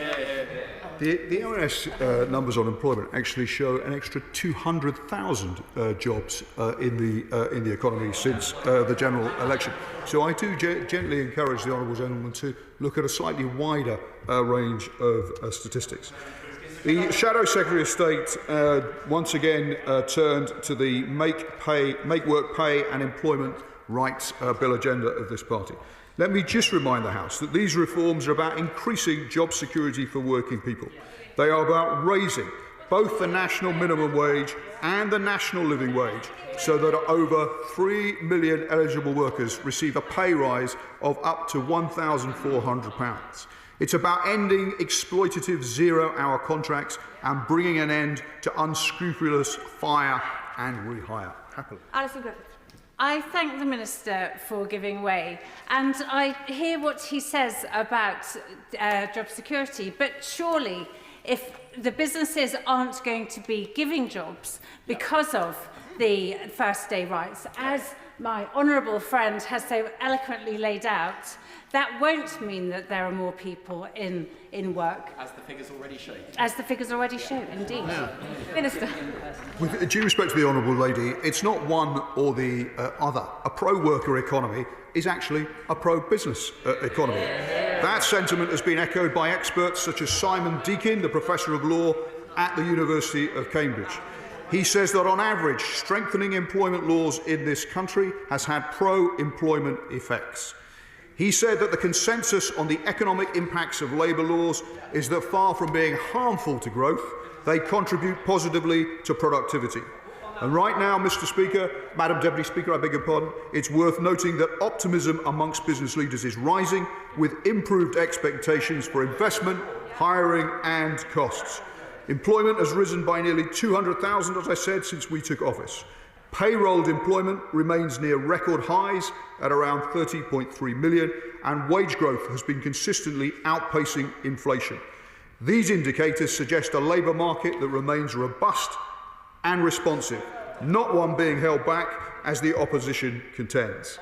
The ONS numbers on employment actually show an extra 200,000 jobs in the economy since the general election. So I do gently encourage the honourable gentleman to look at a slightly wider range of statistics. The Shadow Secretary of State once again turned to the Make Work Pay and Employment Rights Bill agenda of this party. Let me just remind the House that these reforms are about increasing job security for working people. They are about raising both the national minimum wage and the national living wage, so that over 3 million eligible workers receive a pay rise of up to £1,400. It's about ending exploitative zero-hour contracts and bringing an end to unscrupulous fire and rehire. Happily. Alison Griffith. I thank the Minister for giving way, and I hear what he says about job security, but surely if the businesses aren't going to be giving jobs because of the first day rights, as my honourable friend has so eloquently laid out, that won't mean that there are more people in work. As the figures already show. As the figures already show, indeed. Yeah. Minister. With due respect to the Honourable Lady, it's not one or the other. A pro-worker economy is actually a pro-business economy. That sentiment has been echoed by experts such as Simon Deakin, the Professor of Law at the University of Cambridge. He says that on average, strengthening employment laws in this country has had pro-employment effects. He said that the consensus on the economic impacts of labour laws is that far from being harmful to growth, they contribute positively to productivity. And right now, Mr. Speaker, Madam Deputy Speaker, I beg your pardon, it's worth noting that optimism amongst business leaders is rising, with improved expectations for investment, hiring and costs. Employment has risen by nearly 200,000, as I said, since we took office. Payrolled employment remains near record highs at around 30.3 million, and wage growth has been consistently outpacing inflation. These indicators suggest a labour market that remains robust and responsive, not one being held back as the opposition contends.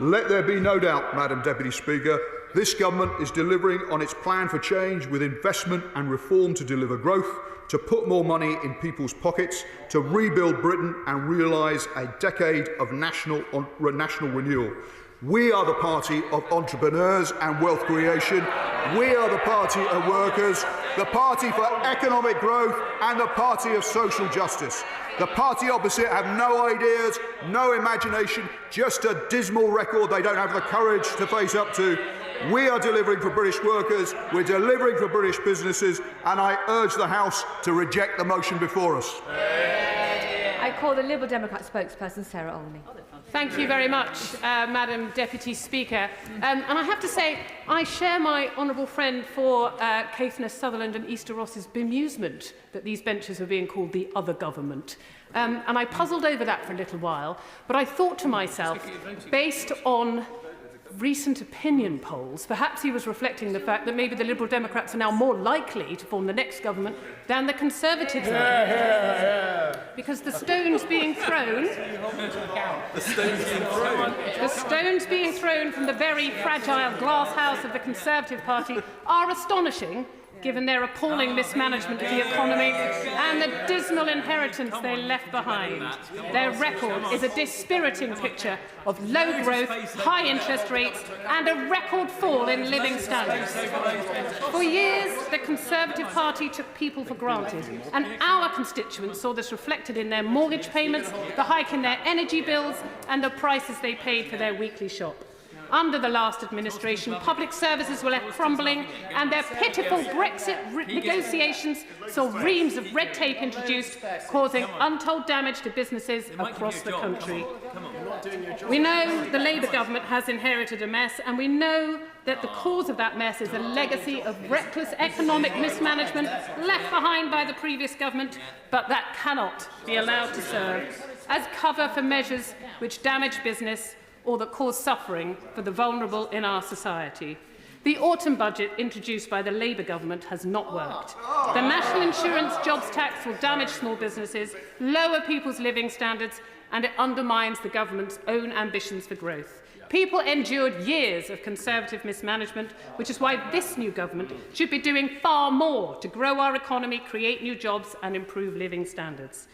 Let there be no doubt, Madam Deputy Speaker, this government is delivering on its plan for change with investment and reform to deliver growth, to put more money in people's pockets, to rebuild Britain and realise a decade of national renewal. We are the party of entrepreneurs and wealth creation. We are the party of workers, the party for economic growth and the party of social justice. The party opposite have no ideas, no imagination, just a dismal record they don't have the courage to face up to. We are delivering for British workers, we're delivering for British businesses, and I urge the House to reject the motion before us. I call the Liberal Democrat spokesperson Sarah Olney. Thank you very much, Madam Deputy Speaker. And I have to say, I share my honourable friend for Caithness, Sutherland and Easter Ross's bemusement that these benches are being called the other government. And I puzzled over that for a little while, but I thought to myself, based on recent opinion polls, perhaps he was reflecting the fact that maybe the Liberal Democrats are now more likely to form the next government than the Conservatives are. Because the stones being thrown... The stones being thrown from the very fragile glass house of the Conservative Party are astonishing, given their appalling mismanagement of the economy and the dismal inheritance they left behind. Their record is a dispiriting picture of low growth, high interest rates and a record fall in living standards. For years, the Conservative Party took people for granted, and our constituents saw this reflected in their mortgage payments, the hike in their energy bills and the prices they paid for their weekly shop. Under the last administration, public services were left crumbling and their pitiful Brexit negotiations saw reams of red tape introduced, causing untold damage to businesses across the country. We know the Labour government has inherited a mess, and we know that the cause of that mess is a legacy of reckless economic mismanagement left behind by the previous government, but that cannot be allowed to serve as cover for measures which damage business or that cause suffering for the vulnerable in our society. The autumn budget introduced by the Labour government has not worked. The national insurance jobs tax will damage small businesses, lower people's living standards, and it undermines the government's own ambitions for growth. People endured years of Conservative mismanagement, which is why this new government should be doing far more to grow our economy, create new jobs and improve living standards.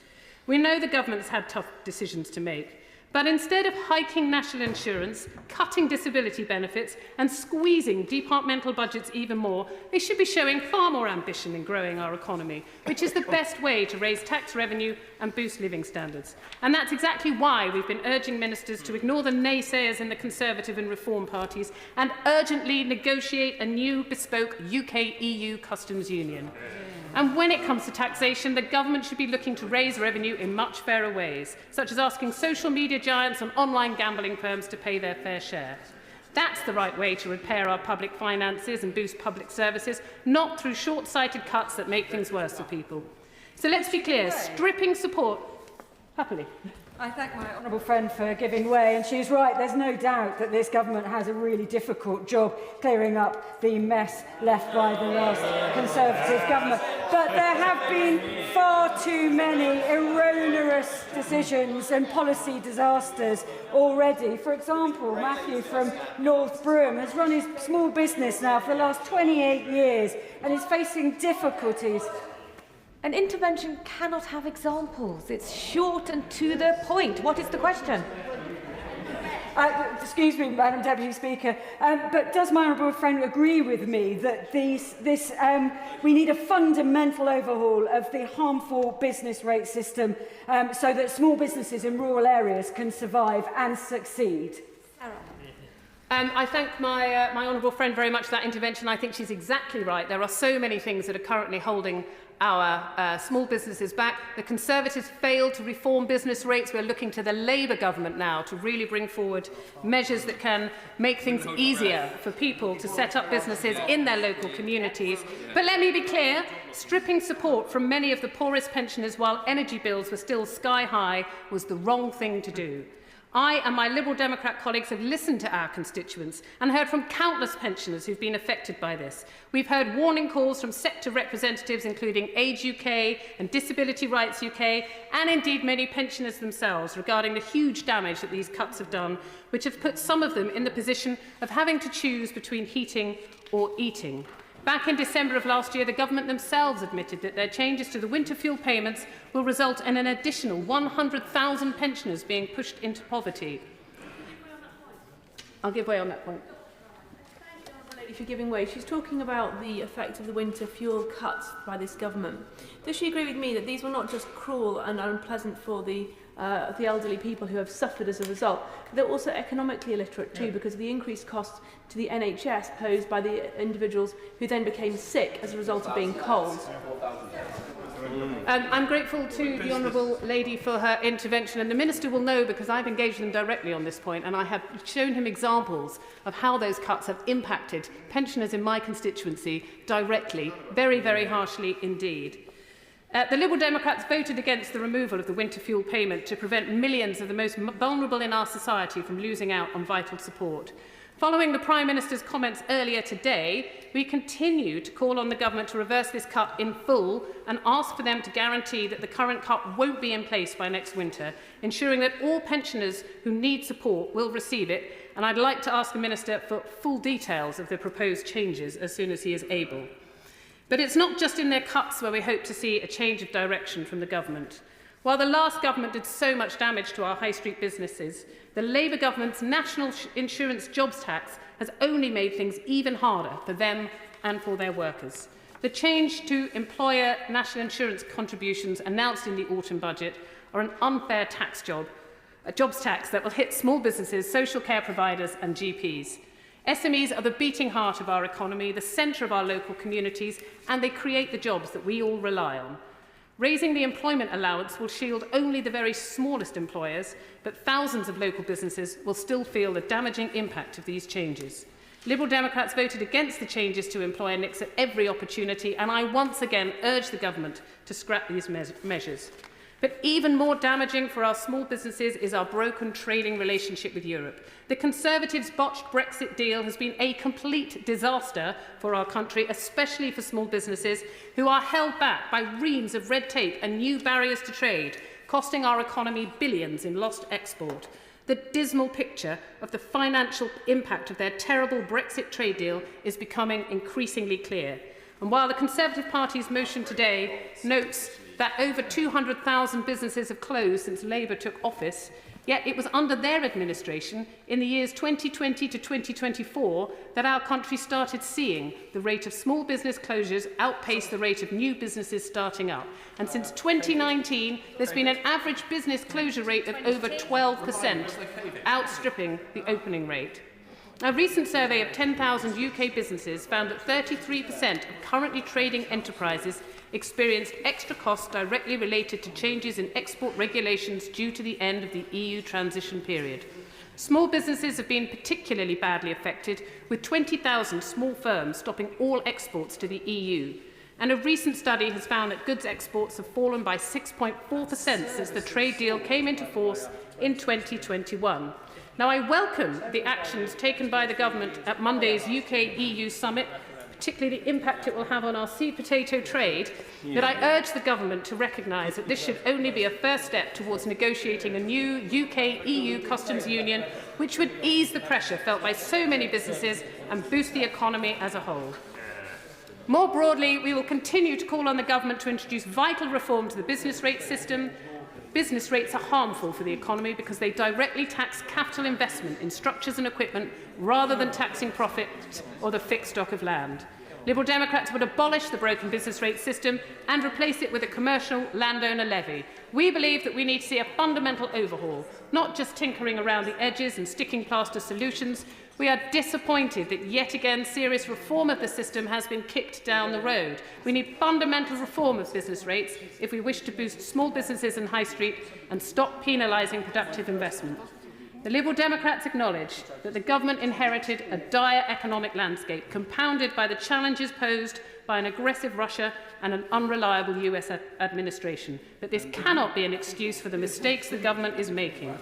We know the government's had tough decisions to make, but instead of hiking national insurance, cutting disability benefits and squeezing departmental budgets even more, they should be showing far more ambition in growing our economy, which is the best way to raise tax revenue and boost living standards. And that's exactly why we've been urging ministers to ignore the naysayers in the Conservative and Reform parties and urgently negotiate a new bespoke UK-EU customs union. And when it comes to taxation, the government should be looking to raise revenue in much fairer ways, such as asking social media giants and online gambling firms to pay their fair share. That's the right way to repair our public finances and boost public services, not through short-sighted cuts that make things worse for people. So let's be clear, stripping support... Happily. I thank my honourable friend for giving way, and she's right. There's no doubt that this government has a really difficult job clearing up the mess left by the last Conservative government. But there have been far too many erroneous decisions and policy disasters already. For example, Matthew from North Broome has run his small business now for the last 28 years and is facing difficulties. An intervention cannot have examples. It's short and to the point. What is the question? Excuse me, Madam Deputy Speaker, but does my honourable friend agree with me that we need a fundamental overhaul of the harmful business rate system so that small businesses in rural areas can survive and succeed? I thank my honourable friend very much for that intervention. I think she's exactly right. There are so many things that are currently holding our small businesses back. The Conservatives failed to reform business rates. We're looking to the Labour government now to really bring forward measures that can make things easier for people to set up businesses in their local communities. But let me be clear, stripping support from many of the poorest pensioners while energy bills were still sky high was the wrong thing to do. I and my Liberal Democrat colleagues have listened to our constituents and heard from countless pensioners who've been affected by this. We've heard warning calls from sector representatives including Age UK and Disability Rights UK and indeed many pensioners themselves regarding the huge damage that these cuts have done, which have put some of them in the position of having to choose between heating or eating. Back in December of last year, the government themselves admitted that their changes to the winter fuel payments will result in an additional 100,000 pensioners being pushed into poverty. I'll give way on that point. If you're giving way, she's talking about the effect of the winter fuel cuts by this government. Does she agree with me that these were not just cruel and unpleasant for the elderly people who have suffered as a result, but they're also economically illiterate too, because of the increased costs to the NHS posed by the individuals who then became sick as a result of being cold? I'm grateful to the Honourable Lady for her intervention, and the Minister will know because I've engaged them directly on this point and I have shown him examples of how those cuts have impacted pensioners in my constituency directly, very, very harshly indeed. The Liberal Democrats voted against the removal of the winter fuel payment to prevent millions of the most vulnerable in our society from losing out on vital support. Following the Prime Minister's comments earlier today, we continue to call on the government to reverse this cut in full and ask for them to guarantee that the current cut won't be in place by next winter, ensuring that all pensioners who need support will receive it. And I'd like to ask the Minister for full details of the proposed changes as soon as he is able. But it's not just in their cuts where we hope to see a change of direction from the government. While the last government did so much damage to our high street businesses, the Labour government's national insurance jobs tax has only made things even harder for them and for their workers. The change to employer national insurance contributions announced in the autumn budget are an unfair jobs tax that will hit small businesses, social care providers and GPs. SMEs are the beating heart of our economy, the centre of our local communities, and they create the jobs that we all rely on. Raising the employment allowance will shield only the very smallest employers, but thousands of local businesses will still feel the damaging impact of these changes. Liberal Democrats voted against the changes to employer NICs at every opportunity, and I once again urge the government to scrap these measures. But even more damaging for our small businesses is our broken trading relationship with Europe. The Conservatives' botched Brexit deal has been a complete disaster for our country, especially for small businesses who are held back by reams of red tape and new barriers to trade, costing our economy billions in lost export. The dismal picture of the financial impact of their terrible Brexit trade deal is becoming increasingly clear. And while the Conservative Party's motion today notes that over 200,000 businesses have closed since Labour took office, yet it was under their administration in the years 2020 to 2024 that our country started seeing the rate of small business closures outpace the rate of new businesses starting up. And since 2019, there's been an average business closure rate of over 12%, outstripping the opening rate. A recent survey of 10,000 UK businesses found that 33% of currently trading enterprises experienced extra costs directly related to changes in export regulations due to the end of the EU transition period. Small businesses have been particularly badly affected, with 20,000 small firms stopping all exports to the EU. And a recent study has found that goods exports have fallen by 6.4% since the trade deal came into force in 2021. Now, I welcome the actions taken by the government at Monday's UK-EU summit, particularly the impact it will have on our seed potato trade, but I urge the government to recognise that this should only be a first step towards negotiating a new UK-EU customs union, which would ease the pressure felt by so many businesses and boost the economy as a whole. More broadly, we will continue to call on the government to introduce vital reform to the business rate system. Business rates are harmful for the economy because they directly tax capital investment in structures and equipment rather than taxing profit or the fixed stock of land. Liberal Democrats would abolish the broken business rate system and replace it with a commercial landowner levy. We believe that we need to see a fundamental overhaul, not just tinkering around the edges and sticking plaster solutions. We are disappointed that yet again serious reform of the system has been kicked down the road. We need fundamental reform of business rates if we wish to boost small businesses in High Street and stop penalising productive investment. The Liberal Democrats acknowledge that the government inherited a dire economic landscape compounded by the challenges posed by an aggressive Russia and an unreliable US administration. But this cannot be an excuse for the mistakes the government is making.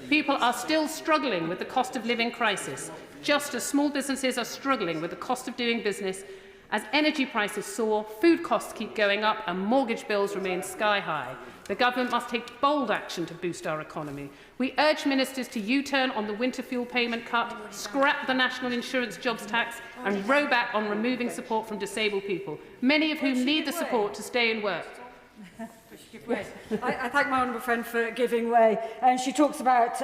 People are still struggling with the cost of living crisis, just as small businesses are struggling with the cost of doing business. As energy prices soar, food costs keep going up and mortgage bills remain sky high. The government must take bold action to boost our economy. We urge ministers to U-turn on the winter fuel payment cut, scrap the national insurance jobs tax and row back on removing support from disabled people, many of whom need the support to stay in work. I thank my honourable friend for giving way, and she talks about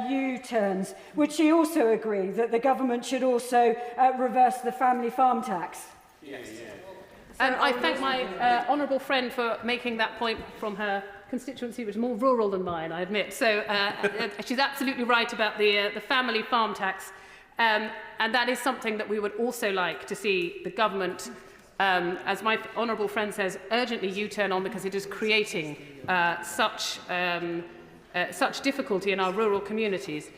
U-turns. Would she also agree that the government should also reverse the family farm tax? Yes. I thank my honourable friend for making that point from her constituency, which is more rural than mine, I admit. So she's absolutely right about the family farm tax, and that is something that we would also like to see the government, as my honourable friend says, urgently U-turn on, because it is creating such difficulty in our rural communities.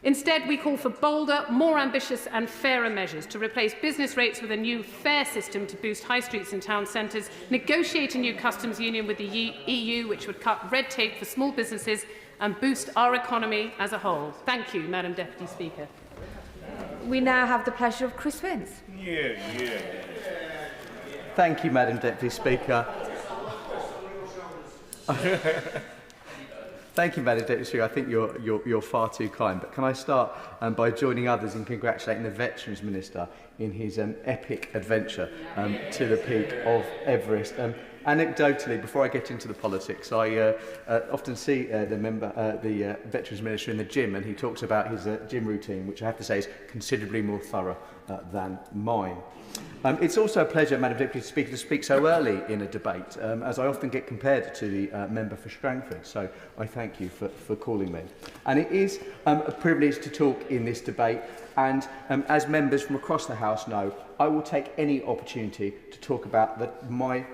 Instead, we call for bolder, more ambitious and fairer measures to replace business rates with a new fair system to boost high streets and town centres, negotiate a new customs union with the EU, which would cut red tape for small businesses and boost our economy as a whole. Thank you, Madam Deputy Speaker. We now have the pleasure of Chris Wins. Thank you, Madam Deputy Speaker. Thank you, Madam Deputy Speaker. I think you're far too kind. But can I start by joining others in congratulating the Veterans Minister in his epic adventure to the peak of Everest. Anecdotally, before I get into the politics, I often see the Veterans Minister in the gym, and he talks about his gym routine, which I have to say is considerably more thorough than mine. It's also a pleasure, Madam Deputy Speaker, to speak so early in a debate, as I often get compared to the member for Strangford, so I thank you for calling me. And it is a privilege to talk in this debate, and as members from across the House know, I will take any opportunity to talk about my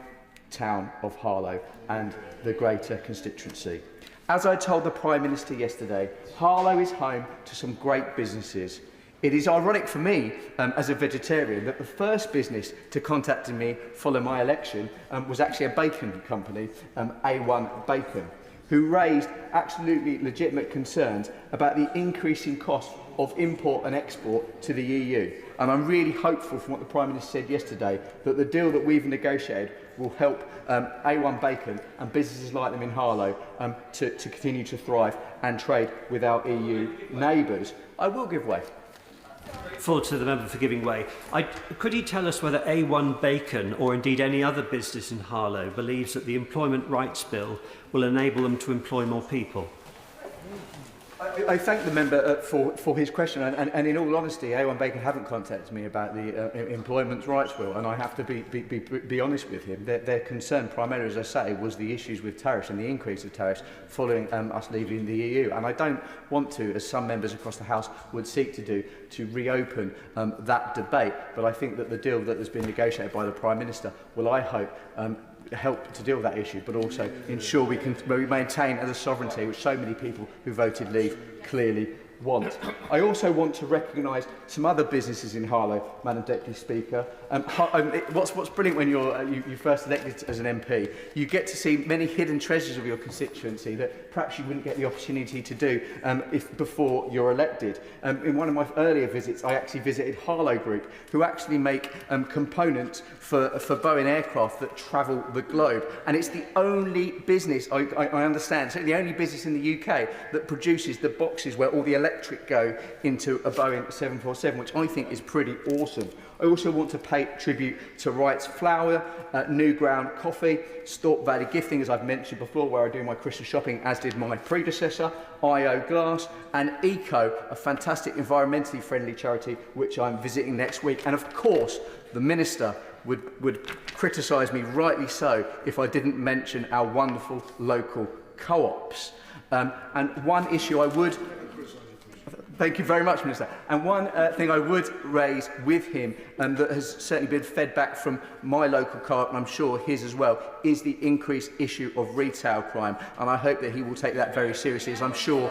town of Harlow and the greater constituency. As I told the Prime Minister yesterday, Harlow is home to some great businesses. It is ironic for me, as a vegetarian, that the first business to contact me following my election was actually a bacon company, A1 Bacon, who raised absolutely legitimate concerns about the increasing cost of import and export to the EU. And I'm really hopeful from what the Prime Minister said yesterday that the deal that we've negotiated will help A1 Bacon and businesses like them in Harlow to continue to thrive and trade with our EU neighbours. I will give way. Forward to the member for giving way. Could he tell us whether A1 Bacon, or indeed any other business in Harlow, believes that the Employment Rights Bill will enable them to employ more people? I thank the member for his question, and in all honesty, A1 Bacon haven't contacted me about the Employment Rights Bill, and I have to be honest with him. Their concern, primarily, as I say, was the issues with tariffs and the increase of tariffs following us leaving the EU. And I don't want to, as some members across the House would seek to do, to reopen that debate. But I think that the deal that has been negotiated by the Prime Minister will, I hope, help to deal with that issue, but also ensure we maintain as a sovereignty, which so many people who voted leave clearly want. I also want to recognise some other businesses in Harlow, Madam Deputy Speaker. What's brilliant when you first elected as an MP, you get to see many hidden treasures of your constituency that perhaps you wouldn't get the opportunity to do before you're elected. In one of my earlier visits, I actually visited Harlow Group, who actually make components for Boeing aircraft that travel the globe. And it's the only business, I understand, certainly the only business in the UK that produces the boxes where all the electric go into a Boeing 747, which I think is pretty awesome. I also want to pay tribute to Wright's Flour, New Ground Coffee, Stork Valley Gifting, as I've mentioned before, where I do my Christmas shopping, as did my predecessor, IO Glass, and Eco, a fantastic environmentally friendly charity, which I'm visiting next week. And of course, the Minister would criticise me, rightly so, if I didn't mention our wonderful local co-ops. And one issue I would... Thank you very much, Minister. And one thing I would raise with him, that has certainly been fed back from my local co-op, and I'm sure his as well, is the increased issue of retail crime. And I hope that he will take that very seriously, as I'm sure,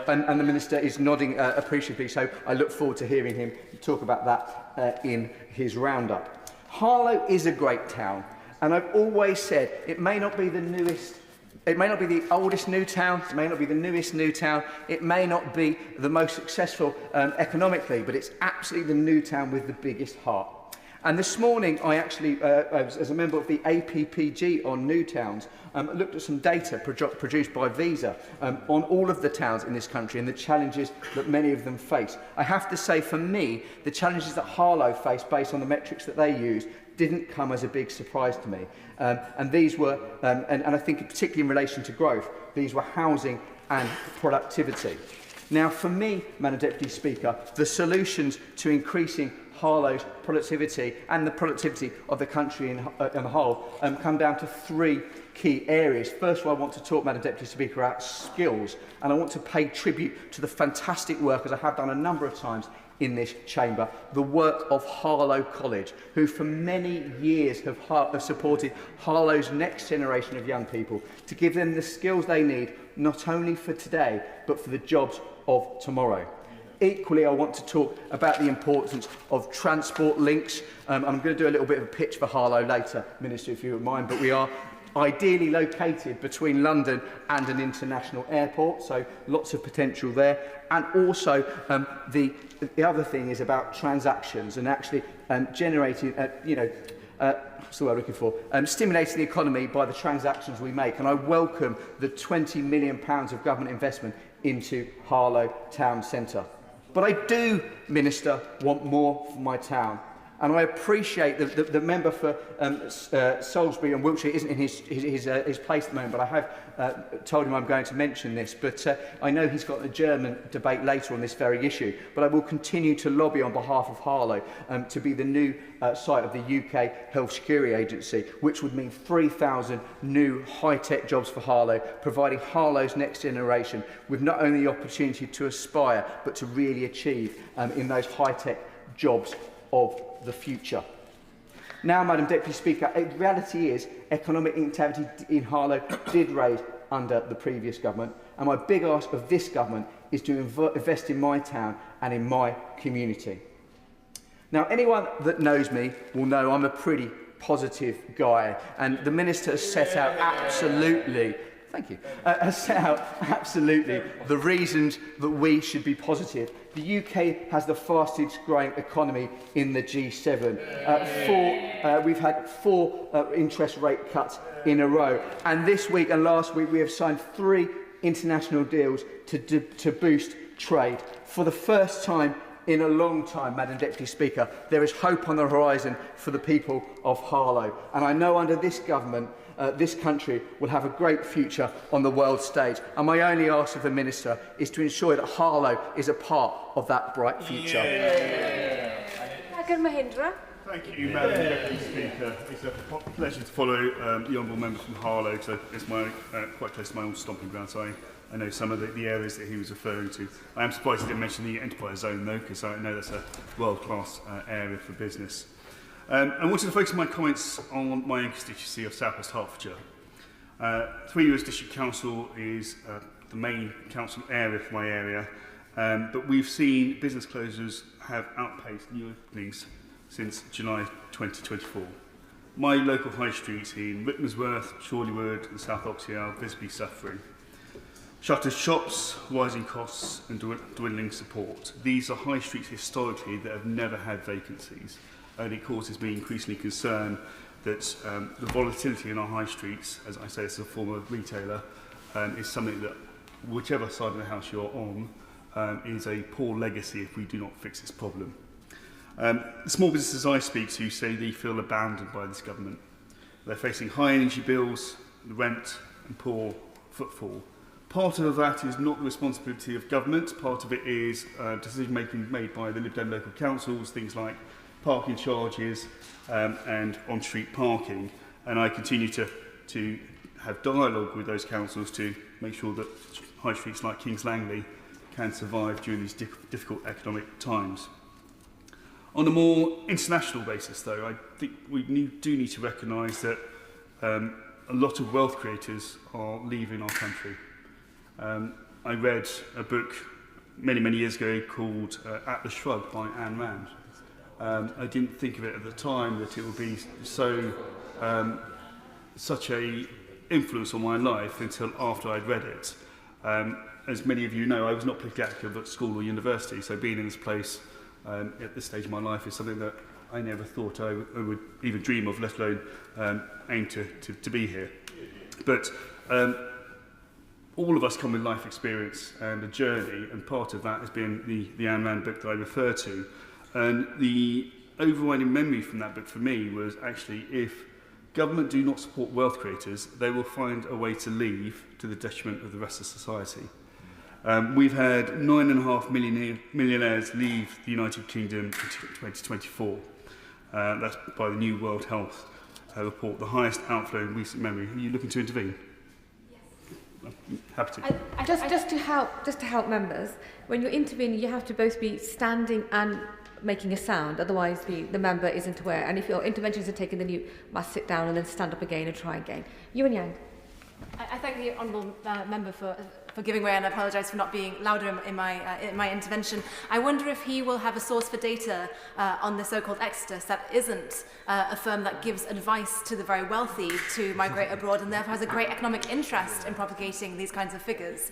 and the Minister is nodding appreciatively, so I look forward to hearing him talk about that in his roundup. Harlow is a great town, and I've always said it may not be the newest. It may not be the oldest new town, it may not be the newest new town, it may not be the most successful economically, but it's absolutely the new town with the biggest heart. And this morning, I actually, as a member of the APPG on new towns, looked at some data produced by Visa on all of the towns in this country and the challenges that many of them face. I have to say, for me, the challenges that Harlow face, based on the metrics that they use, didn't come as a big surprise to me. And these were, and I think particularly in relation to growth, these were housing and productivity. Now, for me, Madam Deputy Speaker, the solutions to increasing Harlow's productivity and the productivity of the country in the whole come down to three key areas. First of all, I want to talk, Madam Deputy Speaker, about skills, and I want to pay tribute to the fantastic work, as I have done a number of times in this chamber, the work of Harlow College, who for many years have supported Harlow's next generation of young people to give them the skills they need, not only for today, but for the jobs of tomorrow. Equally, I want to talk about the importance of transport links. I'm going to do a little bit of a pitch for Harlow later, Minister, if you don't mind, but we are ideally located between London and an international airport, so lots of potential there. And also, the other thing is about transactions and actually generating, what's the word I'm looking for? Stimulating the economy by the transactions we make. And I welcome the £20 million of government investment into Harlow Town Centre. But I do, Minister, want more for my town. And I appreciate that the member for Salisbury and Wiltshire isn't in his place at the moment, but I have told him I'm going to mention this. But I know he's got a German debate later on this very issue. But I will continue to lobby on behalf of Harlow to be the new site of the UK Health Security Agency, which would mean 3,000 new high-tech jobs for Harlow, providing Harlow's next generation with not only the opportunity to aspire, but to really achieve in those high-tech jobs of the future. Now, Madam Deputy Speaker, the reality is economic activity in Harlow did raise under the previous government, and my big ask of this government is to invest in my town and in my community. Now, anyone that knows me will know I'm a pretty positive guy, and the Minister has set out absolutely the reasons that we should be positive. The UK has the fastest growing economy in the G7. We've had four interest rate cuts in a row. And this week and last week we have signed 3 international deals to boost trade. For the first time in a long time, Madam Deputy Speaker, there is hope on the horizon for the people of Harlow. And I know under this government, this country will have a great future on the world stage. And my only ask of the Minister is to ensure that Harlow is a part of that bright future. Mahindra. Thank you, Madam Deputy Speaker. It's a pleasure to follow the honourable member from Harlow, because it's quite close to my own stomping ground, so I know some of the areas that he was referring to. I am surprised he didn't mention the enterprise zone, though, because I know that's a world-class area for business. I wanted to focus my comments on my own constituency of South West Hertfordshire. 3 Years District Council is the main council area for my area, but we've seen business closures have outpaced new openings since July 2024. My local high streets in Rickmansworth, Chorleywood and South Oxley are visibly suffering. Shuttered shops, rising costs and dwindling support. These are high streets historically that have never had vacancies. And it causes me increasingly concerned that the volatility in our high streets, as I say, as a former retailer, is something that whichever side of the house you're on, is a poor legacy if we do not fix this problem. The small businesses I speak to say they feel abandoned by this government. They're facing high energy bills, rent and poor footfall. Part of that is not the responsibility of government, part of it is decision making made by the Lib Dem local councils, things like parking charges and on-street parking. And I continue to have dialogue with those councils to make sure that high streets like Kings Langley can survive during these difficult economic times. On a more international basis, though, I think we do need to recognise that a lot of wealth creators are leaving our country. I read a book many years ago called Atlas Shrugged by Ayn Rand. I didn't think of it at the time that it would be such a influence on my life until after I'd read it. As many of you know, I was not politically active at school or university, so being in this place at this stage of my life is something that I never thought I would even dream of, let alone aim to be here. But all of us come with life experience and a journey, and part of that has been the Ayn Rand book that I refer to. And the overriding memory from that book for me was actually, if government do not support wealth creators, they will find a way to leave to the detriment of the rest of society. We've had 9.5 million millionaires leave the United Kingdom in 2024. That's by the new World Health report, the highest outflow in recent memory. Are you looking to intervene? Yes. Happy to. Just to help members, when you're intervening, you have to both be standing and making a sound, otherwise the member isn't aware. And if your interventions are taken, then you must sit down and then stand up again and try again. Yuan Yang. I thank the honourable member for giving way, and I apologise for not being louder in my intervention. I wonder if he will have a source for data on the so-called exodus that isn't a firm that gives advice to the very wealthy to migrate abroad and therefore has a great economic interest in propagating these kinds of figures.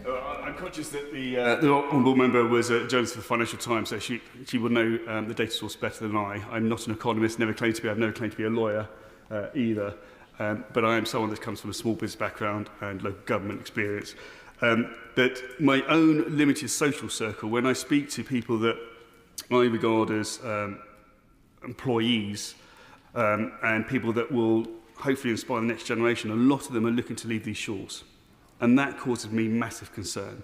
I'm conscious that the honourable member was a journalist for the Financial Times, so she will know the data source better than I. I'm not an economist, never claimed to be. I've never claimed to be a lawyer either. But I am someone that comes from a small business background and local government experience. But my own limited social circle, when I speak to people that I regard as employees and people that will hopefully inspire the next generation, a lot of them are looking to leave these shores. And that causes me massive concern.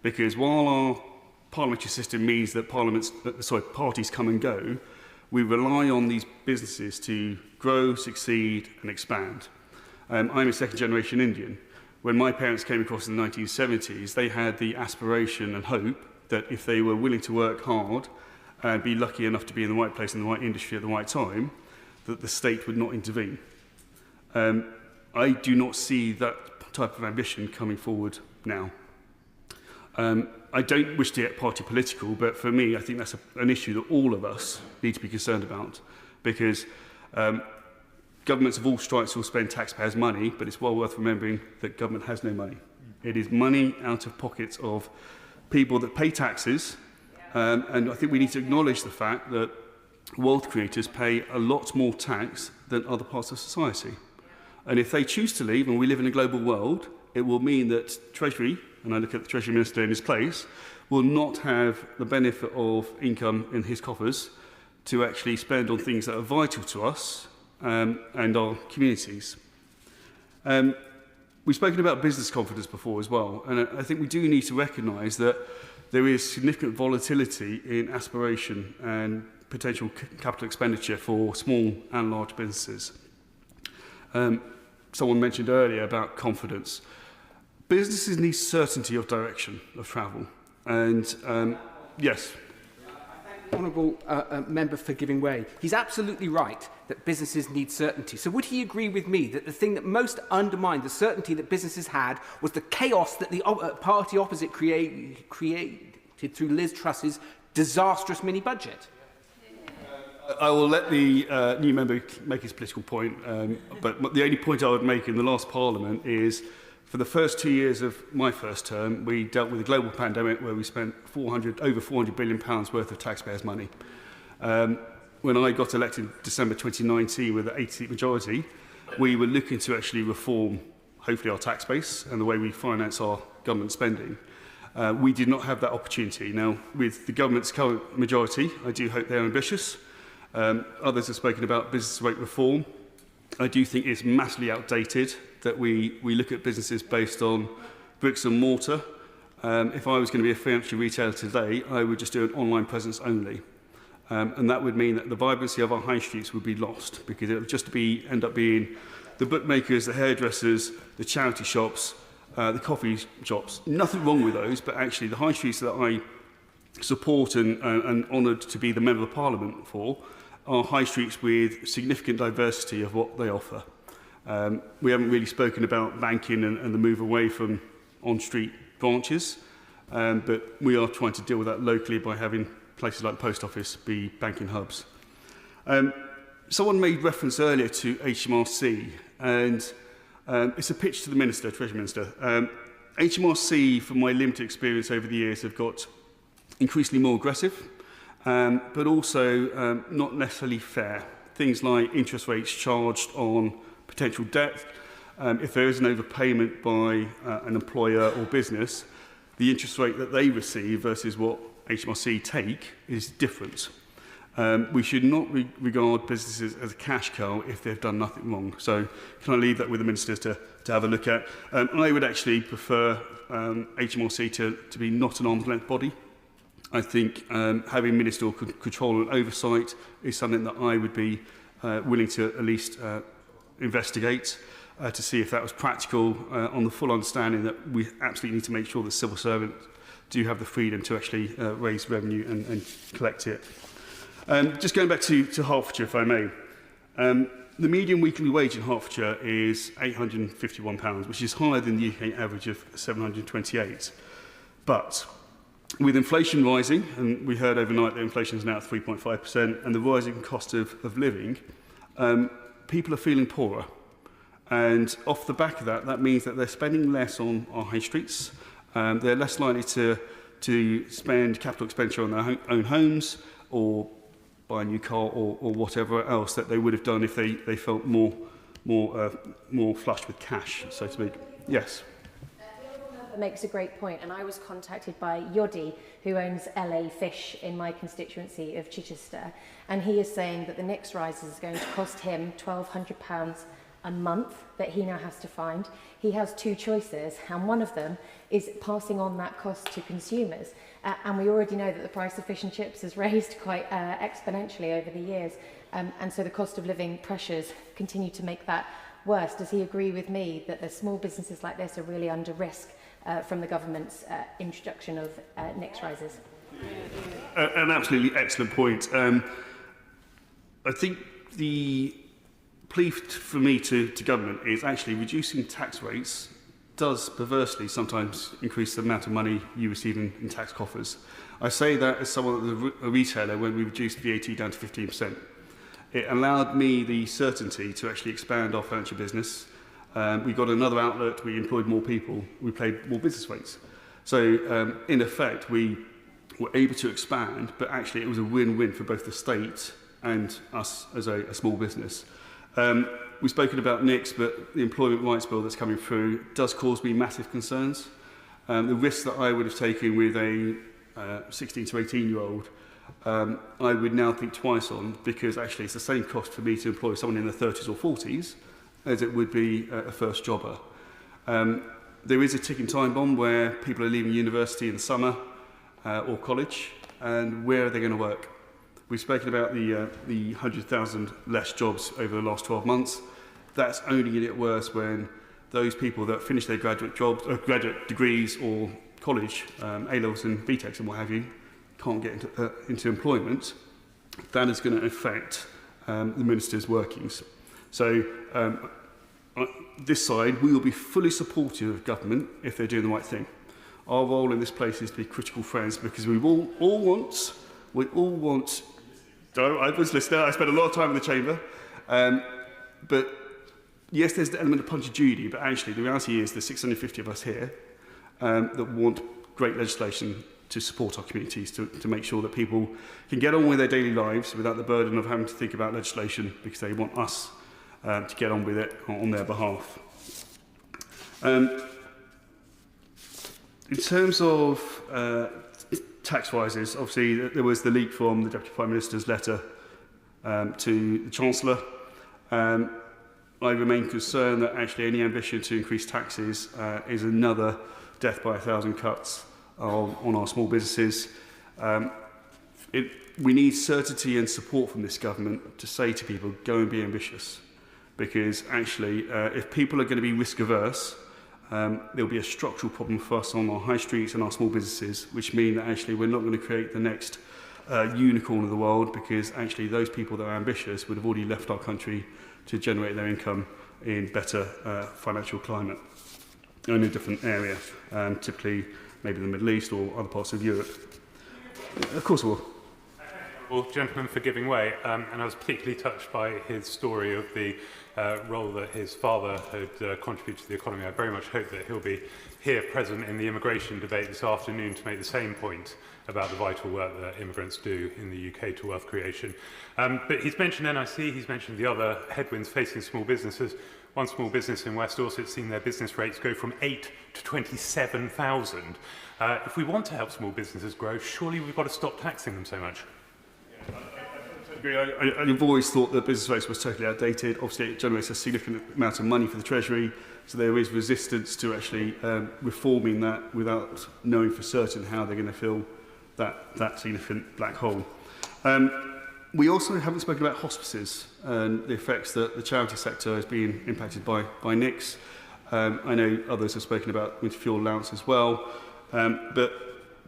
Because while our parliamentary system means that parties come and go, we rely on these businesses to grow, succeed and expand. I'm a second-generation Indian. When my parents came across in the 1970s, they had the aspiration and hope that if they were willing to work hard and be lucky enough to be in the right place in the right industry at the right time, that the state would not intervene. I do not see that type of ambition coming forward now. I don't wish to get party political, but for me, I think that's an issue that all of us need to be concerned about, because governments of all stripes will spend taxpayers' money, but it's well worth remembering that government has no money. It is money out of pockets of people that pay taxes, and I think we need to acknowledge the fact that wealth creators pay a lot more tax than other parts of society. And if they choose to leave, and we live in a global world, it will mean that Treasury, and I look at the Treasury Minister in his place, will not have the benefit of income in his coffers to actually spend on things that are vital to us and our communities. We've spoken about business confidence before as well, and I think we do need to recognise that there is significant volatility in aspiration and potential capital expenditure for small and large businesses. Someone mentioned earlier about confidence. Businesses need certainty of direction of travel. And yes. Honourable member for giving way. He's absolutely right that businesses need certainty. So would he agree with me that the thing that most undermined the certainty that businesses had was the chaos that the party opposite created through Liz Truss's disastrous mini-budget? I will let the new member make his political point, but the only point I would make in the last Parliament is, for the first 2 years of my first term, we dealt with a global pandemic where we spent over £400 billion worth of taxpayers' money. When I got elected in December 2019 with an 80-seat majority, we were looking to actually reform, hopefully, our tax base and the way we finance our government spending. We did not have that opportunity. Now, with the government's current majority, I do hope they're ambitious. Others have spoken about business rate reform. I do think it's massively outdated that we look at businesses based on bricks and mortar. If I was going to be a financial retailer today, I would just do an online presence only. And that would mean that the vibrancy of our high streets would be lost, because it would just end up being the bookmakers, the hairdressers, the charity shops, the coffee shops. Nothing wrong with those, but actually the high streets that I support and honoured to be the Member of Parliament for are high streets with significant diversity of what they offer. We haven't really spoken about banking and the move away from on-street branches, but we are trying to deal with that locally by having places like the post office be banking hubs. Someone made reference earlier to HMRC, and it's a pitch to the Minister, Treasury Minister. HMRC, from my limited experience over the years, have got increasingly more aggressive, but also not necessarily fair. Things like interest rates charged on potential debt. If there is an overpayment by an employer or business, the interest rate that they receive versus what HMRC take is different. We should not regard businesses as a cash cow if they've done nothing wrong. So can I leave that with the ministers to have a look at? I would actually prefer HMRC to be not an arm's length body. I think having ministerial control and oversight is something that I would be willing to at least investigate to see if that was practical, on the full understanding that we absolutely need to make sure that civil servants do have the freedom to actually raise revenue and collect it. Just going back to Hertfordshire, if I may. The median weekly wage in Hertfordshire is £851, which is higher than the UK average of £728. But with inflation rising, and we heard overnight that inflation is now at 3.5%, and the rising cost of living, people are feeling poorer. And off the back of that, that means that they're spending less on our high streets. They're less likely to spend capital expenditure on their own homes or buy a new car or whatever else that they would have done if they felt more flush with cash, so to speak. Yes. Makes a great point, and I was contacted by Yodi, who owns LA Fish in my constituency of Chichester, and he is saying that the next rise is going to cost him £1,200 a month that he now has to find. He has two choices, and one of them is passing on that cost to consumers. And we already know that the price of fish and chips has raised quite exponentially over the years, and so the cost of living pressures continue to make that worse. Does he agree with me that the small businesses like this are really under risk from the government's introduction of next rises? An absolutely excellent point. I think the plea for me to government is actually reducing tax rates does perversely sometimes increase the amount of money you receive in tax coffers. I say that as someone, a retailer, when we reduced VAT down to 15%. It allowed me the certainty to actually expand our furniture business. We got another outlet, we employed more people, we paid more business rates. So in effect, we were able to expand, but actually it was a win-win for both the state and us as a small business. We've spoken about NICs, but the Employment Rights Bill that's coming through does cause me massive concerns. The risks that I would have taken with a 16 to 18-year-old, I would now think twice on, because actually it's the same cost for me to employ someone in their 30s or 40s as it would be a first jobber. There is a ticking time bomb where people are leaving university in the summer or college, and where are they going to work? We've spoken about the 100,000 less jobs over the last 12 months. That's only going to get worse when those people that finish their graduate jobs, graduate degrees or college, A-levels and BTECs and what have you, can't get into employment. That is going to affect the Minister's workings. So this side, we will be fully supportive of government if they're doing the right thing. Our role in this place is to be critical friends, because we all want. I was listening, I spent a lot of time in the chamber, but yes, there's the element of punch of duty, but actually the reality is there's 650 of us here that want great legislation to support our communities, to make sure that people can get on with their daily lives without the burden of having to think about legislation because they want us to get on with it on their behalf. In terms of tax rises, obviously there was the leak from the Deputy Prime Minister's letter to the Chancellor. I remain concerned that actually any ambition to increase taxes is another death by 1,000 cuts on our small businesses. We need certainty and support from this government to say to people, go and be ambitious. Because actually, if people are going to be risk averse, there'll be a structural problem for us on our high streets and our small businesses, which mean that actually we're not going to create the next unicorn of the world, because actually those people that are ambitious would have already left our country to generate their income in better financial climate in a different area, typically maybe the Middle East or other parts of Europe. Of course we will. Well, gentleman for giving way, and I was particularly touched by his story of the role that his father had contributed to the economy. I very much hope that he'll be here present in the immigration debate this afternoon to make the same point about the vital work that immigrants do in the UK to wealth creation. But he's mentioned NIC, he's mentioned the other headwinds facing small businesses. One small business in West Dorset's seen their business rates go from 8 to 27,000. If we want to help small businesses grow, surely we've got to stop taxing them so much. I've always thought that business rates was totally outdated. Obviously, it generates a significant amount of money for the Treasury, so there is resistance to actually reforming that without knowing for certain how they're going to fill that significant black hole. We also haven't spoken about hospices and the effects that the charity sector is being impacted by NICs. I know others have spoken about winter fuel allowance as well, but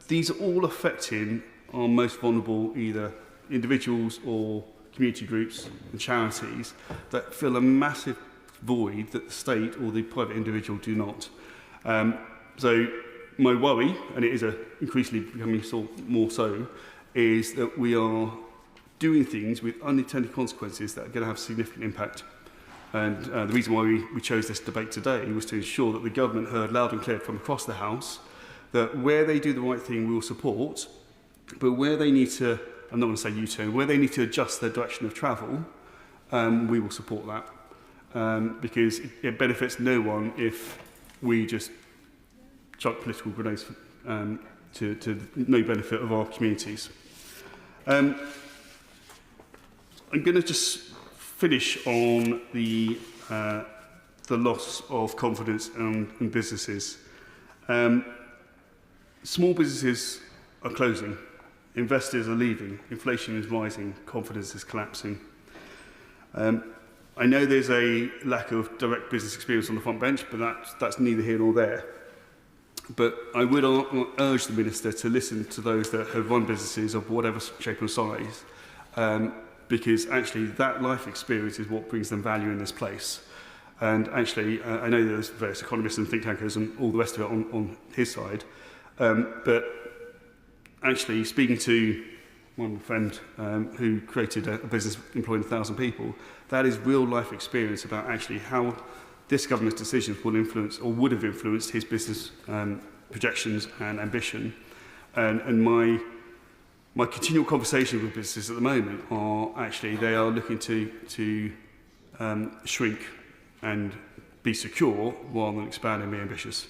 these are all affecting our most vulnerable, either individuals or community groups and charities that fill a massive void that the state or the private individual do not. So my worry, and it is increasingly becoming more so, is that we are doing things with unintended consequences that are going to have significant impact. And the reason why we chose this debate today was to ensure that the government heard loud and clear from across the House that where they do the right thing we will support, but where they need to, I'm not going to say U-turn, where they need to adjust their direction of travel, we will support that. Because it benefits no one if we just chuck political grenades to no benefit of our communities. I'm going to just finish on the loss of confidence in businesses. Small businesses are closing. Investors are leaving, inflation is rising, confidence is collapsing. I know there's a lack of direct business experience on the front bench, but that's neither here nor there. But I would urge the Minister to listen to those that have run businesses of whatever shape or size, because actually that life experience is what brings them value in this place. And actually, I know there's various economists and think tankers and all the rest of it on his side, but actually, speaking to one friend who created a business employing 1,000 people, that is real life experience about actually how this government's decisions will influence or would have influenced his business projections and ambition. And my continual conversations with businesses at the moment are actually they are looking to shrink and be secure rather than expand and be ambitious.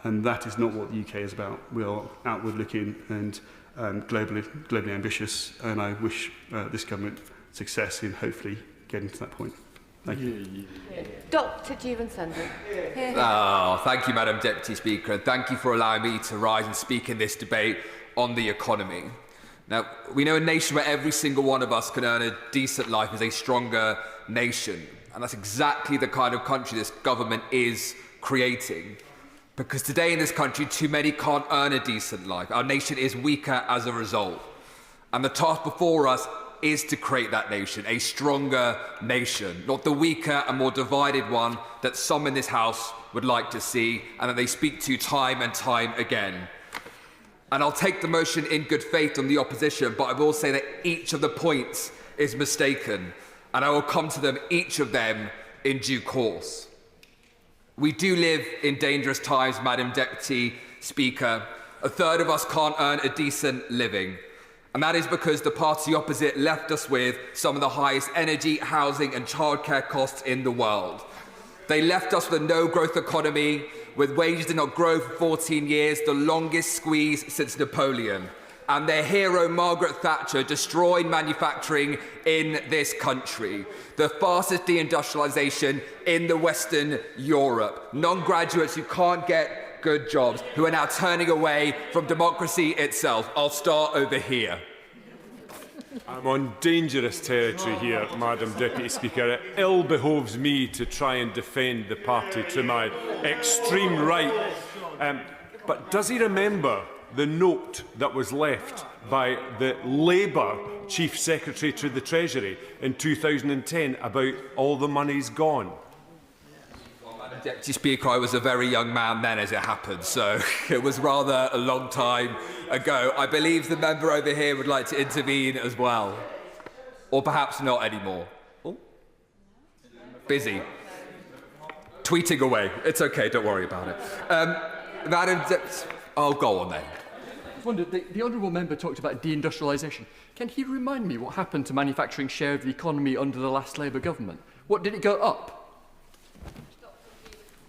And that is not what the UK is about. We are outward looking and globally ambitious, and I wish this government success in hopefully getting to that point. Thank you. Dr. Jeevan Sandhu. Oh, thank you, Madam Deputy Speaker, and thank you for allowing me to rise and speak in this debate on the economy. Now, we know a nation where every single one of us can earn a decent life is a stronger nation, and that's exactly the kind of country this government is creating. Because today in this country, too many can't earn a decent life. Our nation is weaker as a result. And the task before us is to create that nation, a stronger nation, not the weaker and more divided one that some in this House would like to see and that they speak to time and time again. And I'll take the motion in good faith on the opposition, but I will say that each of the points is mistaken, and I will come to them, each of them, in due course. We do live in dangerous times, Madam Deputy Speaker. A third of us can't earn a decent living. And that is because the party opposite left us with some of the highest energy, housing and childcare costs in the world. They left us with a no-growth economy, with wages did not grow for 14 years, the longest squeeze since Napoleon. And their hero, Margaret Thatcher, destroyed manufacturing in this country. The fastest deindustrialisation in the Western Europe. Non-graduates who can't get good jobs, who are now turning away from democracy itself. I'll start over here. I'm on dangerous territory here, Madam Deputy Speaker. It ill behoves me to try and defend the party to my extreme right. But does he remember the note that was left by the Labour Chief Secretary to the Treasury in 2010 about all the money's gone? Well, Madam Deputy Speaker, I was a very young man then as it happened, so it was rather a long time ago. I believe the member over here would like to intervene as well. Or perhaps not anymore. Oh. Busy. Tweeting away. It's okay, don't worry about it. Madam Deputy... Oh, go on then. I wondered, the honourable member talked about deindustrialisation. Can he remind me what happened to manufacturing's share of the economy under the last Labour government? What did it go up?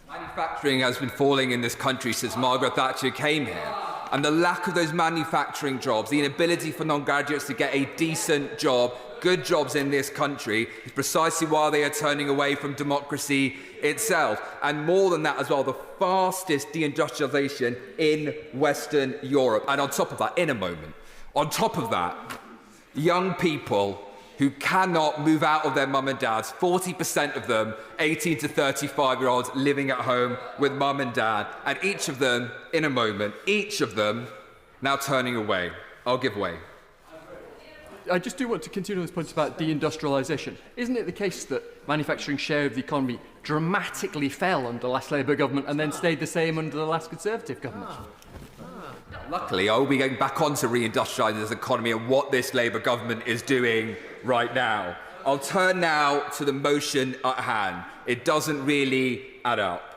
Manufacturing has been falling in this country since Margaret Thatcher came here. And the lack of those manufacturing jobs, the inability for non-graduates to get a decent job, good jobs in this country, is precisely why they are turning away from democracy itself. And more than that as well, the fastest deindustrialisation in Western Europe. And on top of that, in a moment, on top of that, young people who cannot move out of their mum and dads, 40% of them, 18 to 35-year-olds living at home with mum and dad, and each of them, in a moment, each of them now turning away. I'll give way. I just do want to continue on this point about deindustrialisation. Isn't it the case that manufacturing's share of the economy dramatically fell under the last Labour government and then stayed the same under the last Conservative government? Luckily, I will be getting back onto reindustrialising this economy and what this Labour government is doing right now. I'll turn now to the motion at hand. It doesn't really add up.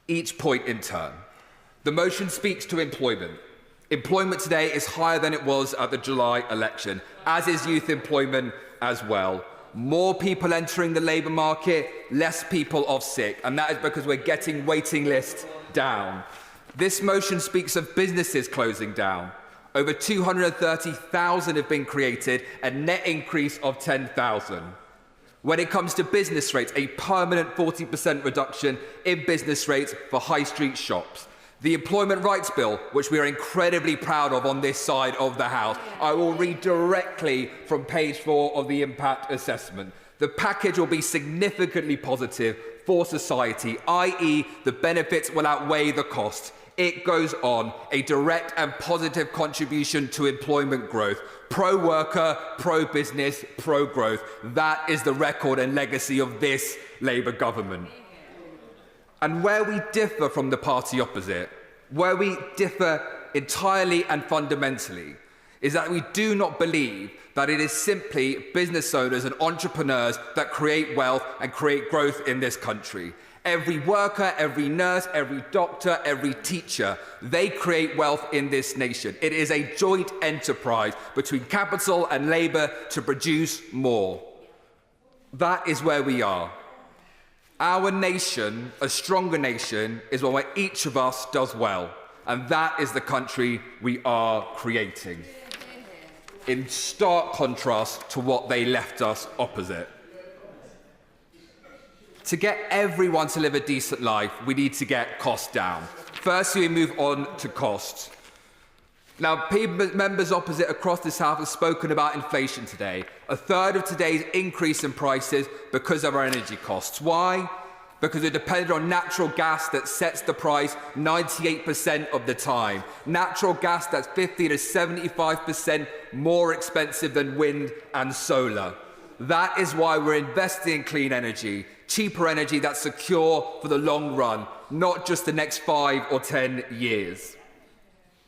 Each point in turn. The motion speaks to employment. Employment today is higher than it was at the July election, as is youth employment as well. More people entering the labour market, less people off sick, and that is because we're getting waiting lists down. This motion speaks of businesses closing down. Over 230,000 have been created, a net increase of 10,000. When it comes to business rates, a permanent 40% reduction in business rates for high street shops. The Employment Rights Bill, which we are incredibly proud of on this side of the House. I will read directly from page 4 of the impact assessment. The package will be significantly positive for society, i.e. the benefits will outweigh the costs. It goes on, a direct and positive contribution to employment growth. Pro-worker, pro-business, pro-growth. That is the record and legacy of this Labour government. And where we differ from the party opposite, where we differ entirely and fundamentally, is that we do not believe that it is simply business owners and entrepreneurs that create wealth and create growth in this country. Every worker, every nurse, every doctor, every teacher, they create wealth in this nation. It is a joint enterprise between capital and labour to produce more. That is where we are. Our nation, a stronger nation, is one where each of us does well. And that is the country we are creating. In stark contrast to what they left us opposite. To get everyone to live a decent life, we need to get costs down. Firstly, we move on to costs. Now, members opposite across this House have spoken about inflation today. A third of today's increase in prices because of our energy costs. Why? Because we're dependent on natural gas that sets the price 98% of the time. Natural gas that's 50 to 75% more expensive than wind and solar. That is why we're investing in clean energy, cheaper energy that's secure for the long run, not just the next 5 or 10 years.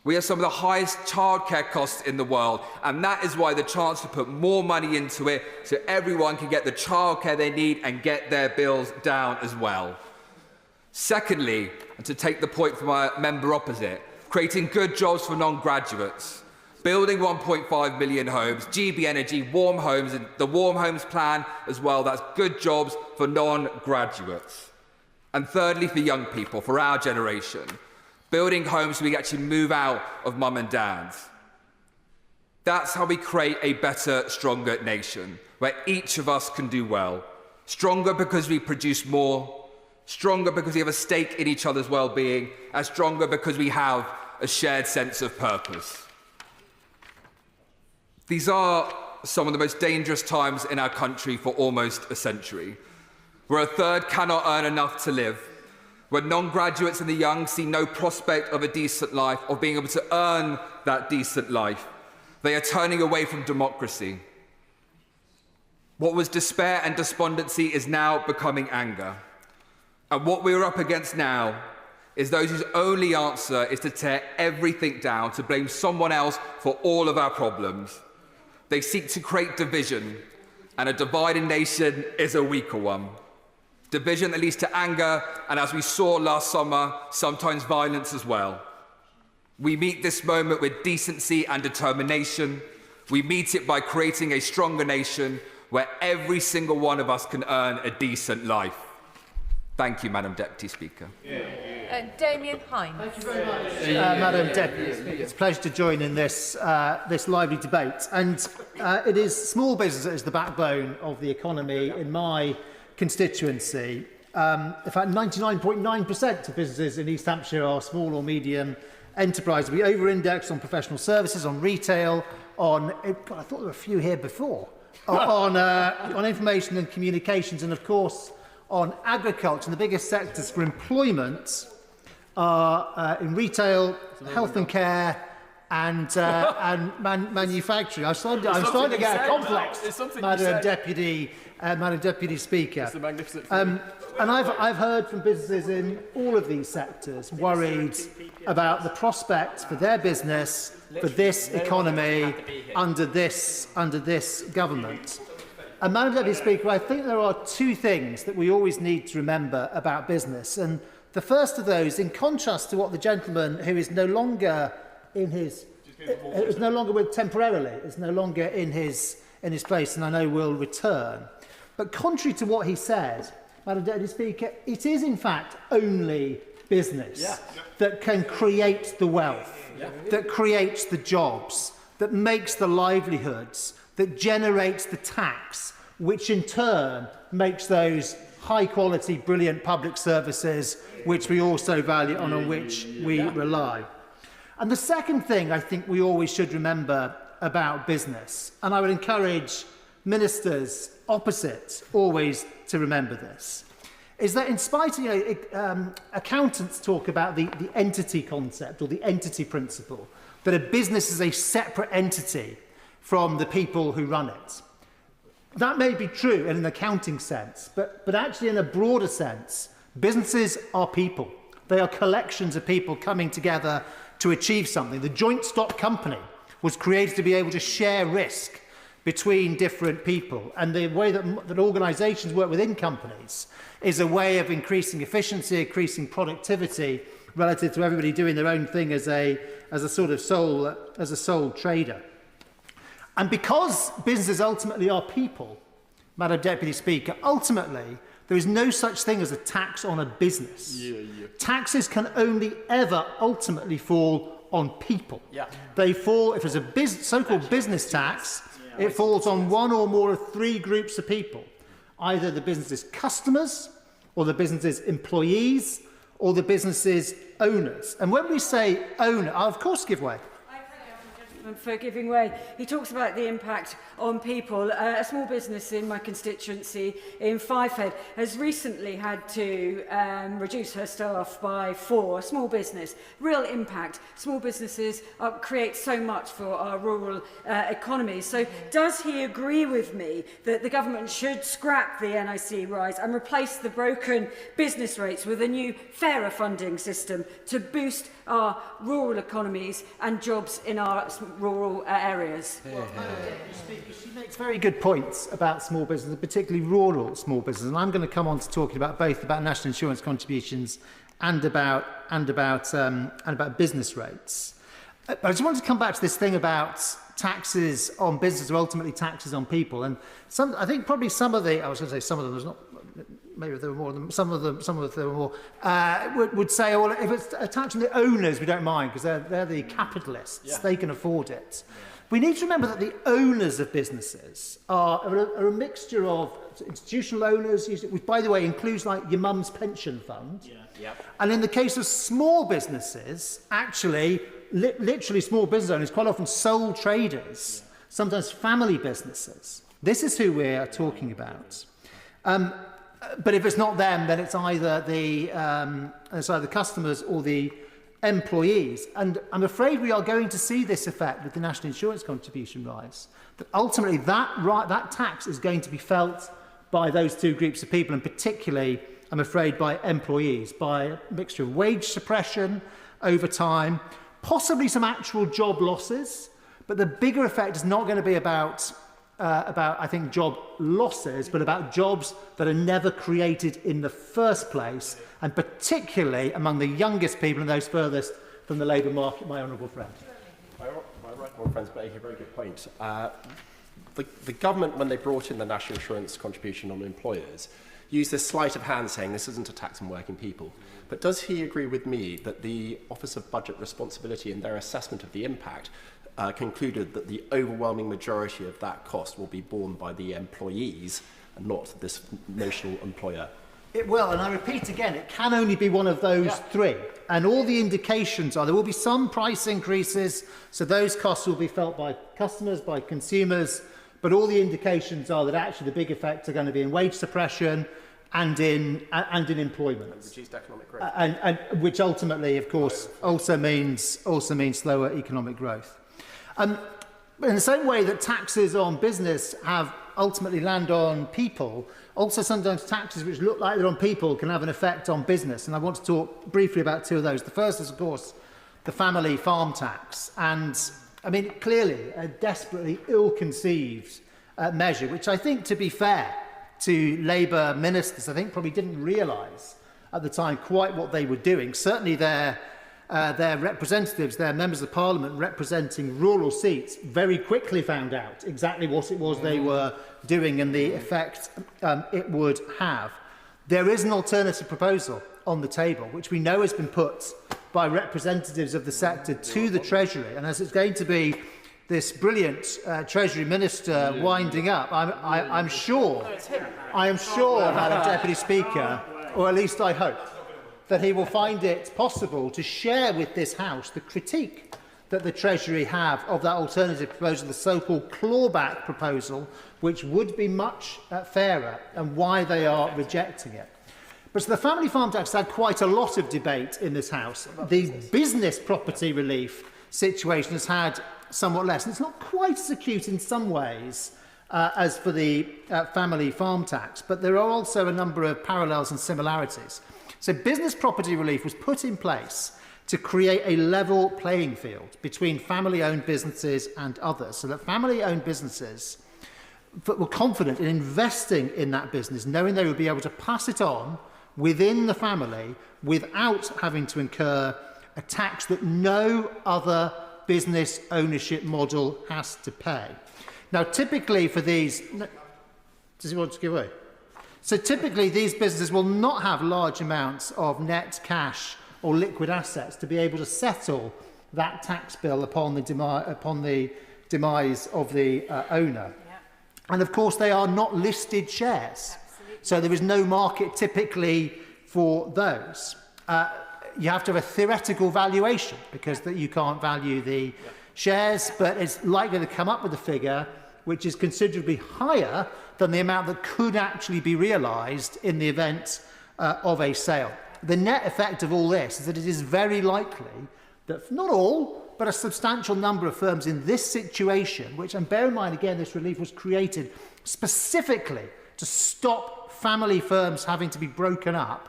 We have some of the highest childcare costs in the world, and that is why the chance to put more money into it so everyone can get the childcare they need and get their bills down as well. Secondly, and to take the point from our member opposite, creating good jobs for non-graduates, building 1.5 million homes, GB Energy, warm homes, and the warm homes plan as well, that's good jobs for non-graduates. And thirdly, for young people, for our generation, building homes so we can actually move out of mum and dad's. That's how we create a better, stronger nation, where each of us can do well. Stronger because we produce more, stronger because we have a stake in each other's well-being, and stronger because we have a shared sense of purpose. These are some of the most dangerous times in our country for almost a century, where a third cannot earn enough to live, where non-graduates and the young see no prospect of a decent life, of being able to earn that decent life. They are turning away from democracy. What was despair and despondency is now becoming anger. And what we're up against now is those whose only answer is to tear everything down, to blame someone else for all of our problems. They seek to create division, and a divided nation is a weaker one. Division that leads to anger, and as we saw last summer, sometimes violence as well. We meet this moment with decency and determination. We meet it by creating a stronger nation where every single one of us can earn a decent life. Thank you, Madam Deputy Speaker. Damien Hines. Thank you very much, Madam Deputy Speaker. It's a pleasure to join in this lively debate. And it is small business that is the backbone of the economy in my constituency. In fact, 99.9% of businesses in East Hampshire are small or medium enterprises. We over-index on professional services, on retail, on I thought there were a few here before, on information and communications, and of course on agriculture. And the biggest sectors for employment are in retail, health and care, and manufacturing. I'm starting to get a complex, Madam Deputy Speaker. It's a magnificent and I've heard from businesses in all of these sectors worried about the prospects for their business, for this economy, under this government. And Madam Deputy Speaker, I think there are two things that we always need to remember about business. And the first of those, in contrast to what the gentleman who is no longer in his, is no longer with temporarily, is no longer in his place, and I know will return. But contrary to what he said, Madam Deputy Speaker, it is in fact only business that can create the wealth, that creates the jobs, that makes the livelihoods, that generates the tax, which in turn makes those high-quality, brilliant public services which we also value and on which we rely. And the second thing I think we always should remember about business, and I would encourage ministers opposite always to remember this, is that in spite of, accountants talk about the entity concept or the entity principle, that a business is a separate entity from the people who run it. That may be true in an accounting sense, but actually in a broader sense, businesses are people. They are collections of people coming together to achieve something. The joint stock company was created to be able to share risk between different people. And the way that organisations work within companies is a way of increasing efficiency, increasing productivity relative to everybody doing their own thing as a sort of sole trader. And because businesses ultimately are people, Madam Deputy Speaker, ultimately there is no such thing as a tax on a business. Taxes can only ever ultimately fall on people. They fall, if there's a so-called business tax, it falls on one or more of three groups of people, either the business's customers, or the business's employees, or the business's owners. And when we say owner, I'll of course give way. For giving way. He talks about the impact on people. A small business in my constituency in Fivehead has recently had to reduce her staff by 4. Small business, real impact. Small businesses create so much for our rural economies. So does he agree with me that the government should scrap the NIC rise and replace the broken business rates with a new, fairer funding system to boost our rural economies and jobs in our rural areas? She makes very good points about small business, particularly rural small business, and I'm going to come on to talking about both about national insurance contributions and about business rates. But I just wanted to come back to this thing about taxes on business, or ultimately taxes on people, and I think probably some of the, I was going to say some of them, there's not maybe there were more than some of them were more, would say, well, if it's a tax on the owners, we don't mind because they're the capitalists, they can afford it. We need to remember that the owners of businesses are a mixture of institutional owners, which, by the way, includes like your mum's pension fund. And in the case of small businesses, actually, literally small business owners, quite often sole traders, sometimes family businesses. This is who we are talking about. But if it's not them, then it's either the customers or the employees. And I'm afraid we are going to see this effect with the national insurance contribution rise. That ultimately that tax is going to be felt by those two groups of people, and particularly, I'm afraid, by employees, by a mixture of wage suppression over time, possibly some actual job losses, but the bigger effect is not going to be about I think, job losses, but about jobs that are never created in the first place, and particularly among the youngest people and those furthest from the labour market, my honourable friend. My right honourable friend's making a very good point. The government, when they brought in the national insurance contribution on employers, used this sleight of hand saying this isn't a tax on working people. But does he agree with me that the Office of Budget Responsibility, in their assessment of the impact, concluded that the overwhelming majority of that cost will be borne by the employees and not this notional employer? It will, and I repeat again, it can only be one of those three. And all the indications are there will be some price increases, so those costs will be felt by customers, by consumers, but all the indications are that actually the big effects are going to be in wage suppression and in employment. And reduced economic growth. And which ultimately, of course, also means slower economic growth. In the same way that taxes on business have ultimately land on people, also sometimes taxes which look like they're on people can have an effect on business. And I want to talk briefly about two of those. The first is, of course, the family farm tax. And, I mean, clearly a desperately ill-conceived measure, which I think, to be fair to Labour ministers, I think probably didn't realise at the time quite what they were doing. Certainly their representatives, their members of parliament representing rural seats, very quickly found out exactly what it was they were doing and the effect it would have. There is an alternative proposal on the table, which we know has been put by representatives of the sector to the Treasury, and as it's going to be this brilliant Treasury Minister winding up, I am sure, Madam Deputy Speaker, or at least I hope, that he will find it possible to share with this House the critique that the Treasury have of that alternative proposal, the so-called clawback proposal, which would be much fairer, and why they are rejecting it. But so the family farm tax had quite a lot of debate in this House. The business property relief situation has had somewhat less, and it's not quite as acute in some ways as for the family farm tax, but there are also a number of parallels and similarities. So business property relief was put in place to create a level playing field between family-owned businesses and others, so that family-owned businesses were confident in investing in that business, knowing they would be able to pass it on within the family without having to incur a tax that no other business ownership model has to pay. Now, typically for these... Does he want to give away? So typically these businesses will not have large amounts of net cash or liquid assets to be able to settle that tax bill upon the demise of the owner. And of course they are not listed shares. So there is no market typically for those. You have to have a theoretical valuation because that you can't value the shares, but it's likely to come up with a figure which is considerably higher than the amount that could actually be realised in the event of a sale. The net effect of all this is that it is very likely that not all, but a substantial number of firms in this situation, which, and bear in mind again, this relief was created specifically to stop family firms having to be broken up,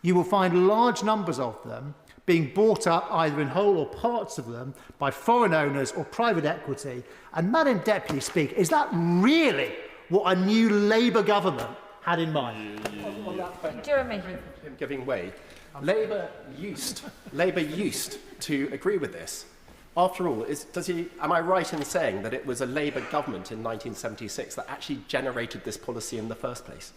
you will find large numbers of them being bought up either in whole or parts of them by foreign owners or private equity. And Madam Deputy Speaker, is that really what a new Labour government had in mind? Giving way. Labour used to agree with this. After all, am I right in saying that it was a Labour government in 1976 that actually generated this policy in the first place?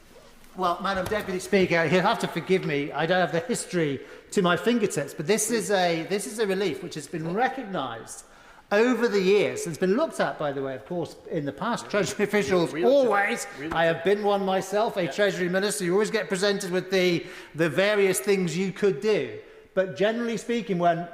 Well, Madam Deputy Speaker, you'll have to forgive me. I don't have the history to my fingertips, but this is a relief which has been recognised over the years. It's been looked at, by the way, of course, in the past. Treasury officials always, I have been one myself, a Treasury Minister, you always get presented with the various things you could do. But generally speaking, when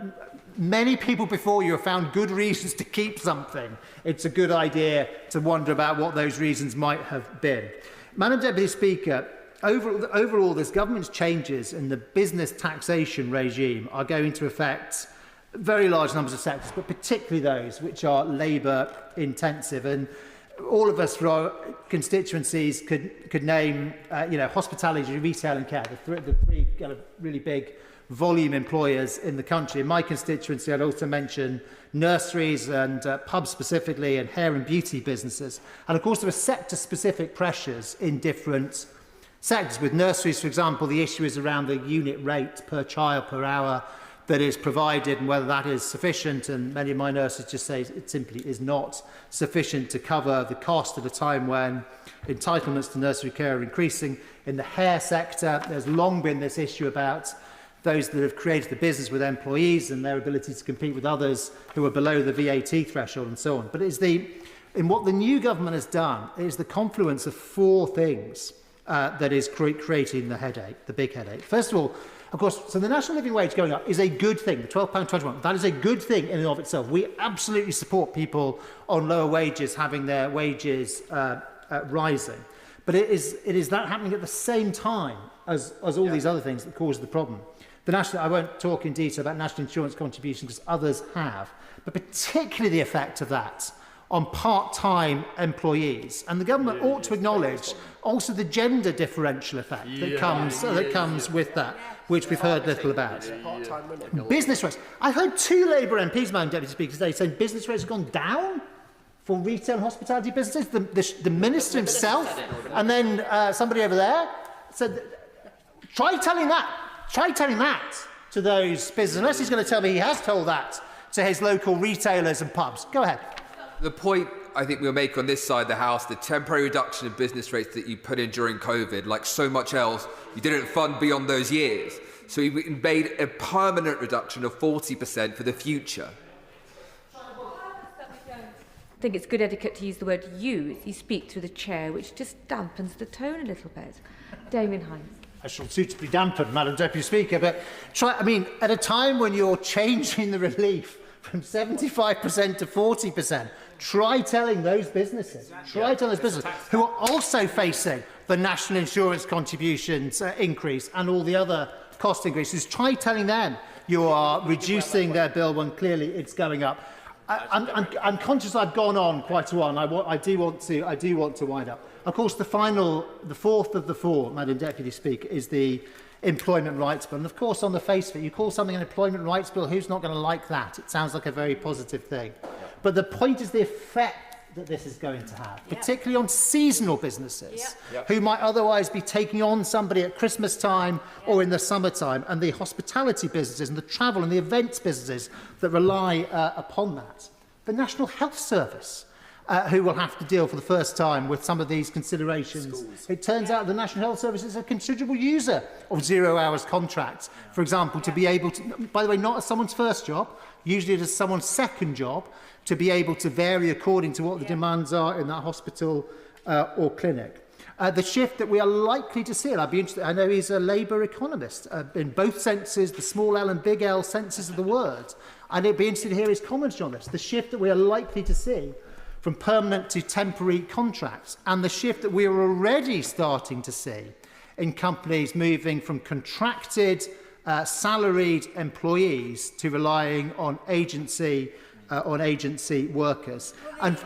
many people before you have found good reasons to keep something, it's a good idea to wonder about what those reasons might have been. Madam Deputy Speaker, overall, this government's changes in the business taxation regime are going to affect very large numbers of sectors, but particularly those which are labour intensive. And all of us for our constituencies could name, hospitality, retail and care, the three kind of really big volume employers in the country. In my constituency, I'd also mention nurseries and pubs specifically, and hair and beauty businesses. And of course, there are sector-specific pressures in different sectors. With nurseries, for example, the issue is around the unit rate per child per hour that is provided and whether that is sufficient. And many of my nurses just say it simply is not sufficient to cover the cost at a time when entitlements to nursery care are increasing. In the hair sector, there's long been this issue about those that have created the business with employees and their ability to compete with others who are below the VAT threshold and so on. But in what the new government has done, it is the confluence of four things that is creating the headache, the big headache. First of all, of course, so the national living wage going up is a good thing, the £12.21. That is a good thing in and of itself. We absolutely support people on lower wages having their wages rising. But it is that happening at the same time as all these other things that cause the problem. I won't talk in detail about national insurance contribution because others have, but particularly the effect of that on part-time employees. And the government ought to acknowledge also the gender differential effect that comes with that, which we've heard little about. Business rates. I heard two Labour MPs, Madam Deputy Speaker, today saying business rates have gone down for retail and hospitality businesses. The Minister himself and then somebody over there said, try telling that to those businesses, unless he's going to tell me he has told that to his local retailers and pubs. Go ahead. The point I think we'll make on this side of the House, the temporary reduction in business rates that you put in during COVID, like so much else, you didn't fund beyond those years. So we made a permanent reduction of 40% for the future. I think it's good etiquette to use the word you speak through the chair, which just dampens the tone a little bit. Damien Hines. I shall suitably dampen, Madam Deputy Speaker, but at a time when you're changing the relief from 75% to 40%, try telling those businesses, who are also facing the national insurance contributions increase and all the other cost increases, try telling them you are reducing their bill when clearly it's going up. I'm conscious I've gone on quite a while. I do want to wind up. Of course, the fourth of the four, Madam Deputy Speaker, is the Employment Rights Bill. And of course, on the face of it, you call something an Employment Rights Bill, who's not going to like that? It sounds like a very positive thing. But the point is the effect that this is going to have, particularly on seasonal businesses who might otherwise be taking on somebody at Christmas time or in the summertime, and the hospitality businesses and the travel and the events businesses that rely upon that. The National Health Service, who will have to deal for the first time with some of these considerations. Schools. It turns out the National Health Service is a considerable user of 0 hours contracts, for example, to be able to, by the way, not as someone's first job, usually it is someone's second job, to be able to vary according to what the demands are in that hospital or clinic. The shift that we are likely to see, and I'd be interested, I know he's a Labour economist, in both senses, the small L and big L senses of the word, and I'd be interested to hear his comments on this, the shift that we are likely to see from permanent to temporary contracts, and the shift that we are already starting to see in companies moving from contracted, salaried employees to relying on agency workers. And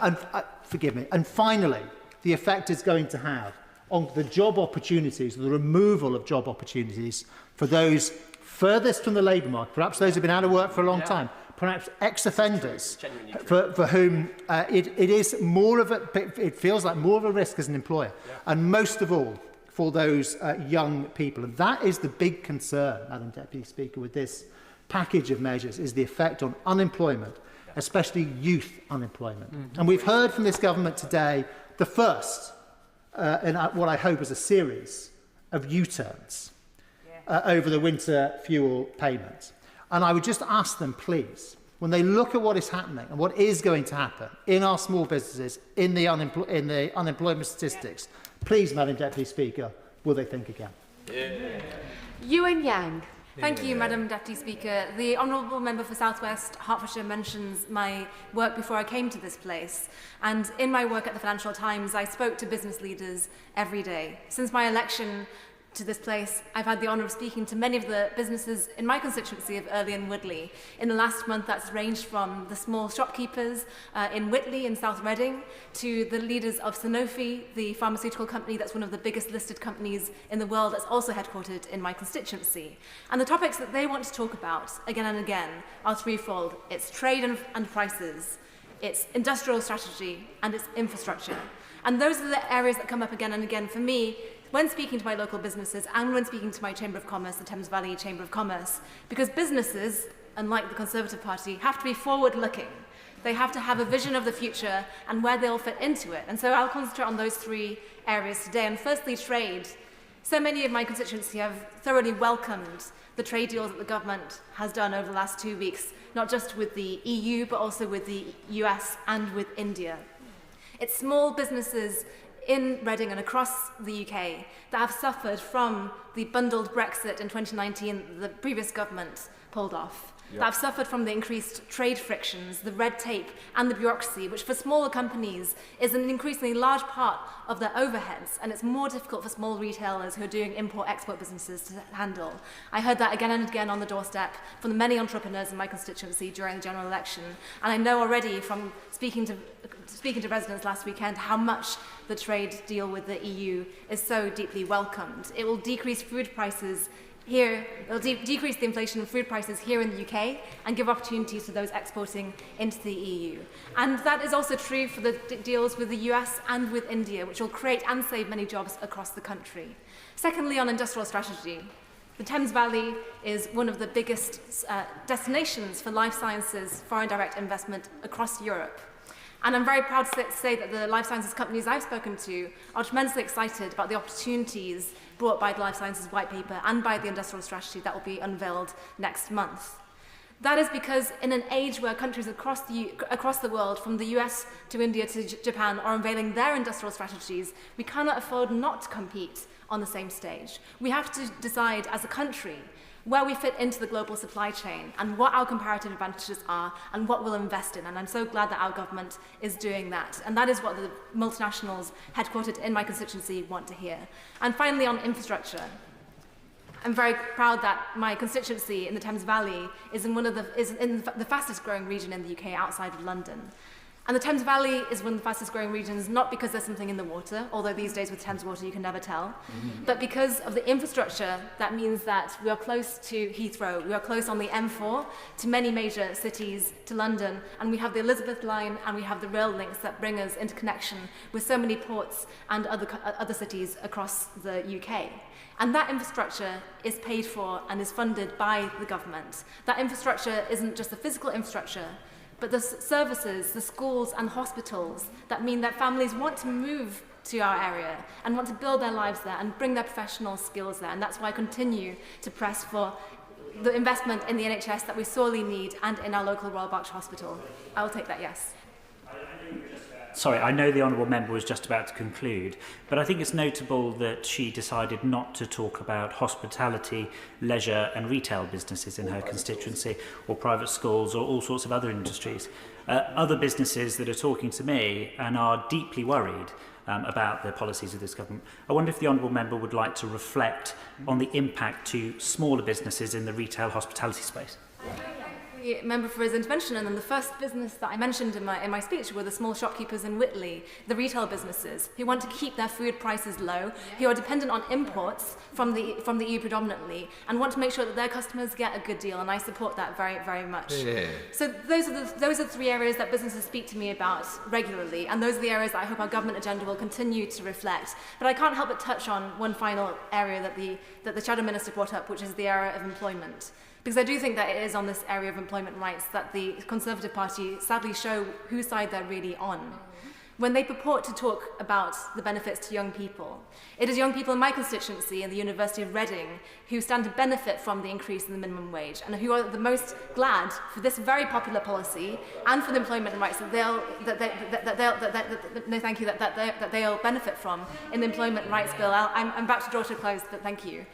forgive me. And finally, the effect it's going to have on the job opportunities, the removal of job opportunities for those furthest from the labour market, perhaps those who have been out of work for a long time, perhaps ex-offenders, for whom it feels like more of a risk as an employer, and most of all for those young people. And that is the big concern, Madam Deputy Speaker, with this package of measures, is the effect on unemployment, especially youth unemployment. And we've heard from this government today the first in what I hope is a series of U-turns over the winter fuel payment. And I would just ask them, please, when they look at what is happening and what is going to happen in our small businesses, in the unemployment statistics, please, Madam Deputy Speaker, will they think again? Ewan Yang. Thank you, Madam Deputy Speaker. The Honourable Member for South West Hertfordshire mentions my work before I came to this place. And in my work at the Financial Times, I spoke to business leaders every day. Since my election to this place, I've had the honour of speaking to many of the businesses in my constituency of Earley and Woodley. In the last month, that's ranged from the small shopkeepers in Whitley in South Reading to the leaders of Sanofi, the pharmaceutical company that's one of the biggest listed companies in the world that's also headquartered in my constituency. And the topics that they want to talk about again and again are threefold. It's trade and prices, it's industrial strategy, and it's infrastructure. And those are the areas that come up again and again for me when speaking to my local businesses and when speaking to my Chamber of Commerce, the Thames Valley Chamber of Commerce, because businesses, unlike the Conservative Party, have to be forward-looking. They have to have a vision of the future and where they'll fit into it. And so I'll concentrate on those three areas today. And firstly, trade. So many of my constituency have thoroughly welcomed the trade deals that the government has done over the last 2 weeks, not just with the EU, but also with the US and with India. It's small businesses in Reading and across the UK that have suffered from the bundled Brexit in 2019 that the previous government pulled off. That have suffered from the increased trade frictions, the red tape and the bureaucracy, which for smaller companies is an increasingly large part of their overheads, and it's more difficult for small retailers who are doing import-export businesses to handle. I heard that again and again on the doorstep from the many entrepreneurs in my constituency during the general election, and I know already from speaking to residents last weekend how much the trade deal with the EU is so deeply welcomed. It will decrease food prices here, it'll decrease the inflation of food prices here in the UK and give opportunities to those exporting into the EU. And that is also true for the deals with the US and with India, which will create and save many jobs across the country. Secondly, on industrial strategy. The Thames Valley is one of the biggest destinations for life sciences foreign direct investment across Europe. And I'm very proud to say that the life sciences companies I've spoken to are tremendously excited about the opportunities brought by the Life Sciences White Paper and by the industrial strategy that will be unveiled next month. That is because in an age where countries across the world, from the US to India to Japan, are unveiling their industrial strategies, we cannot afford not to compete on the same stage. We have to decide as a country where we fit into the global supply chain and what our comparative advantages are and what we'll invest in. And I'm so glad that our government is doing that. And that is what the multinationals headquartered in my constituency want to hear. And finally, on infrastructure. I'm very proud that my constituency in the Thames Valley is in the fastest growing region in the UK outside of London. And the Thames Valley is one of the fastest growing regions, not because there's something in the water, although these days with Thames water you can never tell, but because of the infrastructure. That means that we are close to Heathrow, we are close on the M4 to many major cities, to London, and we have the Elizabeth line and we have the rail links that bring us into connection with so many ports and other cities across the UK. And that infrastructure is paid for and is funded by the government. That infrastructure isn't just the physical infrastructure, but the services, the schools and hospitals that mean that families want to move to our area and want to build their lives there and bring their professional skills there. And that's why I continue to press for the investment in the NHS that we sorely need and in our local Royal Berkshire Hospital. I will take that yes. Sorry, I know the Honourable Member was just about to conclude, but I think it's notable that she decided not to talk about hospitality, leisure and retail businesses in her constituency, or private schools, or all sorts of other industries. Other businesses that are talking to me and are deeply worried about the policies of this government. I wonder if the Honourable Member would like to reflect on the impact to smaller businesses in the retail hospitality space. Member for his intervention, and then the first business that I mentioned in my speech were the small shopkeepers in Whitley, the retail businesses who want to keep their food prices low, who are dependent on imports from the EU predominantly, and want to make sure that their customers get a good deal, and I support that very, very much. Yeah. So those are the three areas that businesses speak to me about regularly, and those are the areas that I hope our government agenda will continue to reflect. But I can't help but touch on one final area that the Shadow Minister brought up, which is the area of employment. Because I do think that it is on this area of employment rights that the Conservative Party sadly show whose side they're really on. when they purport to talk about the benefits to young people. It is young people in my constituency in the University of Reading who stand to benefit from the increase in the minimum wage and who are the most glad for this very popular policy and for the employment rights that they'll benefit from in the employment rights bill. I'm about to draw to a close, but thank you.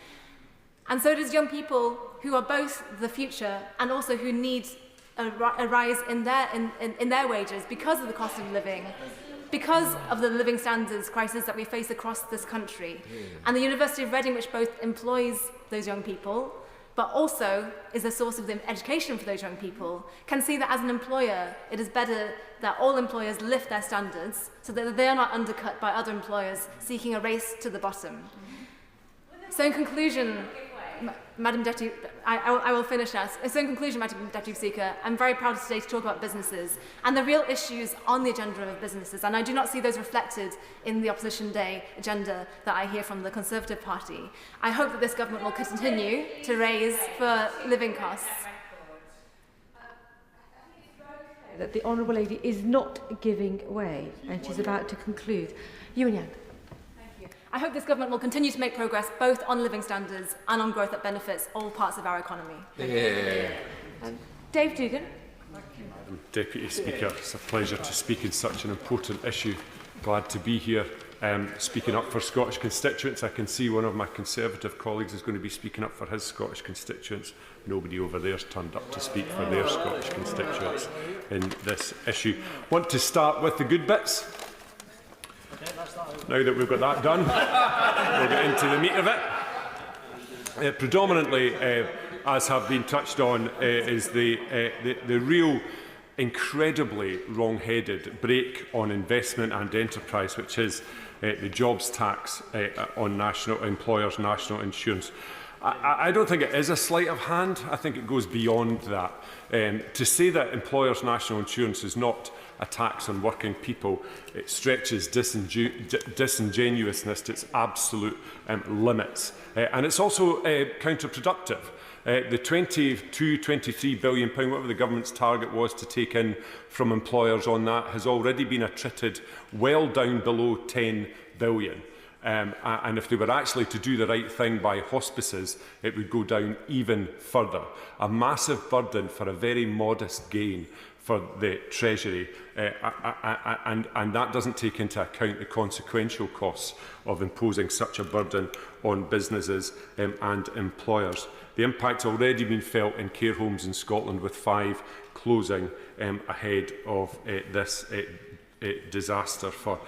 And so it is young people who are both the future and also who need a rise in their wages because of the cost of living, because of the living standards crisis that we face across this country. And the University of Reading, which both employs those young people, but also is a source of education for those young people, can see that as an employer, it is better that all employers lift their standards so that they are not undercut by other employers seeking a race to the bottom. So in conclusion, Madam Deputy, I will finish now. So in conclusion, Madam Deputy Speaker, I'm very proud today to talk about businesses and the real issues on the agenda of businesses, and I do not see those reflected in the Opposition Day agenda that I hear from the Conservative Party. I hope that this government will continue to raise for living costs. That the Honourable Lady is not giving way, and she's about to conclude. Ewan Yang. I hope this government will continue to make progress both on living standards and on growth that benefits all parts of our economy. Dave Dugan. Madam Deputy Speaker, it's a pleasure to speak in such an important issue. Glad to be here speaking up for Scottish constituents. I can see one of my Conservative colleagues is going to be speaking up for his Scottish constituents. Nobody over there's turned up to speak for their Scottish constituents in this issue. Want to start with the good bits. Now that we've got that done, we'll get into the meat of it. Predominantly, as have been touched on, is the real incredibly wrong-headed break on investment and enterprise, which is the jobs tax on national employers' national insurance. I don't think it is a sleight of hand. I think it goes beyond that. To say that employers' national insurance is not a tax on working people, it stretches disingenuousness to its absolute limits. And it's also counterproductive. The £23 billion, whatever the government's target was to take in from employers on that, has already been attrited well down below £10 billion. And if they were actually to do the right thing by hospices, it would go down even further. A massive burden for a very modest gain for the Treasury, and that doesn't take into account the consequential costs of imposing such a burden on businesses and employers. The impact's already been felt in care homes in Scotland, with 5 closing ahead of this disaster for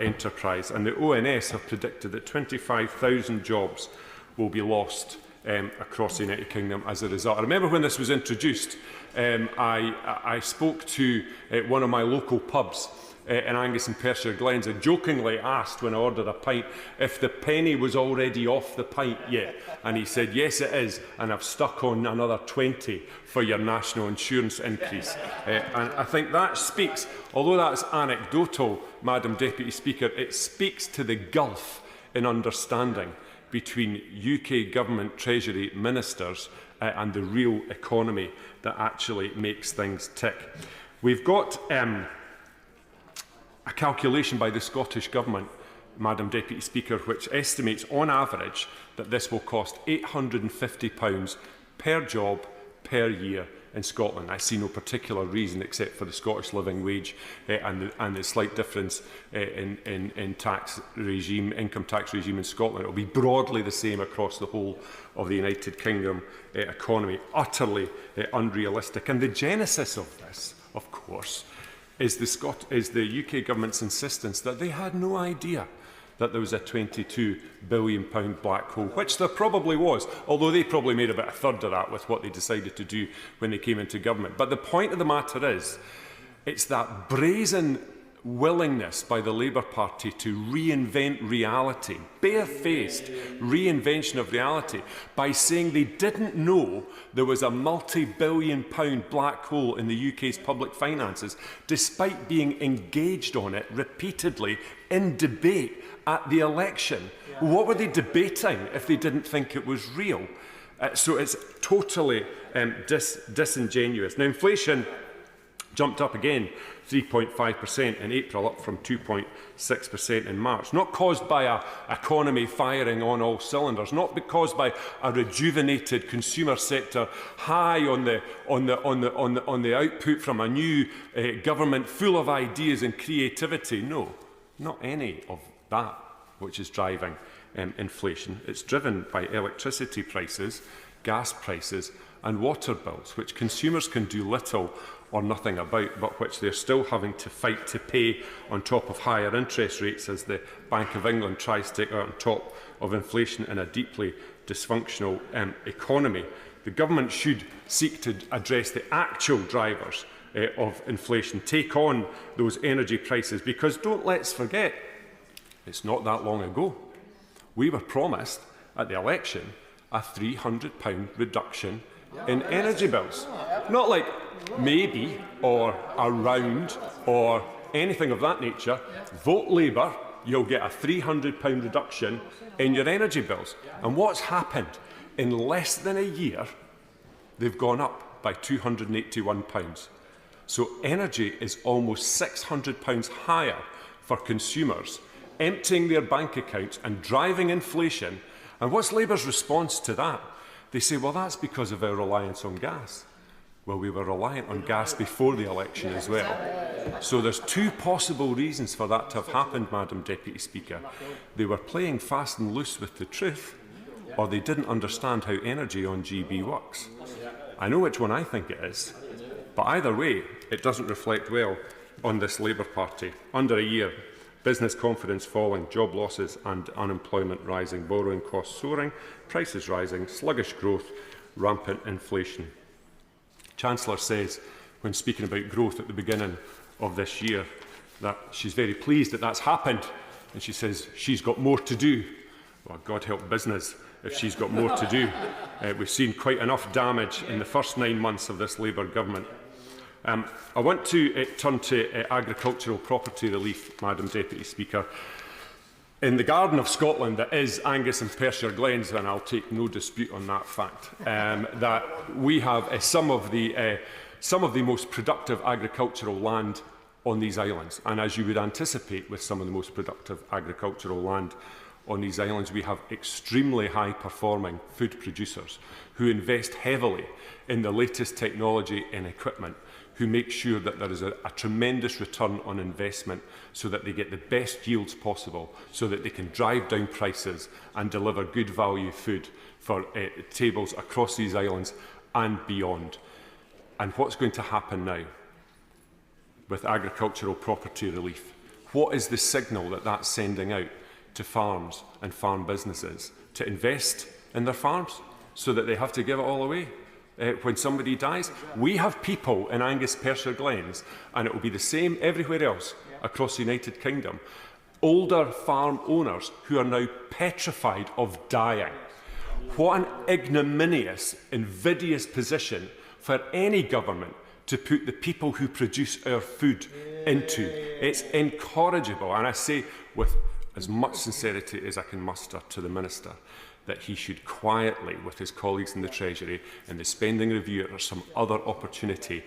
enterprise. And the ONS have predicted that 25,000 jobs will be lost across the United Kingdom as a result. I remember when this was introduced, I spoke to one of my local pubs in Angus and Perthshire Glens, and jokingly asked when I ordered a pint if the penny was already off the pint yet, and he said yes it is, and I've stuck on another 20 for your national insurance increase. And I think that speaks, although that's anecdotal, Madam Deputy Speaker, it speaks to the gulf in understanding between UK Government Treasury ministers and the real economy that actually makes things tick. We've got a calculation by the Scottish Government, Madam Deputy Speaker, which estimates on average that this will cost £850 per job per year in Scotland. I see no particular reason except for the Scottish living wage and the slight difference in tax regime, income tax regime in Scotland. It will be broadly the same across the whole of the United Kingdom economy. Utterly unrealistic. And the genesis of this, of course, is the UK government's insistence that they had no idea that there was a £22 billion black hole, which there probably was, although they probably made about a third of that with what they decided to do when they came into government. But the point of the matter is, it's that brazen willingness by the Labour Party to reinvent reality, barefaced reinvention of reality, by saying they didn't know there was a multi-billion-pound black hole in the UK's public finances, despite being engaged on it repeatedly in debate at the election. What were they debating if they didn't think it was real? So it's totally disingenuous. Now, inflation jumped up again 3.5% in April, up from 2.6% in March. Not caused by an economy firing on all cylinders, not caused by a rejuvenated consumer sector high on the output from a new government full of ideas and creativity. No, not any of that which is driving inflation. It's driven by electricity prices, gas prices and water bills, which consumers can do little or nothing about, but which they're still having to fight to pay on top of higher interest rates as the Bank of England tries to get on top of inflation in a deeply dysfunctional economy. The government should seek to address the actual drivers of inflation, take on those energy prices, because let's forget, it's not that long ago. We were promised at the election a £300 reduction in energy bills. Not like maybe or around or anything of that nature. Vote Labour, you'll get a £300 reduction in your energy bills. And what's happened? In less than a year, they've gone up by £281. So energy is almost £600 higher for consumers, emptying their bank accounts and driving inflation. And what's Labour's response to that? They say, well, that's because of our reliance on gas. Well, we were reliant on gas before the election as well. So there's two possible reasons for that to have happened, Madam Deputy Speaker. They were playing fast and loose with the truth, or they didn't understand how energy on GB works. I know which one I think it is, but either way, it doesn't reflect well on this Labour Party. Under a year, business confidence falling, job losses and unemployment rising, borrowing costs soaring, prices rising, sluggish growth, rampant inflation. Chancellor says, when speaking about growth at the beginning of this year, that she's very pleased that that's happened, and she says she's got more to do. Well, God help business if she's got more to do. We've seen quite enough damage in the first 9 months of this Labour government. I want to turn to agricultural property relief, Madam Deputy Speaker. In the Garden of Scotland, that is Angus and Perthshire Glens, and I'll take no dispute on that fact, that we have some of the most productive agricultural land on these islands. And as you would anticipate with some of the most productive agricultural land on these islands, we have extremely high-performing food producers who invest heavily in the latest technology and equipment, who make sure that there is a tremendous return on investment so that they get the best yields possible, so that they can drive down prices and deliver good value food for tables across these islands and beyond. And what's going to happen now with agricultural property relief? What is the signal that that's sending out to farms and farm businesses to invest in their farms so that they have to give it all away? When somebody dies, we have people in Angus Perthshire Glens, and it will be the same everywhere else across the United Kingdom, older farm owners who are now petrified of dying. What an ignominious, invidious position for any government to put the people who produce our food into. It's incorrigible, and I say with as much sincerity as I can muster to the Minister, that he should quietly, with his colleagues in the Treasury and the spending review or some other opportunity,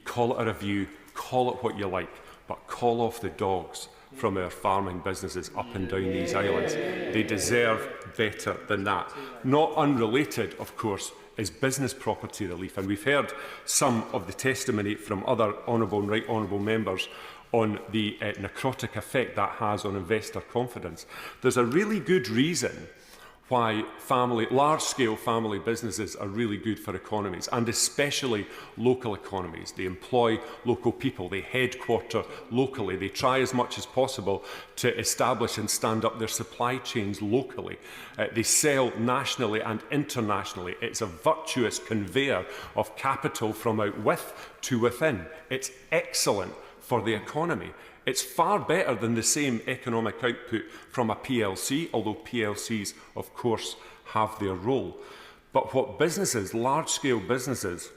call it a review, call it what you like, but call off the dogs from our farming businesses up and down these islands. They deserve better than that. Not unrelated, of course, is business property relief, and we've heard some of the testimony from other honourable and right honourable members on the necrotic effect that has on investor confidence. There's a really good reason why large-scale family businesses are really good for economies, and especially local economies. They employ local people, they headquarter locally, they try as much as possible to establish and stand up their supply chains locally. They sell nationally and internationally. It's a virtuous conveyor of capital from out with to within. It's excellent for the economy. It's far better than the same economic output from a PLC, although PLCs, of course, have their role. But what businesses, large-scale businesses,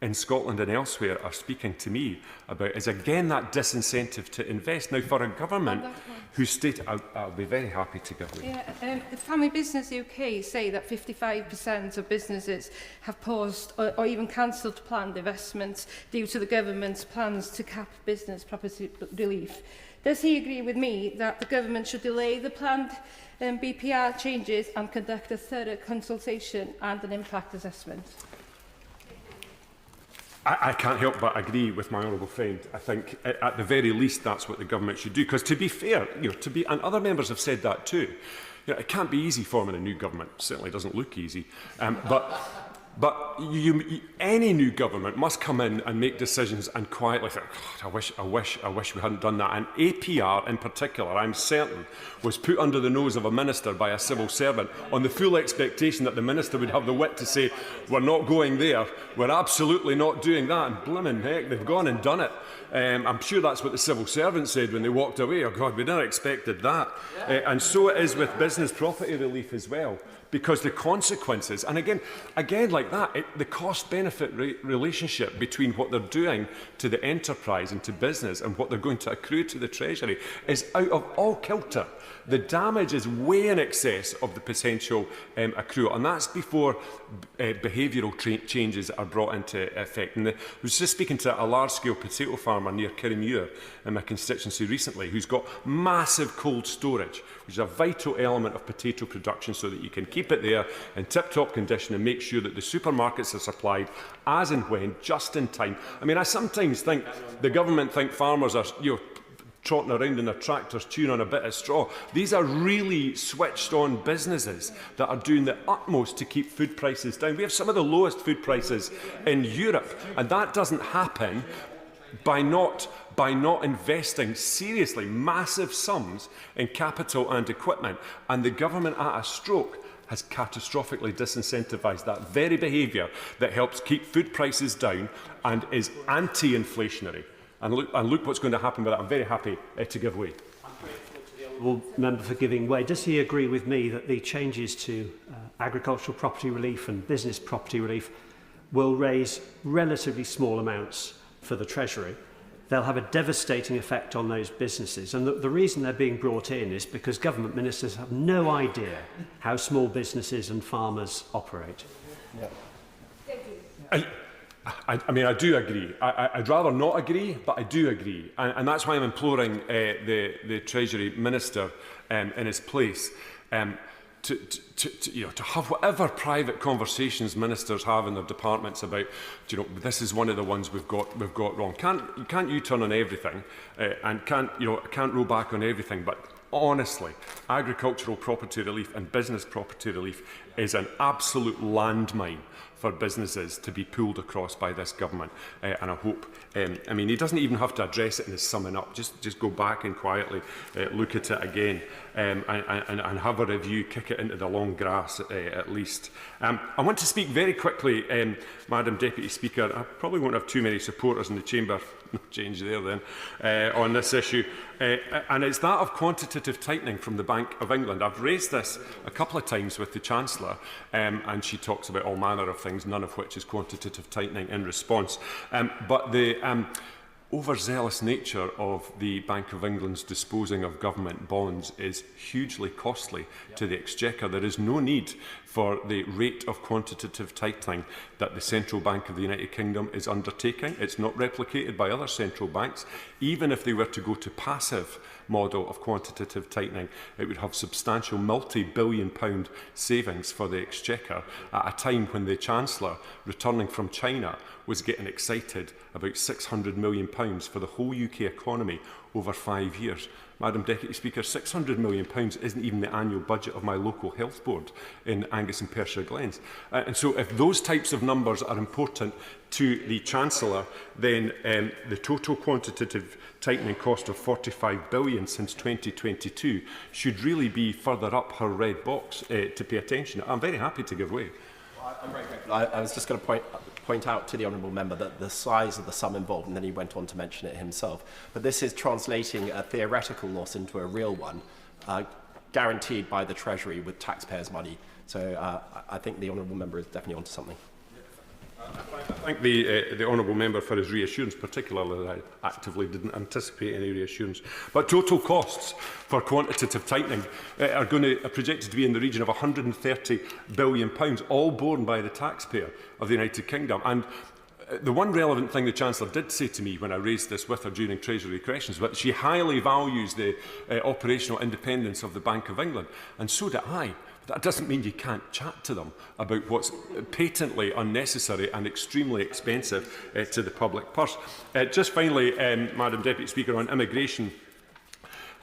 in Scotland and elsewhere are speaking to me about is again that disincentive to invest. Now, for a government whose state, I'll be very happy to give way. Yeah, the Family Business UK say that 55% of businesses have paused or even cancelled planned investments due to the government's plans to cap business property relief. Does he agree with me that the government should delay the planned BPR changes and conduct a thorough consultation and an impact assessment? I can't help but agree with my honourable friend. I think at the very least that's what the government should do. Because to be fair, and other members have said that too, it can't be easy forming a new government. It certainly doesn't look easy. But any new government must come in and make decisions and quietly think, God, I wish we hadn't done that. And APR in particular, I'm certain, was put under the nose of a minister by a civil servant on the full expectation that the minister would have the wit to say, we're not going there, we're absolutely not doing that. And blimmin' heck, they've gone and done it. I'm sure that's what the civil servant said when they walked away. Oh God, we never expected that. And so it is with business property relief as well. Because the consequences, and again like that, the cost-benefit relationship between what they're doing to the enterprise and to business and what they're going to accrue to the Treasury is out of all kilter. The damage is way in excess of the potential accrual, and that's before behavioural changes are brought into effect. And I was just speaking to a large-scale potato farmer near Kemi in my constituency recently, who's got massive cold storage, which is a vital element of potato production so that you can keep it there in tip-top condition and make sure that the supermarkets are supplied as and when, just in time. I mean, I sometimes think the government think farmers are, trotting around in their tractors chewing on a bit of straw. These are really switched-on businesses that are doing the utmost to keep food prices down. We have some of the lowest food prices in Europe, and that doesn't happen by not investing seriously massive sums in capital and equipment. And the government at a stroke has catastrophically disincentivised that very behaviour that helps keep food prices down and is anti-inflationary. And look what's going to happen with that. I'm very happy to give way. Well, member for giving way. Does he agree with me that the changes to agricultural property relief and business property relief will raise relatively small amounts for the Treasury? They'll have a devastating effect on those businesses. And the reason they're being brought in is because government ministers have no idea how small businesses and farmers operate. Yeah. I mean, I do agree. I'd rather not agree, but I do agree. And that's why I'm imploring the Treasury Minister in his place to have whatever private conversations ministers have in their departments about, this is one of the ones we've got wrong. Can't you turn on everything and can't roll back on everything, but honestly, agricultural property relief and business property relief is an absolute landmine for businesses to be pulled across by this government. And I hope, I mean, he doesn't even have to address it in his summing up. Just go back and quietly look at it again and have a review, kick it into the long grass at least. I want to speak very quickly, Madam Deputy Speaker. I probably won't have too many supporters in the chamber, no change there then, on this issue. And it's that of quantitative tightening from the Bank of England. I've raised this a couple of times with the Chancellor, and she talks about all manner of things, none of which is quantitative tightening in response. But the overzealous nature of the Bank of England's disposing of government bonds is hugely costly to the Exchequer. There is no need for the rate of quantitative tightening that the Central Bank of the United Kingdom is undertaking. It's not replicated by other central banks. Even if they were to go to passive model of quantitative tightening, it would have substantial multi-billion-pound savings for the Exchequer at a time when the Chancellor, returning from China, was getting excited about £600 million for the whole UK economy over 5 years. Madam Deputy Speaker, £600 million isn't even the annual budget of my local health board in Angus and Perthshire Glens. And so if those types of numbers are important to the Chancellor, then the total quantitative tightening cost of £45 billion since 2022 should really be further up her red box to pay attention. I'm very happy to give way. I'm very grateful. I was just going to point out to the honourable member that the size of the sum involved, and then he went on to mention it himself, but this is translating a theoretical loss into a real one, guaranteed by the Treasury with taxpayers' money. So I think the honourable member is definitely onto something. I thank the honourable member for his reassurance, particularly that I actively didn't anticipate any reassurance. But total costs for quantitative tightening are projected to be in the region of £130 billion, all borne by the taxpayer of the United Kingdom. And the one relevant thing the Chancellor did say to me when I raised this with her during Treasury questions was that she highly values the operational independence of the Bank of England, and so do I. That doesn't mean you can't chat to them about what's patently unnecessary and extremely expensive to the public purse. Just finally, Madam Deputy Speaker, on immigration,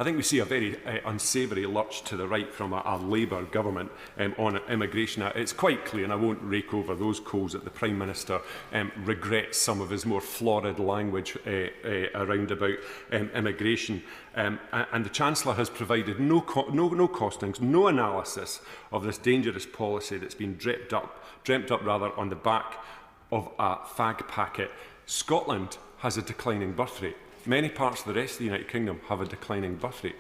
I think we see a very unsavoury lurch to the right from a Labour government on immigration. It's quite clear, and I won't rake over those coals, that the Prime Minister regrets some of his more florid language around about immigration. And the Chancellor has provided no costings, no analysis of this dangerous policy that's been dreamt up on the back of a fag packet. Scotland has a declining birth rate. Many parts of the rest of the United Kingdom have a declining birth rate.